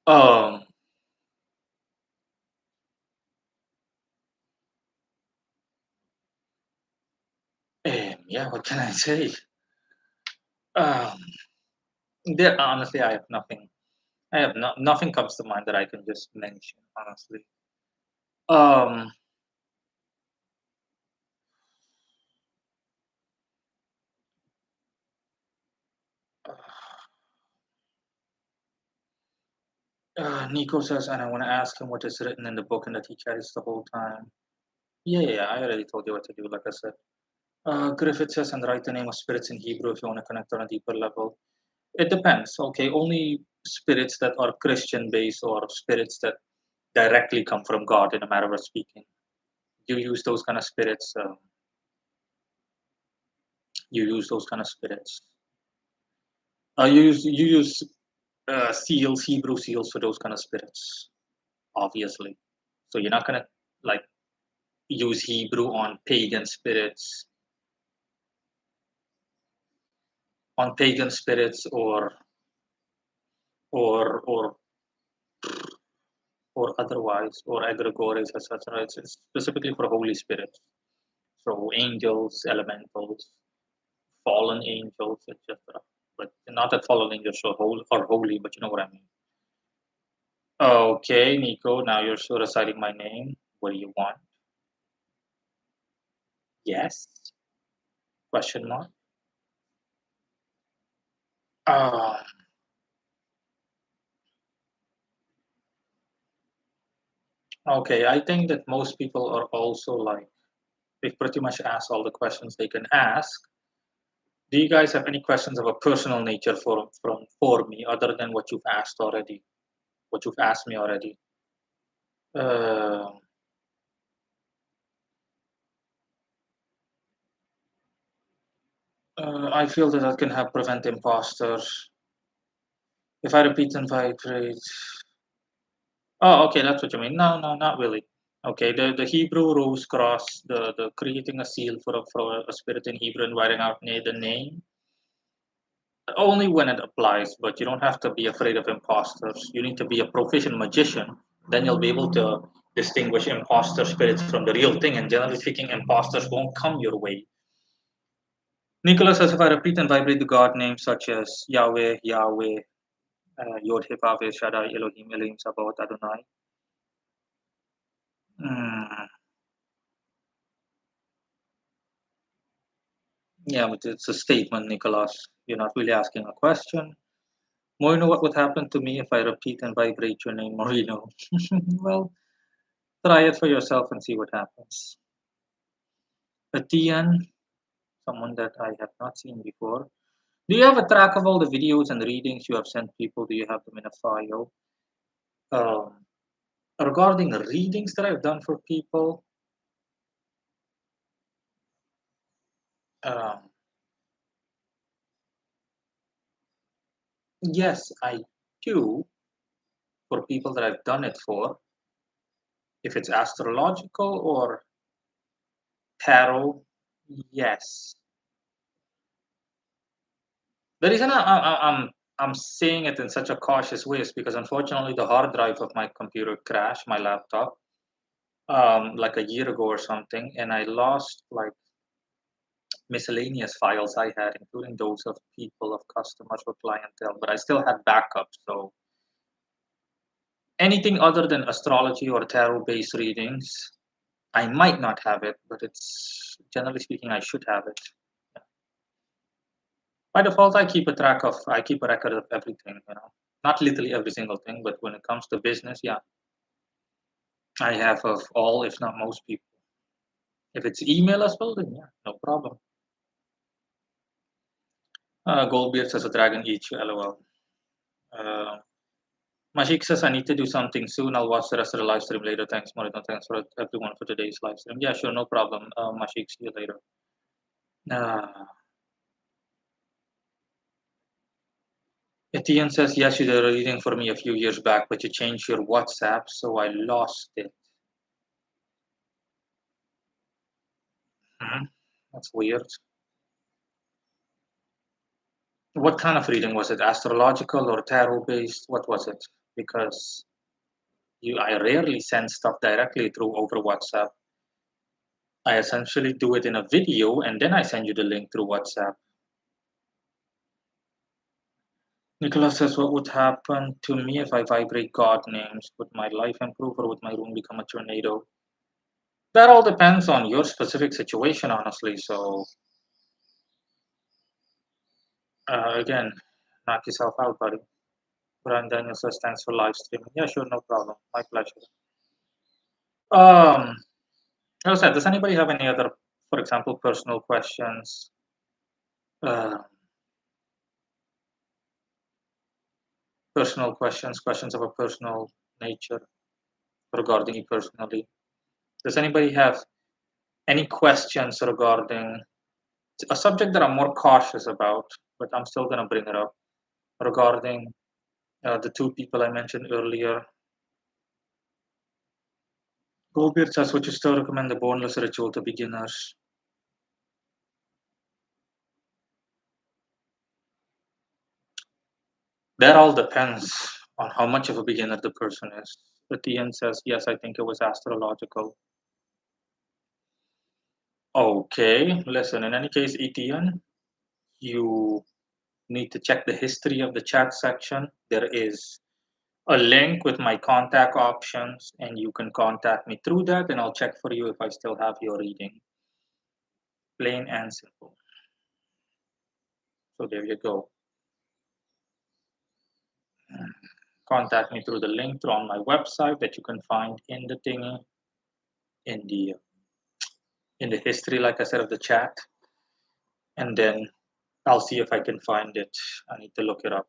Um, yeah, what can I say? Um, there, honestly, I have nothing. Nothing comes to mind that I can just mention. Honestly, um, Nico says, and I want to ask him what is written in the book and that he carries the whole time. Yeah, I already told you what to do. Like I said, Griffith says, and write the name of spirits in Hebrew if you want to connect on a deeper level. It depends. Okay, only spirits that are Christian based or spirits that directly come from God in a matter of speaking. You use those kind of spirits. You use those kind of spirits. You use seals, Hebrew seals for those kind of spirits, obviously. So you're not gonna like use Hebrew on pagan spirits or or or otherwise or egregores, etc. It's specifically for holy spirits. So angels, elementals, fallen angels, etc. But not that fallen angels are holy, but you know what I mean. Okay, Nico, now you're still reciting my name. What do you want? Yes? Question mark. Uh, okay, I think that most people are also like, they've pretty much asked all the questions they can ask. Do you guys have any questions of a personal nature for me other than what you've asked already? What you've asked me already? Uh, I feel that can help prevent imposters. If I repeat and vibrate. Oh, okay, that's what you mean. No, not really. Okay, the Hebrew rose cross, the creating a seal for a spirit in Hebrew and writing out the name, only when it applies, but you don't have to be afraid of imposters. You need to be a proficient magician. Then you'll be able to distinguish imposter spirits from the real thing. And generally speaking, imposters won't come your way. Nicholas says, if I repeat and vibrate the God names such as Yahweh, Yahweh, Yod Heh Vav Shaddai, Elohim, Elohim, Sabaoth, Adonai. Mm, yeah, but it's a statement, Nicholas. You're not really asking a question. Moreno, what would happen to me if I repeat and vibrate your name, Moreno? Well, try it for yourself and see what happens. Atian, someone that I have not seen before. Do you have a track of all the videos and readings you have sent people? Do you have them in a file? Um, Regarding the readings that I've done for people, Um, yes, I do for people that I've done it for. If it's astrological or tarot, yes. The reason I'm saying it in such a cautious way is because unfortunately the hard drive of my computer crashed, my laptop, like a year ago or something, and I lost like miscellaneous files I had, including those of people, of customers or clientele, but I still had backups. So anything other than astrology or tarot-based readings, I might not have it, but it's generally speaking, I should have it. Yeah. By default, I keep a record of everything, not literally every single thing, but when it comes to business, yeah, I have of all, if not most people. If it's email as well, then yeah, no problem. Goldbeard says a dragon each, lol. Uh, Mashik says I need to do something soon. I'll watch the rest of the live stream later. Thanks, Morito. Thanks for everyone for today's live stream. Yeah, sure, no problem. Mashik, see you later. Uh, Etienne says, yes, you did a reading for me a few years back, but you changed your WhatsApp, so I lost it. Hmm. That's weird. What kind of reading was it? Astrological or tarot based? What was it? Because I rarely send stuff directly through over WhatsApp. I essentially do it in a video and then I send you the link through WhatsApp. Nicholas says, what would happen to me if I vibrate God names? Would my life improve or would my room become a tornado? That all depends on your specific situation, honestly. So, again, knock yourself out, buddy. Brian Daniel says, thanks for live streaming. Yeah, sure, no problem. My pleasure. Um, as I said, does anybody have any other, for example, personal questions? Uh, questions of a personal nature regarding you personally? Does anybody have any questions regarding a subject that I'm more cautious about, but I'm still going to bring it up regarding the two people I mentioned earlier? Goldbeard says, would you still recommend the boneless ritual to beginners? That all depends on how much of a beginner the person is. Etienne says, yes, I think it was astrological. Okay, listen, in any case, Etienne, you need to check the history of the chat section. There is a link with my contact options, and you can contact me through that, and I'll check for you if I still have your reading. Plain and simple. So there you go. Contact me through the link on my website that you can find in the thingy, in the history, like I said, of the chat, and then I'll see if I can find it. I need to look it up.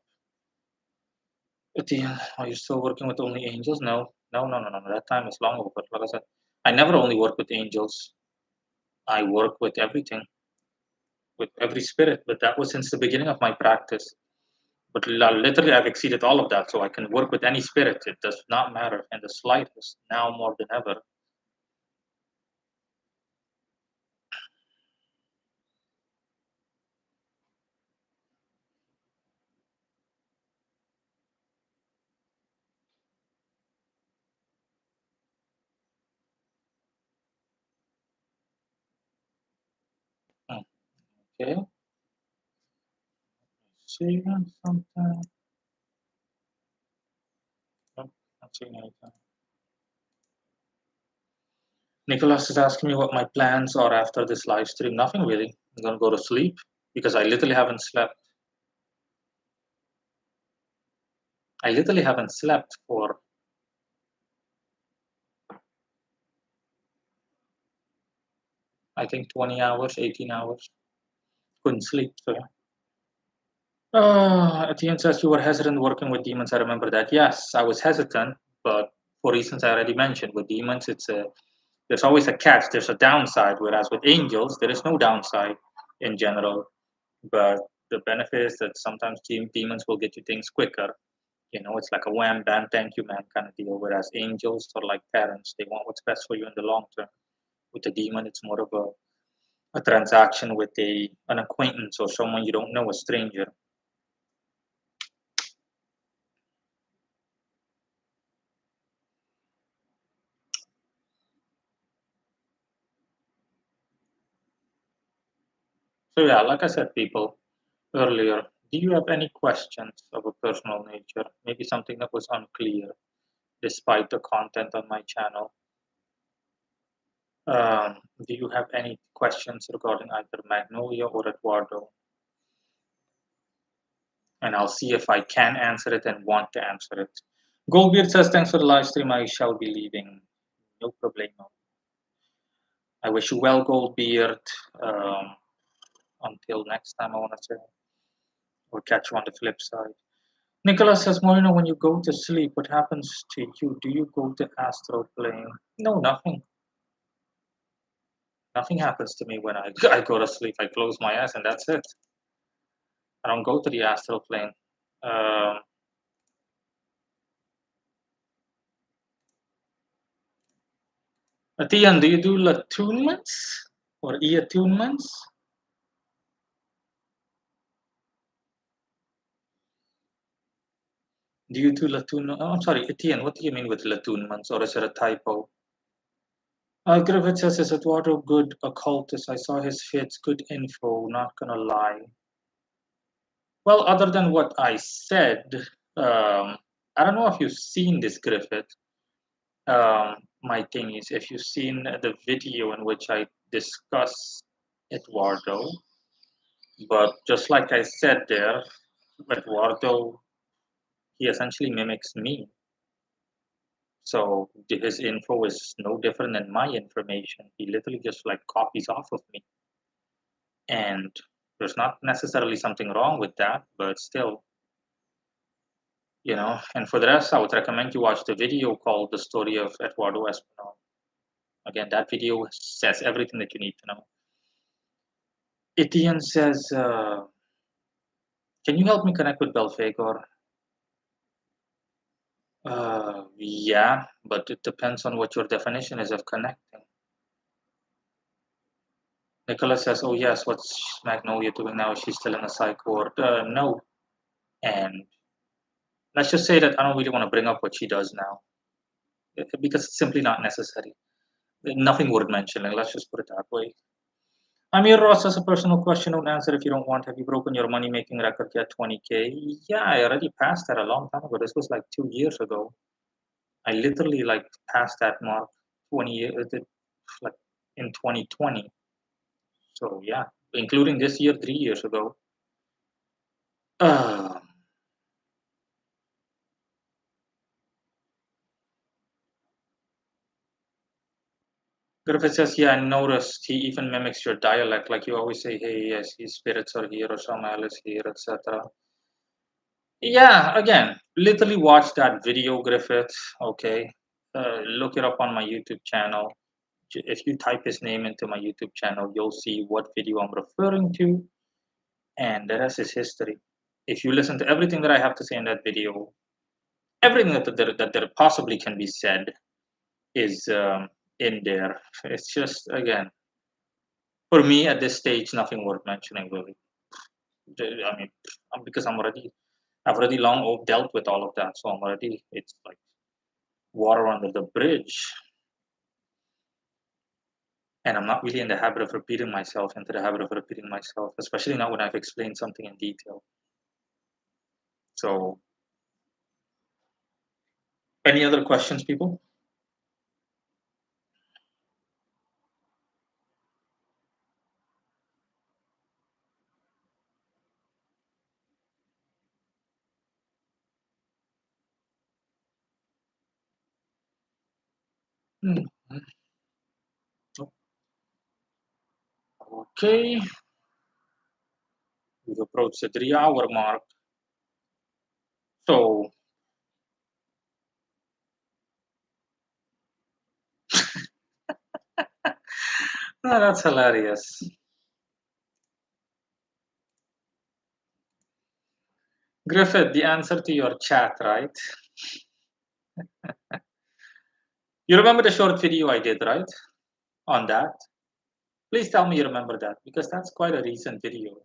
Etienne, are you still working with only angels? No, no, no, no, no. That time is long over. Like I said, I never only work with angels. I work with everything, with every spirit. But that was since the beginning of my practice. But literally, I've exceeded all of that, so I can work with any spirit. It does not matter in the slightest, now more than ever. Okay, see something. Nope, not seeing anything. Nicholas is asking me what my plans are after this live stream. Nothing really. I'm gonna go to sleep because I literally haven't slept. I literally haven't slept for I think 20 hours, 18 hours. Couldn't sleep. So at the end says you were hesitant working with demons. I remember that. Yes, I was hesitant, but for reasons I already mentioned. With demons, there's always a catch. There's a downside. Whereas with angels, there is no downside. in general. But the benefit is that sometimes demons will get you things quicker. It's like a wham, bam, thank you, man kind of deal. Whereas angels are like parents; they want what's best for you in the long term. With a demon, it's more of a transaction with an acquaintance or someone you don't know, a stranger. So yeah, like I said, people earlier, do you have any questions of a personal nature? Maybe something that was unclear despite the content on my channel. Do you have any questions regarding either Magnolia or Eduardo? And I'll see if I can answer it and want to answer it. Goldbeard says, thanks for the live stream. I shall be leaving. No problemo. I wish you well, Goldbeard. Um, until next time, I want to say. Or catch you on the flip side. Nicholas says, Moreno, when you go to sleep, what happens to you? Do you go to astral plane? No, nothing. Nothing happens to me when I go to sleep. I close my eyes and that's it. I don't go to the astral plane. Um, Tian, do you do attunements or e-attunements? Do you do Latun? Oh, I'm sorry, Etienne, what do you mean with Latunmans, or is it a typo? Griffith says, is Eduardo good occultist? I saw his fits, good info, not gonna lie. Well, other than what I said, I don't know if you've seen this, Griffith. My thing is, if you've seen the video in which I discuss Eduardo, but just like I said there, Eduardo, he essentially mimics me. So his info is no different than my information. He literally just like copies off of me. And there's not necessarily something wrong with that, but still, And for the rest, I would recommend you watch the video called The Story of Eduardo Espinal. Again, that video says everything that you need to know. Etienne says, can you help me connect with Belfagor? Yeah, but it depends on what your definition is of connecting. Nicholas says, oh yes, what's Magnolia doing now? Is she still in a psych ward? No. And let's just say that I don't really want to bring up what she does now because it's simply not necessary. Nothing worth mentioning. Let's just put it that way. Amir Ross has a personal question. Don't answer if you don't want. Have you broken your money making record yet? 20K? Yeah, I already passed that a long time ago. This was like 2 years ago. I literally like passed that mark 20 years, like in 2020. So yeah, including this year, 3 years ago. Uh, Griffith says, yeah, I noticed he even mimics your dialect. Like you always say, hey, yes, his spirits are here or Samael is here, etc. Yeah, again, literally watch that video, Griffith. Okay. Look it up on my YouTube channel. If you type his name into my YouTube channel, you'll see what video I'm referring to, and the rest is history. If you listen to everything that I have to say in that video, everything that there possibly can be said is in there. It's just, again, for me at this stage, nothing worth mentioning, really. I mean, because I've already long dealt with all of that, so it's like water under the bridge. And I'm not really in the habit of repeating myself, especially not when I've explained something in detail. So, any other questions, people? Hmm. Okay, we've approached the 3-hour mark. So, that's hilarious. Griffith, the answer to your chat, right? You remember the short video I did, right? On that? Please tell me you remember that because that's quite a recent video.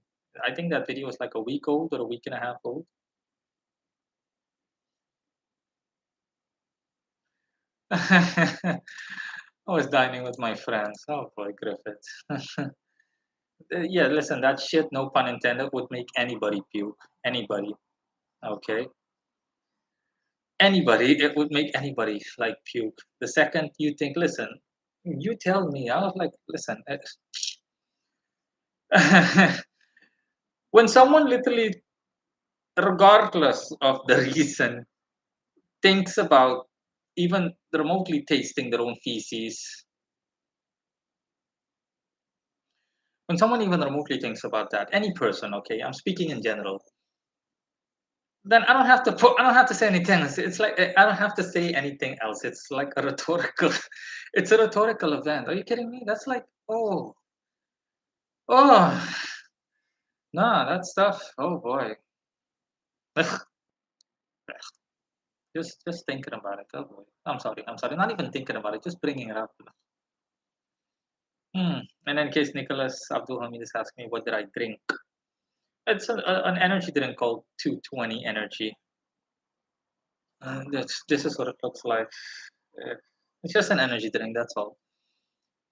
I think that video was like a week old or a week and a half old. I was dining with my friends. Oh boy, Griffith. Yeah, listen, that shit, no pun intended, would make anybody puke. Anybody. Okay? Anybody, it would make anybody like puke. The second you think, listen, you tell me, I was like, listen, when someone literally, regardless of the reason, thinks about even remotely tasting their own feces, when someone even remotely thinks about that, any person, okay, I'm speaking in general, then I don't have to say anything else. It's like I don't have to say anything else. It's like a rhetorical it's a rhetorical event. Are you kidding me? That's like, oh, nah, that stuff. Oh boy. Just thinking about it. Oh boy. I'm sorry. Not even thinking about it, just bringing it up. And in case Nicholas Abdul Hamid is asking me what did I drink? It's an energy drink called 220 Energy. This is what it looks like. Uh, It's just an energy drink, that's all.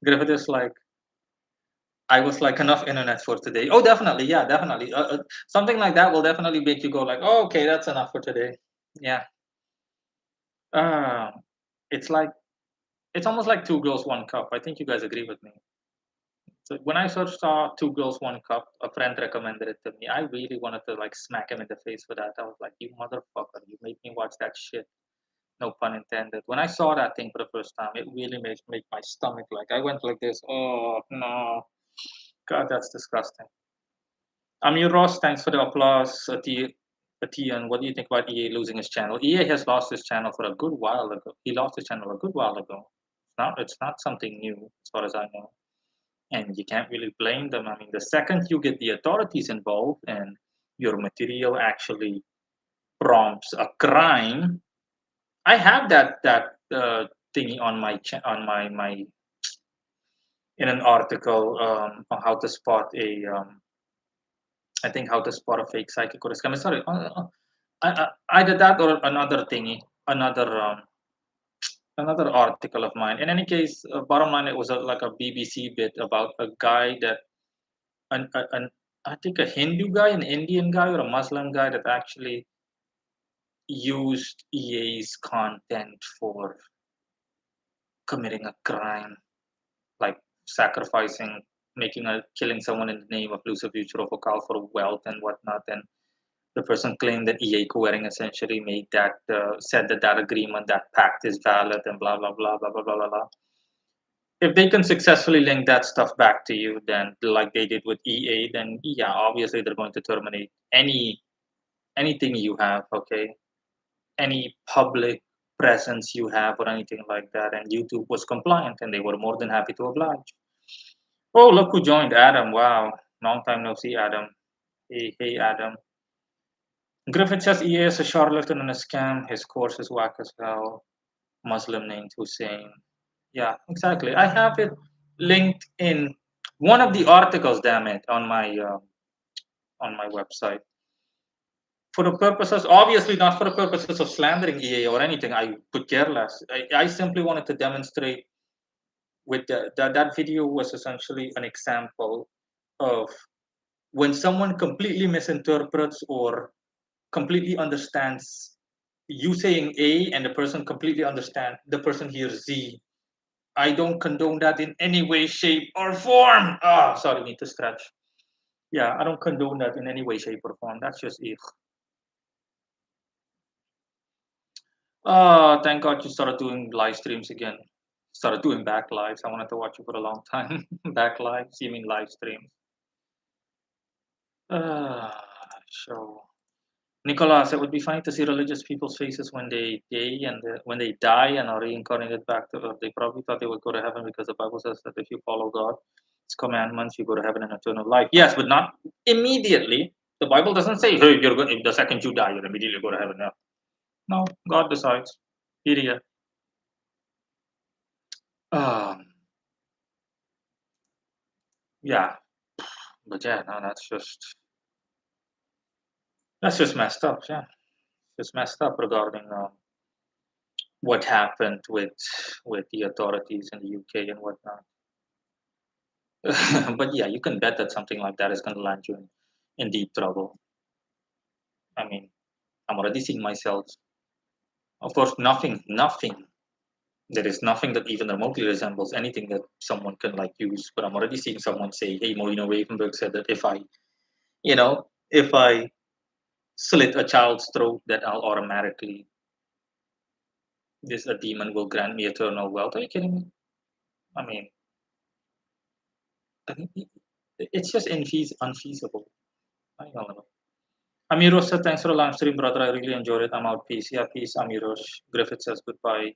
Griffith is like, I was like, enough internet for today. Oh, definitely. Yeah, definitely. Something like that will definitely make you go like, oh, okay, that's enough for today. Yeah. Uh, it's like, it's almost like two girls, one cup. I think you guys agree with me. So when I first saw Two Girls, One Cup, a friend recommended it to me. I really wanted to like smack him in the face for that. I was like, you motherfucker, you made me watch that shit. No pun intended. When I saw that thing for the first time, it really made my stomach like I went like this. Oh no, God, that's disgusting. Amir Ross, thanks for the applause. Atian, what do you think about EA losing his channel? EA has lost his channel for a good while ago. He lost his channel a good while ago. It's not something new, as far as I know. And you can't really blame them. I mean, the second you get the authorities involved and your material actually prompts a crime, I have that thingy on my in an article on how to spot a I think how to spot a fake psychic or a scam. Sorry, either that or another thingy, another article of mine. In any case, bottom line, it was like a BBC bit about a guy that an I think a Hindu guy, an Indian guy, or a Muslim guy that actually used EA's content for committing a crime, like sacrificing, killing someone in the name of Lucifer Future for wealth and whatnot. And the person claimed that EA Coering essentially made that said that agreement, that pact is valid, and blah blah blah blah blah blah blah. Blah. If they can successfully link that stuff back to you, then like they did with EA, then yeah, obviously they're going to terminate anything you have, okay, any public presence you have or anything like that. And YouTube was compliant, and they were more than happy to oblige. Oh, look who joined, Adam. Wow, long time no see, Adam. Hey, Adam. Griffith says EA is a charlatan and a scam. His course is whack as hell. Muslim named Hussein. Yeah, exactly. I have it linked in one of the articles. Damn it, on my website. For the purposes, obviously not for the purposes of slandering EA or anything. I could care less. I simply wanted to demonstrate with that video was essentially an example of when someone completely misinterprets or completely understands you saying A and the person completely understand the person hears Z. I don't condone that in any way, shape, or form. Ah, sorry, need to stretch. Yeah, I don't condone that in any way, shape, or form. That's just it. Thank God you started doing live streams again. Started doing back lives. I wanted to watch you for a long time. Back lives, you mean live streams? Uh, so Nicolas, it would be funny to see religious people's faces when when they die and are reincarnated back to Earth. They probably thought they would go to heaven because the Bible says that if you follow God's commandments, you go to heaven and eternal life. Yes, but not immediately. The Bible doesn't say, hey, you're going, if the second you die, you're immediately go to heaven. No, no, God decides. Period. Um, yeah, but yeah, no, that's just messed up. Yeah, just messed up regarding what happened with the authorities in the UK and whatnot. But yeah, you can bet that something like that is going to land you in deep trouble. I mean, I'm already seeing myself. Of course, nothing. There is nothing that even remotely resembles anything that someone can like use. But I'm already seeing someone say, "Hey, Moreno Ravenberg said that if I slit a child's throat, that I'll automatically this a demon will grant me eternal wealth." Are you kidding me? I mean, it's just unfeasible. I don't know. Amiros said, thanks for the live stream, brother. I really enjoyed it. I'm out. Peace. Yeah, peace, Amiros. Griffith says goodbye.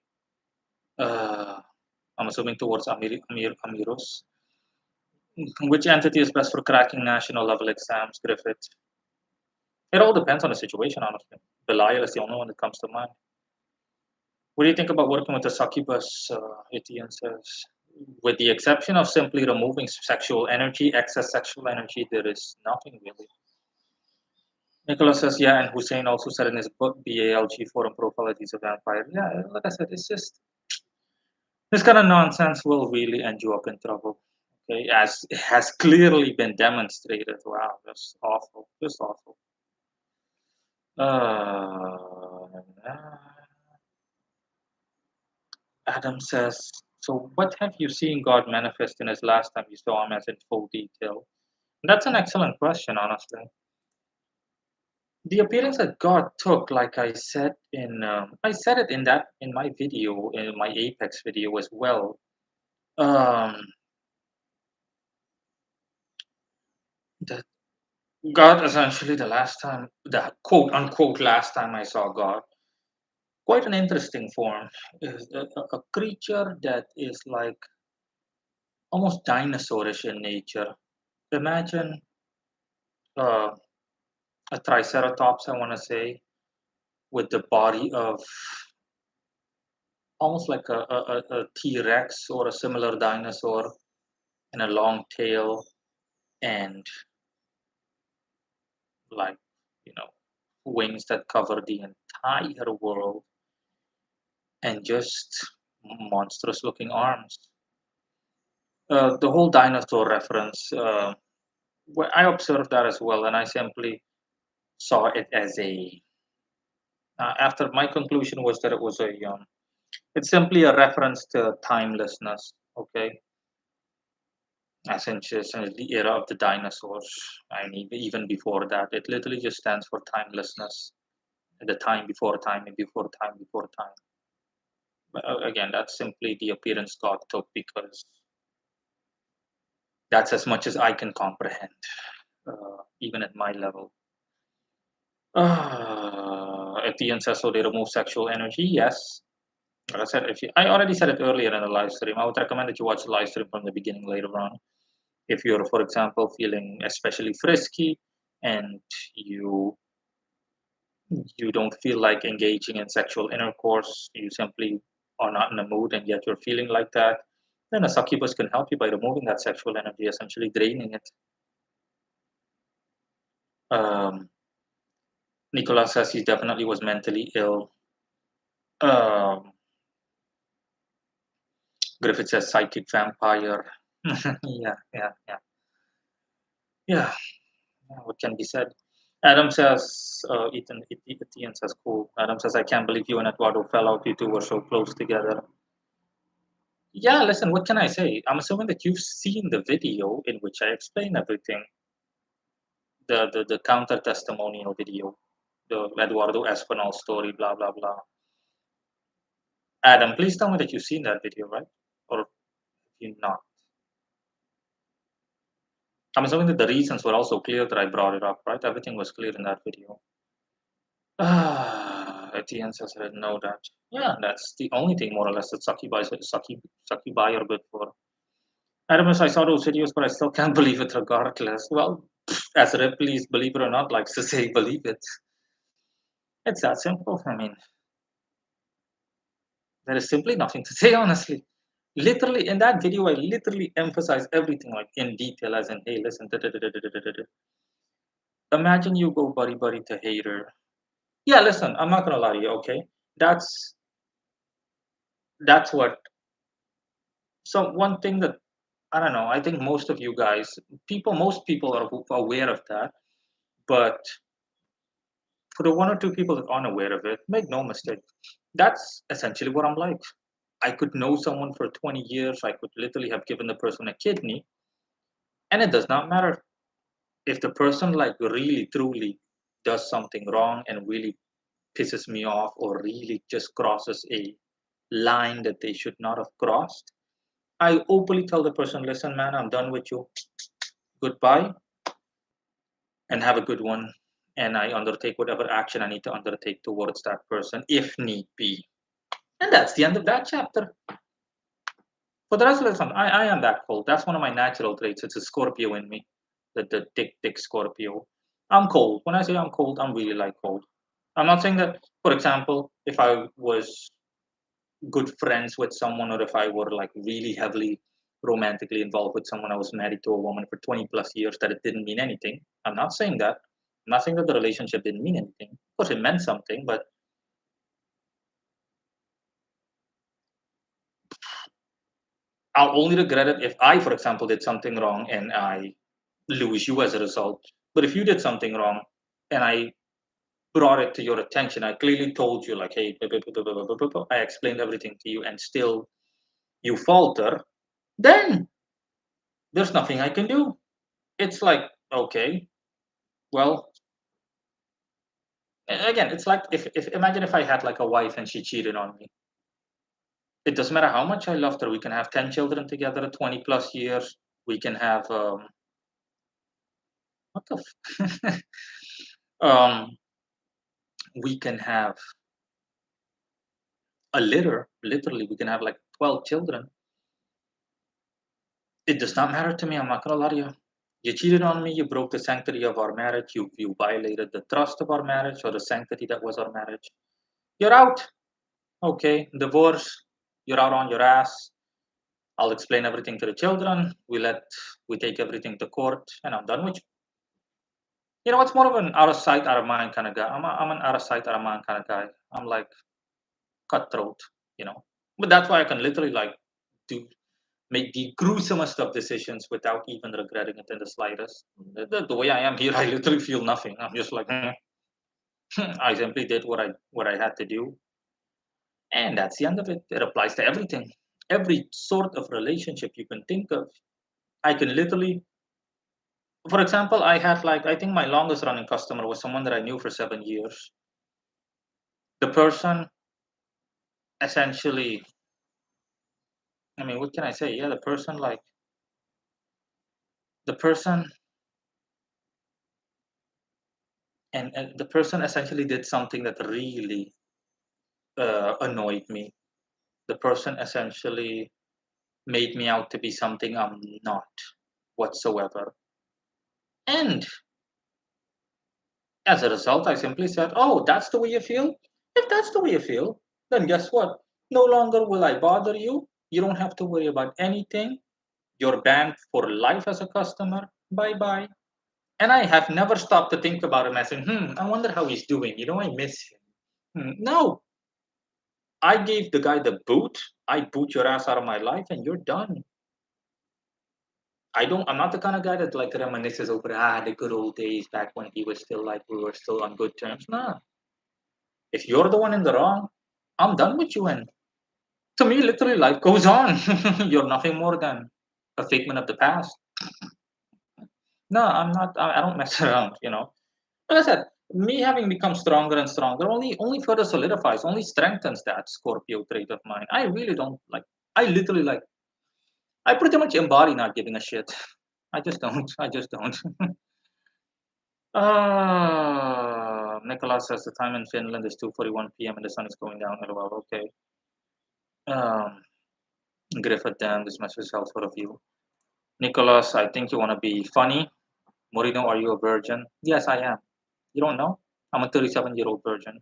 Uh, I'm assuming towards Amiros. Which entity is best for cracking national level exams, Griffith? It all depends on the situation, honestly. Belial is the only one that comes to mind. What do you think about working with a succubus? Etienne says. With the exception of simply removing sexual energy, excess sexual energy, there is nothing really. Nicholas says, yeah, and Hussein also said in his book, BALG Forum Profile, that he's a vampire. Yeah, like I said, it's just this kind of nonsense will really end you up in trouble. Okay, as it has clearly been demonstrated. Wow, that's awful. Just awful. Uh, Adam says, so what have you seen God manifest in his last time you saw him as in full detail? That's an excellent question, honestly. The appearance that God took, like I said it in my video, in my Apex video as well. Um, that God essentially the quote unquote last time I saw God, quite an interesting form, is a creature that is like almost dinosaurish in nature. Imagine uh, a triceratops, I want to say, with the body of almost like a T-Rex or a similar dinosaur and a long tail and like, you know, wings that cover the entire world and just monstrous looking arms. The whole dinosaur reference, I observed that as well, and I simply saw it as after my conclusion was that it's simply a reference to timelessness, okay? Since the era of the dinosaurs, I mean, even before that, it literally just stands for timelessness. The time before time and before time before time. But again, that's simply the appearance God took because that's as much as I can comprehend, even at my level. Etienne says, so they remove sexual energy? Yes. Like I said, I already said it earlier in the live stream. I would recommend that you watch the live stream from the beginning later on. If you're, for example, feeling especially frisky and you you don't feel like engaging in sexual intercourse, you simply are not in the mood and yet you're feeling like that, then a succubus can help you by removing that sexual energy, essentially draining it. Um, Nicolas says he definitely was mentally ill. Um, Griffith says psychic vampire. Yeah, yeah, yeah, yeah. What can be said? Adam says, Etienne says, cool. Adam says, I can't believe you and Eduardo fell out. You two were so close together. Yeah, listen, what can I say? I'm assuming that you've seen the video in which I explain everything. The counter testimonial video, the Eduardo Espinal story, blah blah blah. Adam, please tell me that you've seen that video, right? Or have you not? I'm assuming that the reasons were also clear that I brought it up, right? Everything was clear in that video. Etienne says I didn't know that. Yeah, that's the only thing more or less that Succubi are good for. Adam, I saw those videos, but I still can't believe it regardless. Well, As Ripley's Believe It or Not likes to say, believe it. It's that simple. I mean, there is simply nothing to say, honestly. Literally, in that video, I literally emphasize everything like in detail, as in, hey, listen, da, da, da, da, da, da, da, da. Imagine you go buddy buddy to hater. Yeah, listen, I'm not gonna lie to you, okay? That's that's what so one thing that I don't know, I think most of you guys, most people are aware of that, but for the one or two people that aren't aware of it, make no mistake, that's essentially what I'm like. I could know someone for 20 years, I could literally have given the person a kidney, and it does not matter if the person like really truly does something wrong and really pisses me off or really just crosses a line that they should not have crossed. I openly tell the person, listen, man, I'm done with you. Goodbye and have a good one. And I undertake whatever action I need to undertake towards that person if need be. And that's the end of that chapter. For the rest of the time, I am that cold. That's one of my natural traits. It's a Scorpio in me, the thick Scorpio. I'm cold. When I say I'm cold, I'm really like cold. I'm not saying that, for example, if I was good friends with someone or if I were like really heavily romantically involved with someone, I was married to a woman for 20 plus years, that it didn't mean anything. I'm not saying that. I'm not saying that the relationship didn't mean anything. Of course, it meant something, but I'll only regret it if I, for example, did something wrong and I lose you as a result. But if you did something wrong and I brought it to your attention, I clearly told you, like, hey, I explained everything to you, and still you falter, then there's nothing I can do. It's like, okay, well, again, it's like if imagine if I had like a wife and she cheated on me. It doesn't matter how much I loved her. We can have 10 children together, 20 plus years. We can have what the um we can have a litter. Literally, we can have like 12 children. It does not matter to me. I'm not gonna lie to you. You cheated on me. You broke the sanctity of our marriage. You violated the trust of our marriage or the sanctity that was our marriage. You're out. Okay, divorce. You're out on your ass. I'll explain everything to the children. We take everything to court, and I'm done with you. You know, it's more of an out of sight, out of mind kind of guy. I'm an out of sight, out of mind kind of guy. I'm like cutthroat, you know. But that's why I can literally like do make the gruesomest of decisions without even regretting it in the slightest. The way I am here, I literally feel nothing. I'm just like, I simply did what I had to do, and that's the end of it. It applies to everything, every sort of relationship you can think of. I can literally, for example, I had like I think my longest running customer was someone that I knew for 7 years. The person essentially, I mean, what can I say? Yeah, the person and the person essentially did something that really annoyed me. The person essentially made me out to be something I'm not whatsoever. And as a result, I simply said, oh, that's the way you feel? If that's the way you feel, then guess what? No longer will I bother you. You don't have to worry about anything. You're banned for life as a customer. Bye bye. And I have never stopped to think about him as in, I wonder how he's doing. You know, I miss him. No, I gave the guy the boot. I boot your ass out of my life and you're done. I'm not the kind of guy that like reminisces over the good old days back when he was still like we were still on good terms. Nah. If you're the one in the wrong, I'm done with you. And to me, literally life goes on. You're nothing more than a figment of the past. No, I'm not I don't mess around, you know. Like I said, me having become stronger and stronger only further solidifies, only strengthens that Scorpio trait of mine. I really don't like I literally like I pretty much embody not giving a shit. I just don't. I just don't. Nicholas says the time in Finland is 2:41 p.m. and the sun is going down. LOL. Okay. Um, Griffith, damn, this message is helpful of you. Nicholas, I think you want to be funny, Morino, are you a virgin? Yes, I am. You don't know? I'm a 37-year-old virgin.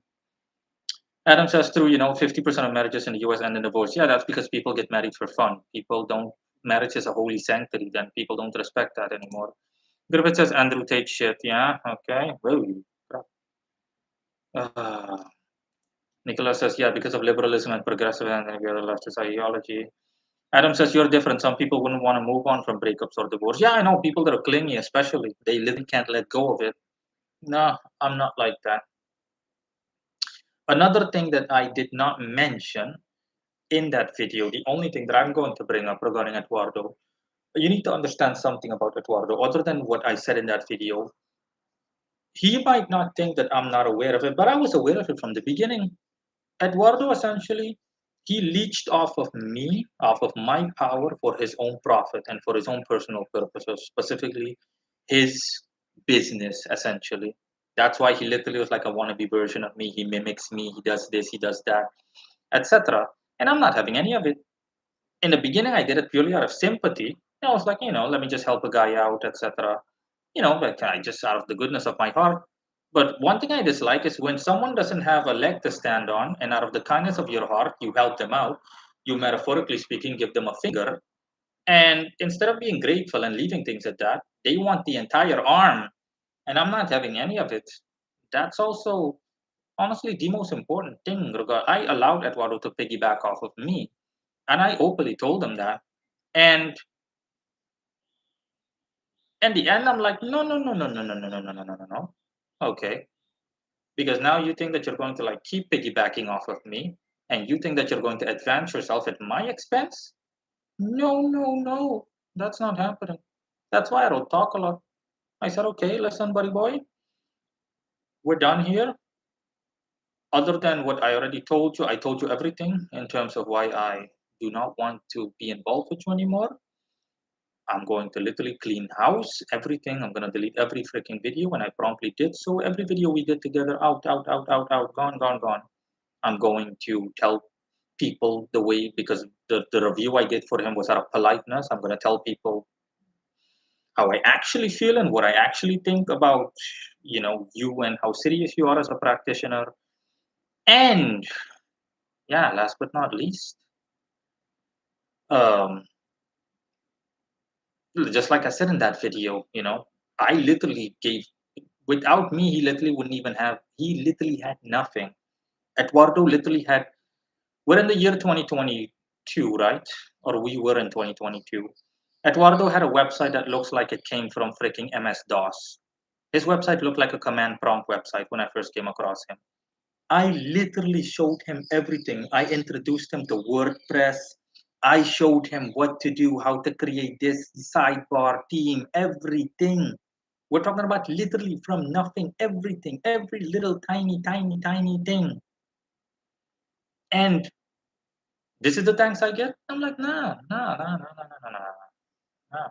Adam says through, 50% of marriages in the US end in divorce. Yeah, that's because people get married for fun. People don't, marriage is a holy sanctity, then people don't respect that anymore. Griffith says Andrew Tate shit. Yeah, okay. Whoa. Uh, Nicholas says, yeah, because of liberalism and progressive and the other leftist ideology. Adam says, you're different. Some people wouldn't want to move on from breakups or divorce. Yeah, I know people that are clingy, especially. They literally can't let go of it. No, I'm not like that. Another thing that I did not mention in that video, the only thing that I'm going to bring up regarding Eduardo, you need to understand something about Eduardo. Other than what I said in that video, he might not think that I'm not aware of it, but I was aware of it from the beginning. Eduardo essentially, he leached off of me, off of my power for his own profit and for his own personal purposes, specifically his business, essentially. That's why he literally was like a wannabe version of me. He mimics me, he does this, he does that, etc. And I'm not having any of it. In the beginning, I did it purely out of sympathy. I was like, let me just help a guy out, etc. Like I just out of the goodness of my heart. But one thing I dislike is when someone doesn't have a leg to stand on, and out of the kindness of your heart, you help them out. You metaphorically speaking, give them a finger, and instead of being grateful and leaving things at that, they want the entire arm, and I'm not having any of it. That's also honestly the most important thing. I allowed Eduardo to piggyback off of me, and I openly told him that. And in the end, I'm like, no, no, no, no, no, no, no, no, no, no, no, no, no. Okay, because now you think that you're going to like keep piggybacking off of me, and you think that you're going to advance yourself at my expense. No, no, no, that's not happening. That's why I don't talk a lot. I said, okay, listen, buddy boy, we're done here. Other than what I already told you, I told you everything in terms of why I do not want to be involved with you anymore. I'm going to literally clean house, everything. I'm going to delete every freaking video, and I promptly did so. Every video we did together, out, out, out, out, out, gone, gone, gone. I'm going to tell people the way, because the review I did for him was out of politeness. I'm going to tell people how I actually feel and what I actually think about, you and how serious you are as a practitioner. And yeah, last but not least, um, just like I said in that video, I literally gave, without me, he literally had nothing. Eduardo literally had, we're in the year 2022, right? Or we were in 2022. Eduardo had a website that looks like it came from freaking MS-DOS. His website looked like a command prompt website when I first came across him. I literally showed him everything. I introduced him to WordPress. I showed him what to do, how to create this sidebar theme, everything. We're talking about literally from nothing, everything, every little tiny, tiny, tiny thing. And this is the thanks I get. I'm like, nah, nah, nah, nah, nah, nah, nah, nah, nah.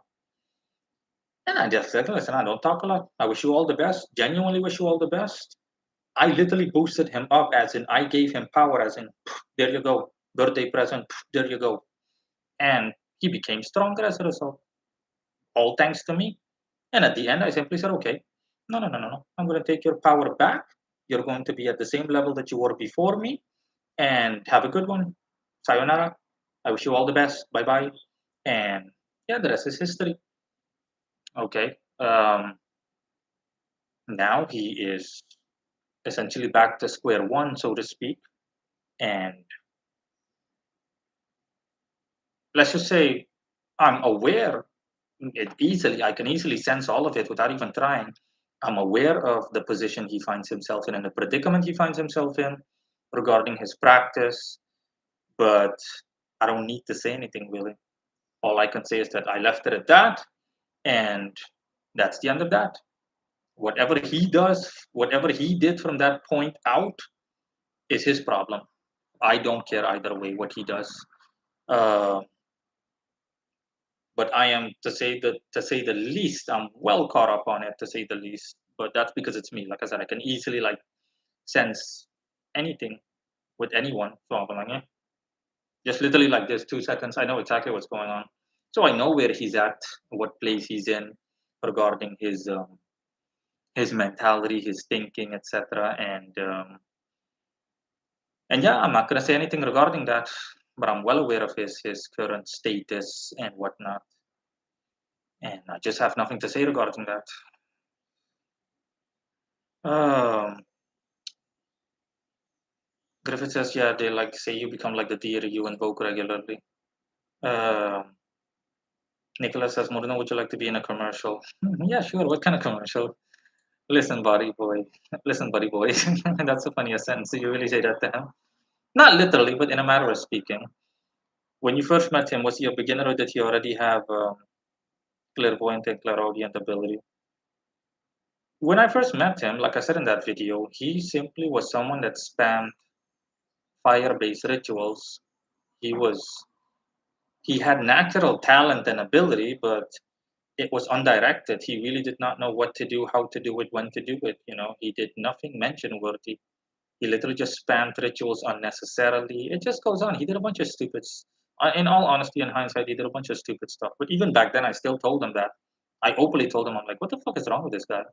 And I just said, listen, I don't talk a lot. I wish you all the best. Genuinely wish you all the best. I literally boosted him up, as in I gave him power, as in there you go, birthday present, there you go, and he became stronger as a result. All thanks to me. And at the end, I simply said, okay, no, no, no, no, no. I'm going to take your power back. You're going to be at the same level that you were before me, and have a good one. Sayonara. I wish you all the best. Bye bye. And yeah, the rest is history. Okay. Now he is essentially back to square one, so to speak. And let's just say I'm aware I can easily sense all of it without even trying. I'm aware of the position he finds himself in and the predicament he finds himself in regarding his practice, but I don't need to say anything really. All I can say is that I left it at that, and that's the end of that. Whatever he does, whatever he did from that point out is his problem. I don't care either way what he does. Uh, but I am, to say the least, I'm well caught up on it, to say the least. But that's because it's me. Like I said, I can easily like sense anything with anyone. So I'm like, just literally like this 2 seconds, I know exactly what's going on. So I know where he's at, what place he's in. regarding his mentality, his thinking, etc. And yeah, I'm not gonna say anything regarding that, but I'm well aware of his current status and whatnot, and I just have nothing to say regarding that. Um, Griffith says, yeah, they like say you become like the deer you invoke regularly. Um, Nicholas says, Moreno, would you like to be in a commercial? Yeah, sure. What kind of commercial? Listen, buddy boy. Listen, buddy boy. That's the funniest sentence. You really say that to him? Not literally, but in a matter of speaking. When you first met him, was he a beginner or did he already have clairvoyant and clairaudient ability? When I first met him, like I said in that video, he simply was someone that spammed fire-based rituals. He was he had natural talent and ability, but it was undirected. He really did not know what to do, how to do it, when to do it. He did nothing mention worthy. He literally just spammed rituals unnecessarily. It just goes on. He did a bunch of stupid. In all honesty, in hindsight, he did a bunch of stupid stuff. But even back then, I still told him that. I openly told him, I'm like, what the fuck is wrong with this guy?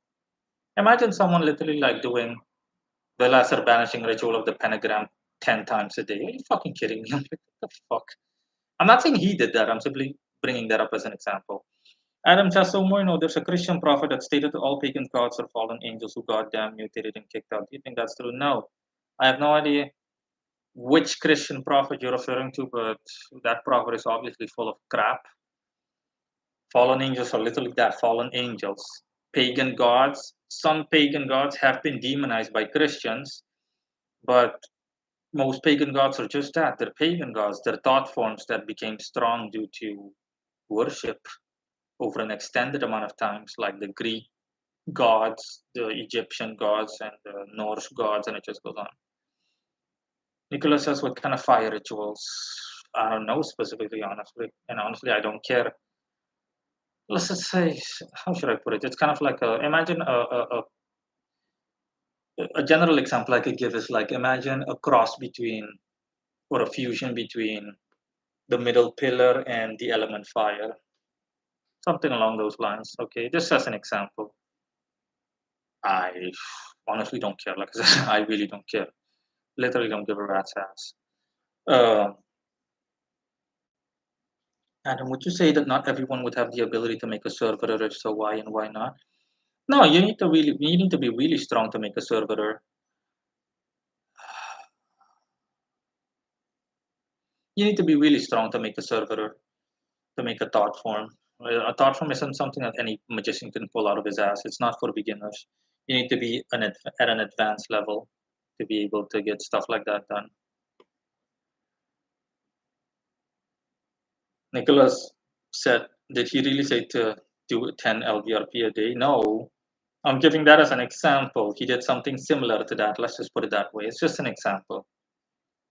Imagine someone literally like doing the lesser banishing ritual of the pentagram 10 times a day. Are you fucking kidding me? I'm like, what the fuck? I'm not saying he did that. I'm simply bringing that up as an example. Adam Chasomorno, there's a Christian prophet that stated that all pagan gods are fallen angels who goddamn mutated and kicked out. Do you think that's true? No. I have no idea which Christian prophet you're referring to, but that prophet is obviously full of crap. Fallen angels are literally that, fallen angels. Pagan gods, some pagan gods have been demonized by Christians, but most pagan gods are just that. They're pagan gods. They're thought forms that became strong due to worship over an extended amount of times, like the Greek gods, the Egyptian gods, and the Norse gods, and it just goes on. Nicholas says, what kind of fire rituals? I don't know specifically, honestly. And honestly, I don't care. Let's just say, how should I put it? It's kind of like imagine a general example I could give is like, imagine a cross between, or a fusion between the middle pillar and the element fire. Something along those lines. Okay, just as an example. I honestly don't care. Like I said, I really don't care. Literally don't give a rat's ass. Uh, Adam, would you say that not everyone would have the ability to make a server? If so, why and why not? No, you need to be really strong to make a server. You need to be really strong to make a server, to make a thought form. A thought form isn't something that any magician can pull out of his ass. It's not for beginners. You need to be at an advanced level to be able to get stuff like that done. Nicholas said, did he really say to do 10 LVRP a day? No. I'm giving that as an example. He did something similar to that. Let's just put it that way. It's just an example.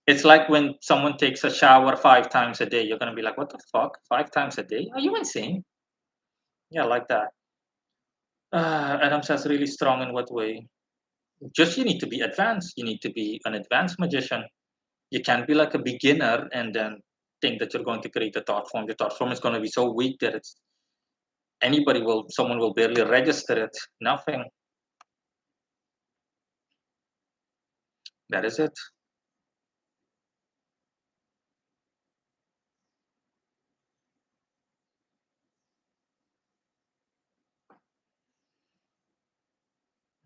It's like when someone takes a shower 5 times a day, you're going to be like, what the fuck? 5 times a day? Are you insane? Yeah, like that. Adam says, really strong in what way? Just you need to be advanced. You need to be an advanced magician. You can't be like a beginner and then think that you're going to create a thought form. The thought form is going to be so weak that someone will barely register it. Nothing. That is it.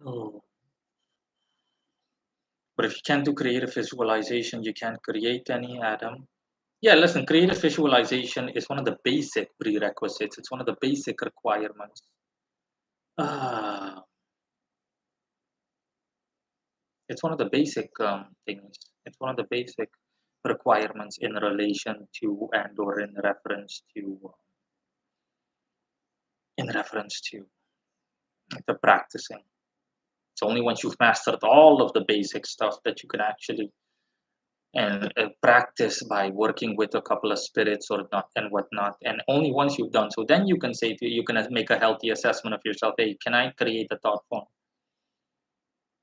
Oh. But if you can't do creative visualization, you can't create any, Adam. Yeah, listen, creative visualization is one of the basic prerequisites. It's one of the basic requirements. Uh, it's one of the basic things. It's one of the basic requirements in relation to and or in reference to the practicing. It's only once you've mastered all of the basic stuff that you can actually and practice by working with a couple of spirits or not and whatnot. And only once you've done so, then you can say you can make a healthy assessment of yourself. Hey, can I create a thought form?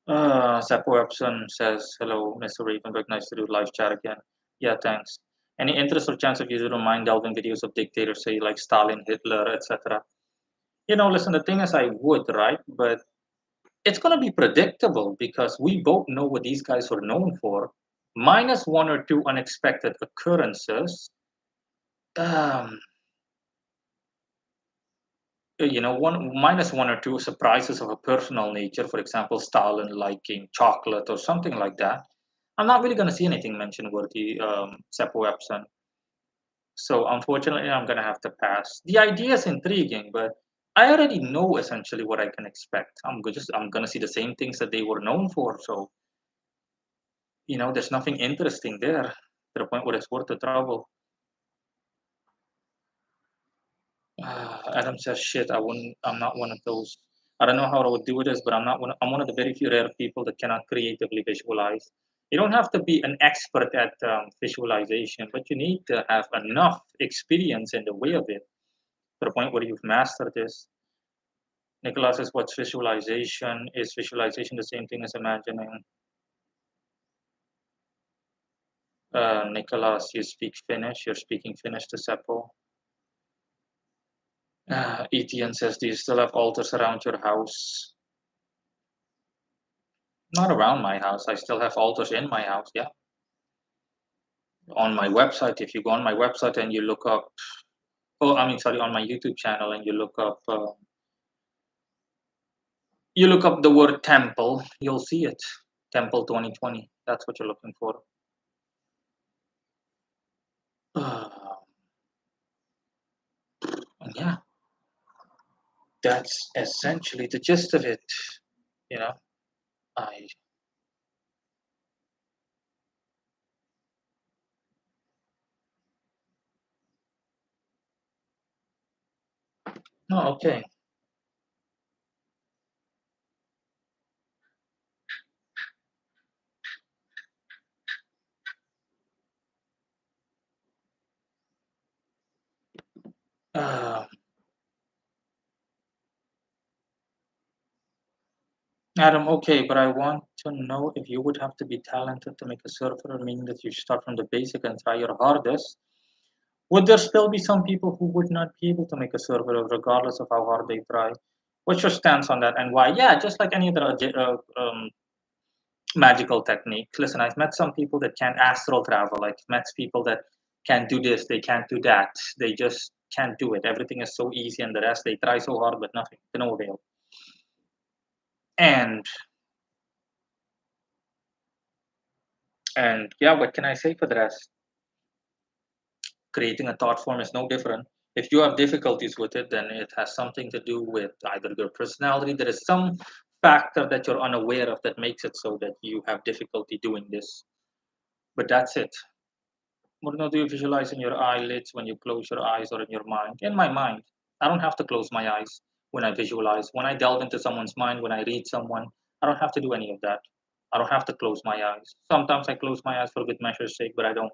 Sapo Epson says, hello, Mr. Ravenberg. Nice to do live chat again. Yeah, thanks. Any interest or chance of you to mind delving videos of dictators, say like Stalin, Hitler, etc.? Listen, the thing is, I would, right? But it's going to be predictable because we both know what these guys are known for. Minus one or two unexpected occurrences. Um, one minus one or two surprises of a personal nature, for example, Stalin liking chocolate or something like that. I'm not really going to see anything mentioned worthy, Seppo Epson. So unfortunately, I'm going to have to pass. The idea is intriguing, but I already know essentially what I can expect. I'm going to see the same things that they were known for. So there's nothing interesting there to the point where it's worth the trouble. Adam says, "Shit, I wouldn't. I'm not one of those. I don't know how I would do this, but I'm one of the very few rare people that cannot creatively visualize. You don't have to be an expert at visualization, but you need to have enough experience in the way of it to the point where you've mastered this." Nicholas says, "What's visualization? Is visualization the same thing as imagining?" Nicholas, you speak Finnish. You're speaking Finnish to Seppo. Etienne says, "Do you still have altars around your house?" Not around my house. I still have altars in my house. Yeah. On my website, if you go on my website and you look up, oh, I mean, sorry, on my YouTube channel and you look up the word temple, you'll see it. Temple 2020. That's what you're looking for. And yeah, that's essentially the gist of it. You know, I. Oh, okay. Uh, Adam, okay, but I want to know if you would have to be talented to make a server, meaning that you start from the basic and try your hardest. Would there still be some people who would not be able to make a server regardless of how hard they try? What's your stance on that and why? Yeah, just like any other magical technique. Listen, I've met some people that can't astral travel. I've met people that can't do this, they can't do that. They just can't do it. Everything is so easy, and the rest they try so hard, but nothing, to no avail. And yeah, what can I say for the rest? Creating a thought form is no different. If you have difficulties with it, then it has something to do with either your personality. There is some factor that you're unaware of that makes it so that you have difficulty doing this. But that's it. What do you visualize in your eyelids when you close your eyes or in your mind? In my mind, I don't have to close my eyes when I visualize. When I delve into someone's mind, when I read someone, I don't have to do any of that. I don't have to close my eyes. Sometimes I close my eyes for good measure's sake, but I don't.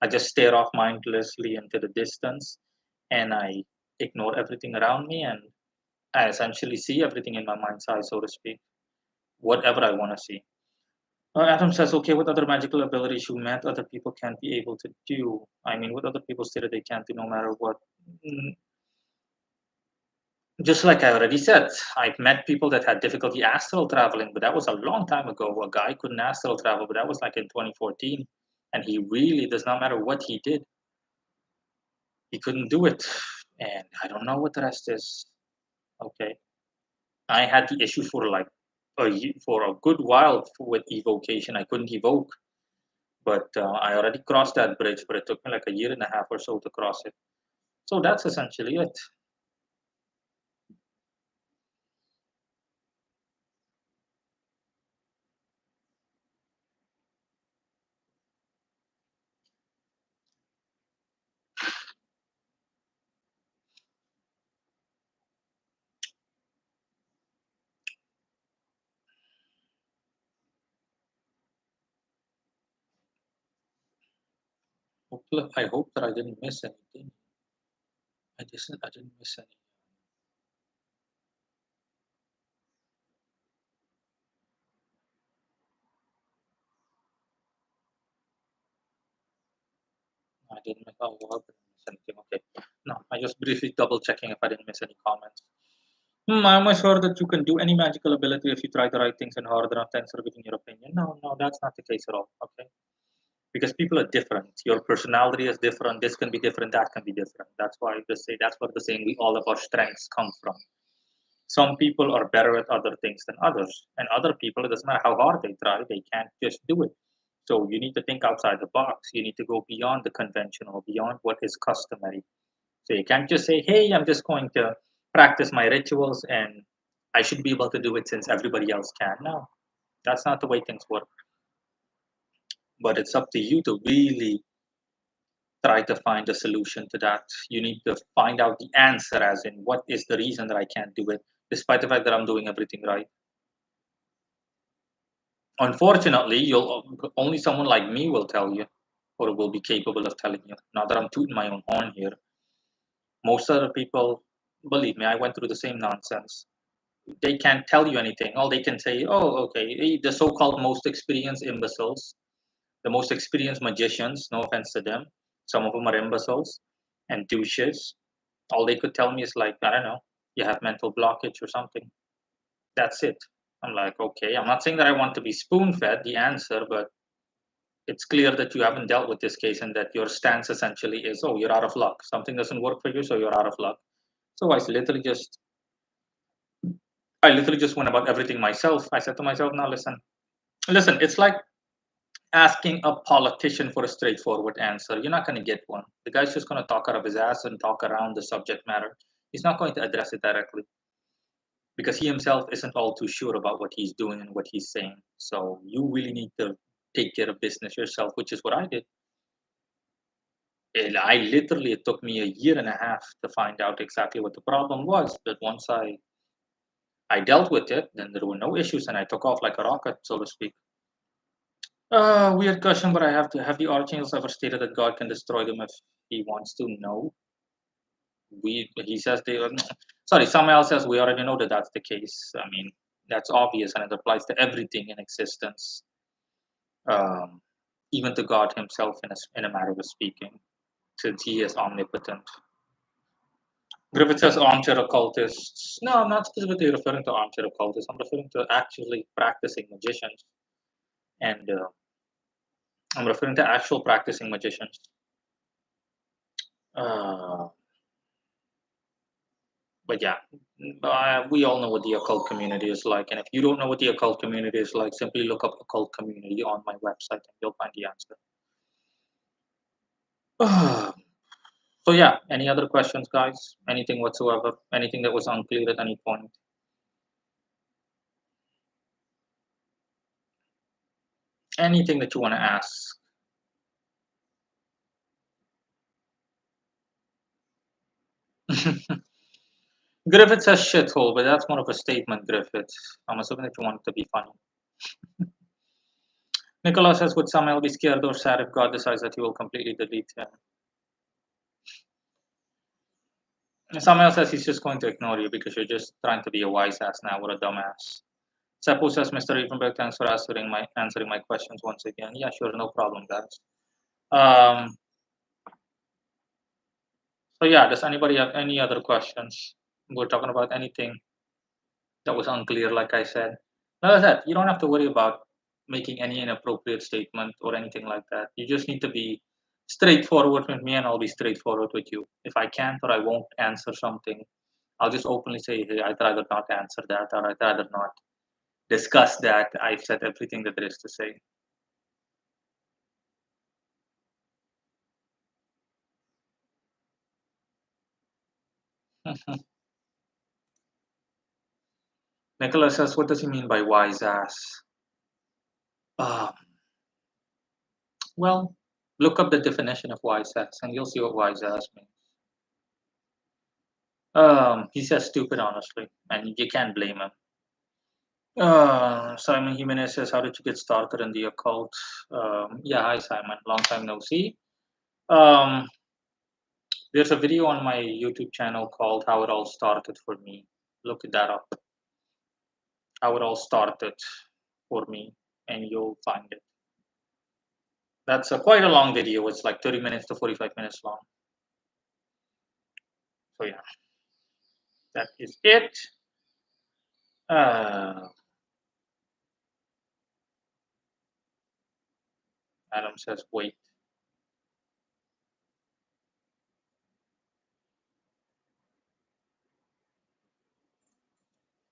I just stare off mindlessly into the distance and I ignore everything around me and I essentially see everything in my mind's eye, so to speak, whatever I want to see. Adam says, okay, what other magical abilities you met other people can't be able to do? I mean, what other people say that they can't do no matter what? Mm, Just like I already said, I've met people that had difficulty astral traveling, but that was a long time ago. A guy couldn't astral travel, but that was like in 2014. And he really does not matter what he did, he couldn't do it. And I don't know what the rest is. Okay. I had the issue for like for a good while with evocation. I couldn't evoke, but I already crossed that bridge, but it took me like a year and a half or so to cross it. So that's essentially it. I hope that I didn't miss anything. I didn't miss any. I didn't miss. Oh, I didn't miss anything. Okay. No, I just briefly double checking if I didn't miss any comments. I'm sure that you can do any magical ability if you try the right things and hard enough. Thanks for giving your opinion. No, no, that's not the case at all. Okay, because people are different. Your personality is different. This can be different. That can be different. That's why they say that's what the saying. We all of our strengths come from. Some people are better at other things than others, and other people, it doesn't matter how hard they try, they can't just do it. So you need to think outside the box. You need to go beyond the conventional, beyond what is customary. So you can't just say, hey, I'm just going to practice my rituals and I should be able to do it since everybody else can. No, that's not the way things work. But it's up to you to really try to find a solution to that. You need to find out the answer, as in, what is the reason that I can't do it, despite the fact that I'm doing everything right. Unfortunately, you'll only someone like me will tell you, or will be capable of telling you. Not that I'm tooting my own horn here. Most other people, believe me, I went through the same nonsense. They can't tell you anything. All they can say, oh, okay, the so-called most experienced imbeciles, the most experienced magicians, no offense to them, some of them are imbeciles and douches. All they could tell me is like, I don't know, you have mental blockage or something. That's it. I'm like, okay, I'm not saying that I want to be spoon-fed the answer, but it's clear that you haven't dealt with this case and that your stance essentially is, oh, you're out of luck. Something doesn't work for you, so you're out of luck. So I literally just went about everything myself. I said to myself, now listen, it's like asking a politician for a straightforward answer. You're not going to get one. The guy's just going to talk out of his ass and talk around the subject matter. He's not going to address it directly because he himself isn't all too sure about what he's doing and what he's saying. So you really need to take care of business yourself, which is what I did. It took me a year and a half to find out exactly what the problem was. But once I dealt with it, then there were no issues, and I took off like a rocket, so to speak. Weird question, but I have the archangels ever stated that God can destroy them if he wants to? No. He says they sorry, Samuel says we already know that that's the case. I mean, that's obvious and it applies to everything in existence, um, even to God himself in a matter of speaking, since he is omnipotent. Griffith says armchair occultists. No, I'm not specifically referring to armchair occultists. I'm referring to actually practicing magicians, and I'm referring to actual practicing magicians. Uh, but yeah, we all know what the occult community is like, and if you don't know what the occult community is like, simply look up occult community on my website, and you'll find the answer. So yeah, any other questions, guys? Anything whatsoever? Anything that was unclear at any point? Anything that you want to ask? Griffith says shithole, but that's more of a statement, Griffith. I'm assuming that you want it to be funny. Nicholas says, would Samuel be scared or sad if God decides that he will completely delete him? Samuel says he's just going to ignore you because you're just trying to be a wise ass now or a dumbass. Seppo says, Mr. Evenberg, thanks for answering my questions once again. Yeah, sure, no problem, guys. So yeah, does anybody have any other questions? We're talking about anything that was unclear, like I said. Like I said, you don't have to worry about making any inappropriate statement or anything like that. You just need to be straightforward with me, and I'll be straightforward with you. If I can't or I won't answer something, I'll just openly say, hey, I'd rather not answer that, or I'd rather not discuss that. I've said everything that there is to say. Nicholas says, what does he mean by wise ass? Um, well, look up the definition of wise ass and you'll see what wise ass means. He says stupid, honestly, and you can't blame him. Simon Jimenez says, how did you get started in the occult? Yeah, hi, Simon. Long time no see. Um, there's a video on my YouTube channel called How It All Started for Me. Look that up. How it all started for me, and you'll find it. That's quite a long video. It's like 30 minutes to 45 minutes long. So yeah, that is it. Uh, Adam says, wait.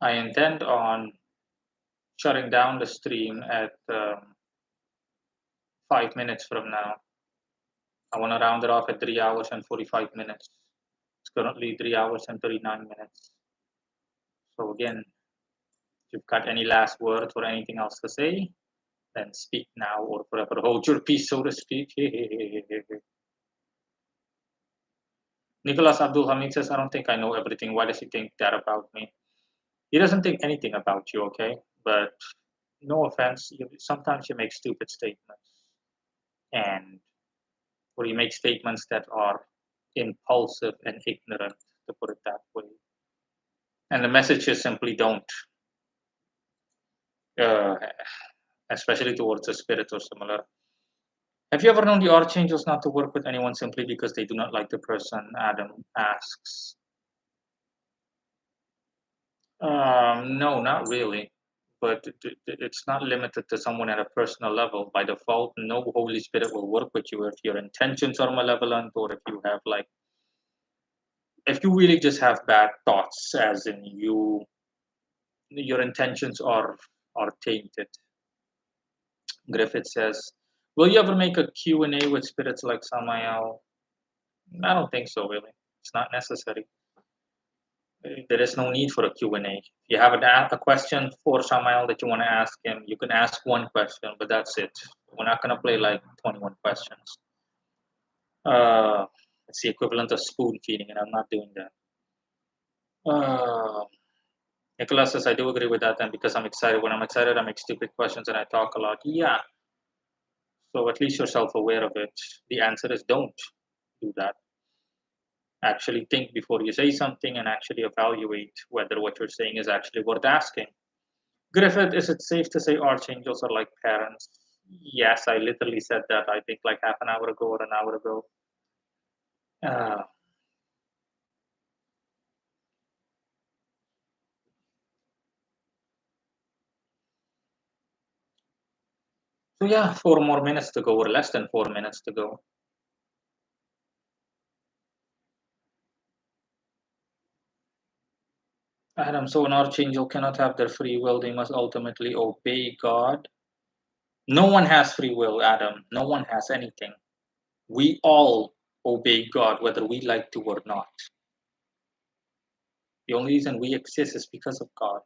I intend on shutting down the stream at 5 minutes from now. I want to round it off at 3 hours and 45 minutes. It's currently 3 hours and 39 minutes. So again, if you've got any last words or anything else to say, then speak now or forever hold your peace, so to speak. Nicholas Abdul Hamid says, I don't think I know everything. Why does he think that about me? He doesn't think anything about you, okay? But no offense, sometimes you make stupid statements. And or you make statements that are impulsive and ignorant, to put it that way. And the message is simply don't, uh, especially towards a spirit or similar. Have you ever known the archangels not to work with anyone simply because they do not like the person? Adam asks. No, not really. But it's not limited to someone at a personal level. By default, no Holy Spirit will work with you if your intentions are malevolent or if you have like, if you really just have bad thoughts, as in your intentions are tainted. Griffith says, "Will you ever make a Q&A with spirits like Samael?" I don't think so, really. It's not necessary. There is no need for a Q&A. If you have a question for Samael that you want to ask him, you can ask one question, but that's it. We're not going to play like 21 questions. It's the equivalent of spoon feeding, and I'm not doing that. Nicholas says, I do agree with that, and because I'm excited. When I'm excited, I make stupid questions and I talk a lot. Yeah, so at least you're self-aware of it. The answer is don't do that. Actually think before you say something and actually evaluate whether what you're saying is actually worth asking. Griffith, is it safe to say archangels are like parents? Yes, I literally said that, I think, like half an hour ago or an hour ago. Uh, so, yeah, 4 more minutes to go, or less than 4 minutes to go. Adam, so an archangel cannot have their free will, they must ultimately obey God. No one has free will, Adam. No one has anything. We all obey God, whether we like to or not. The only reason we exist is because of God.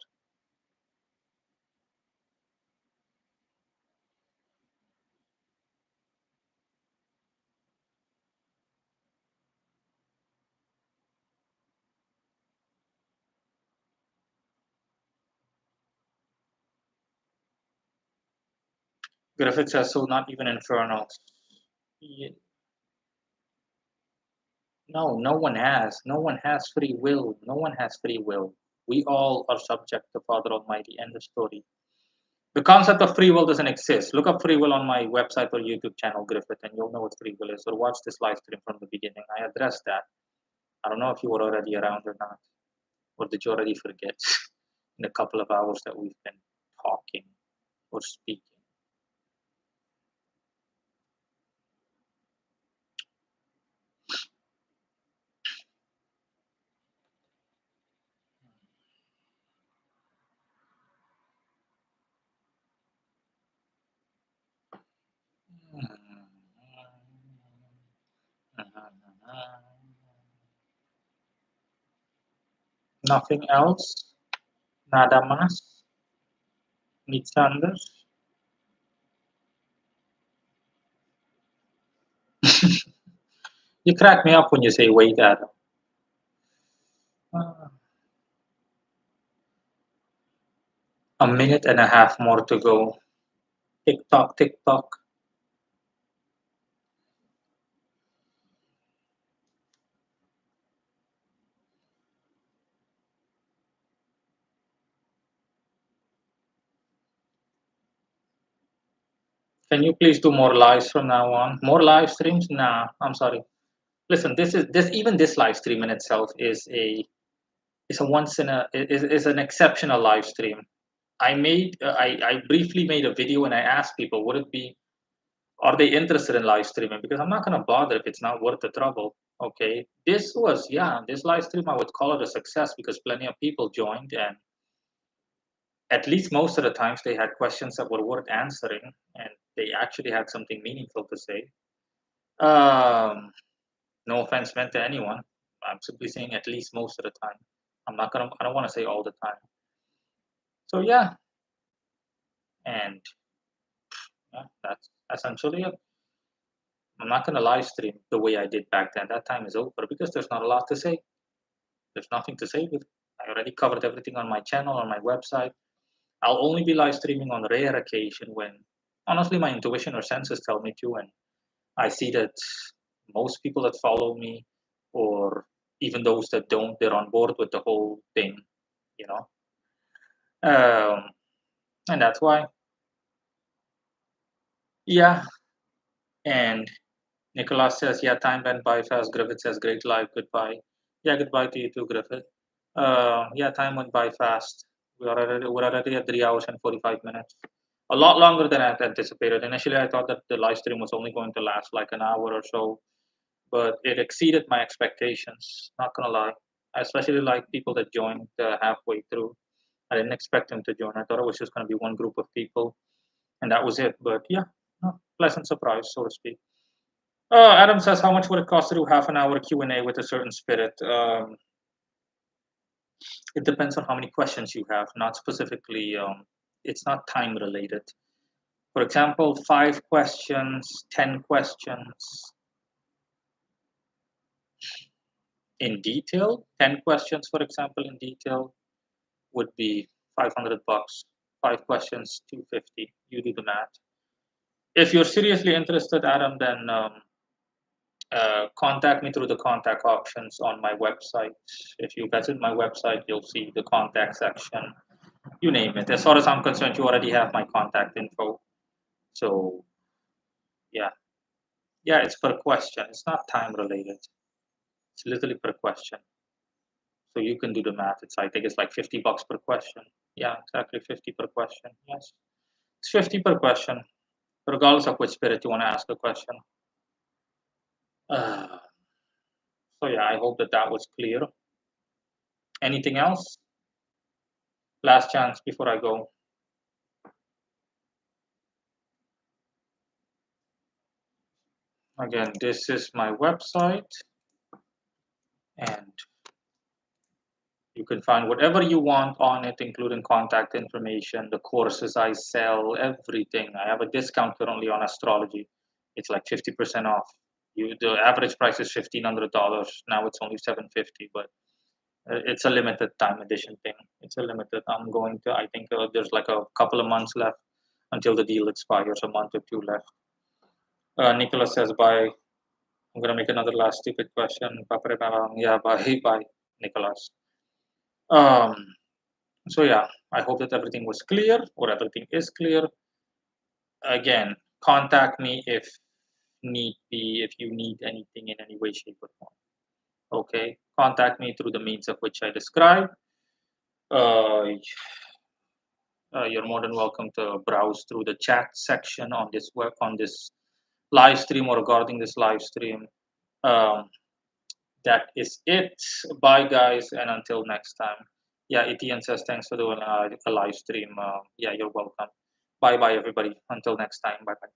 Griffith says so, not even infernals. No, no one has. No one has free will. No one has free will. We all are subject to Father Almighty. End of story. The concept of free will doesn't exist. Look up free will on my website or YouTube channel, Griffith, and you'll know what free will is. Or watch this live stream from the beginning. I addressed that. I don't know if you were already around or not. Or did you already forget in the couple of hours that we've been talking or speaking? Nothing else? Nada más? Nichts anderes? You crack me up when you say wait, Adam. A minute and a half more to go. Tick tock, tick tock. Can you please do more lives from now on? More live streams? Nah, I'm sorry. Listen, this even this live stream in itself is a It's a once in a is an exceptional live stream. I briefly made a video and I asked people, would it be are they interested in live streaming? Because I'm not gonna bother if it's not worth the trouble. Okay. This live stream I would call it a success because plenty of people joined and at least most of the times they had questions that were worth answering and they actually had something meaningful to say. Um, no offense meant to anyone. I'm simply saying at least most of the time. I don't want to say all the time. So yeah, and yeah, that's essentially it. I'm not gonna live stream the way I did back then. That time is over because there's not a lot to say. There's nothing to say with. I already covered everything on my channel, on my website. I'll only be live streaming on rare occasion when honestly my intuition or senses tell me to, and I see that most people that follow me, or even those that don't, they're on board with the whole thing, you know. Um, and that's why, yeah. And Nicholas says, yeah, time went by fast. Griffith says, great life, goodbye. Yeah, goodbye to you too, Griffith. Yeah, time went by fast. We're already at 3 hours and 45 minutes. A lot longer than I had anticipated. Initially, I thought that the live stream was only going to last like an hour or so, but it exceeded my expectations. Not gonna lie. I especially like people that joined halfway through. I didn't expect them to join. I thought it was just gonna be one group of people, and that was it. But yeah, no, pleasant surprise, so to speak. Adam says, how much would it cost to do half an hour Q&A with a certain spirit? It depends on how many questions you have, not specifically, it's not time related. For example, 5 questions, 10 questions in detail, 10 questions, for example, in detail would be $500. 5 questions, 250. You do the math. If you're seriously interested, Adam, then contact me through the contact options on my website. If you visit my website, you'll see the contact section. You name it. As far as I'm concerned, you already have my contact info. So yeah, yeah, it's per question. It's not time related. It's literally per question. So you can do the math. I think it's like $50 per question. Yeah, exactly 50 per question. Yes, it's 50 per question, regardless of which spirit you want to ask a question. Uh, so yeah, I hope that that was clear. Anything else? Last chance before I go. Again, this is my website, and you can find whatever you want on it, including contact information, the courses I sell, everything. I have a discount currently on astrology. It's like 50% off. The average price is $1,500. Now it's only $750, but it's a limited time edition thing. It's a limited. I think there's like a couple of months left until the deal expires, a month or two left. Nicholas says, bye. I'm gonna make another last stupid question. Yeah, bye, bye, Nicholas. Um, so yeah, I hope that everything was clear or everything is clear. Again, contact me if need be, if you need anything in any way, shape, or form. Okay, contact me through the means of which I described. Uh, you're more than welcome to browse through the chat section on this live stream or regarding this live stream. Um, that is it. Bye, guys, and until next time. Yeah, Etienne says thanks for doing a live stream. Yeah, you're welcome. Bye, bye, everybody. Until next time. Bye, bye.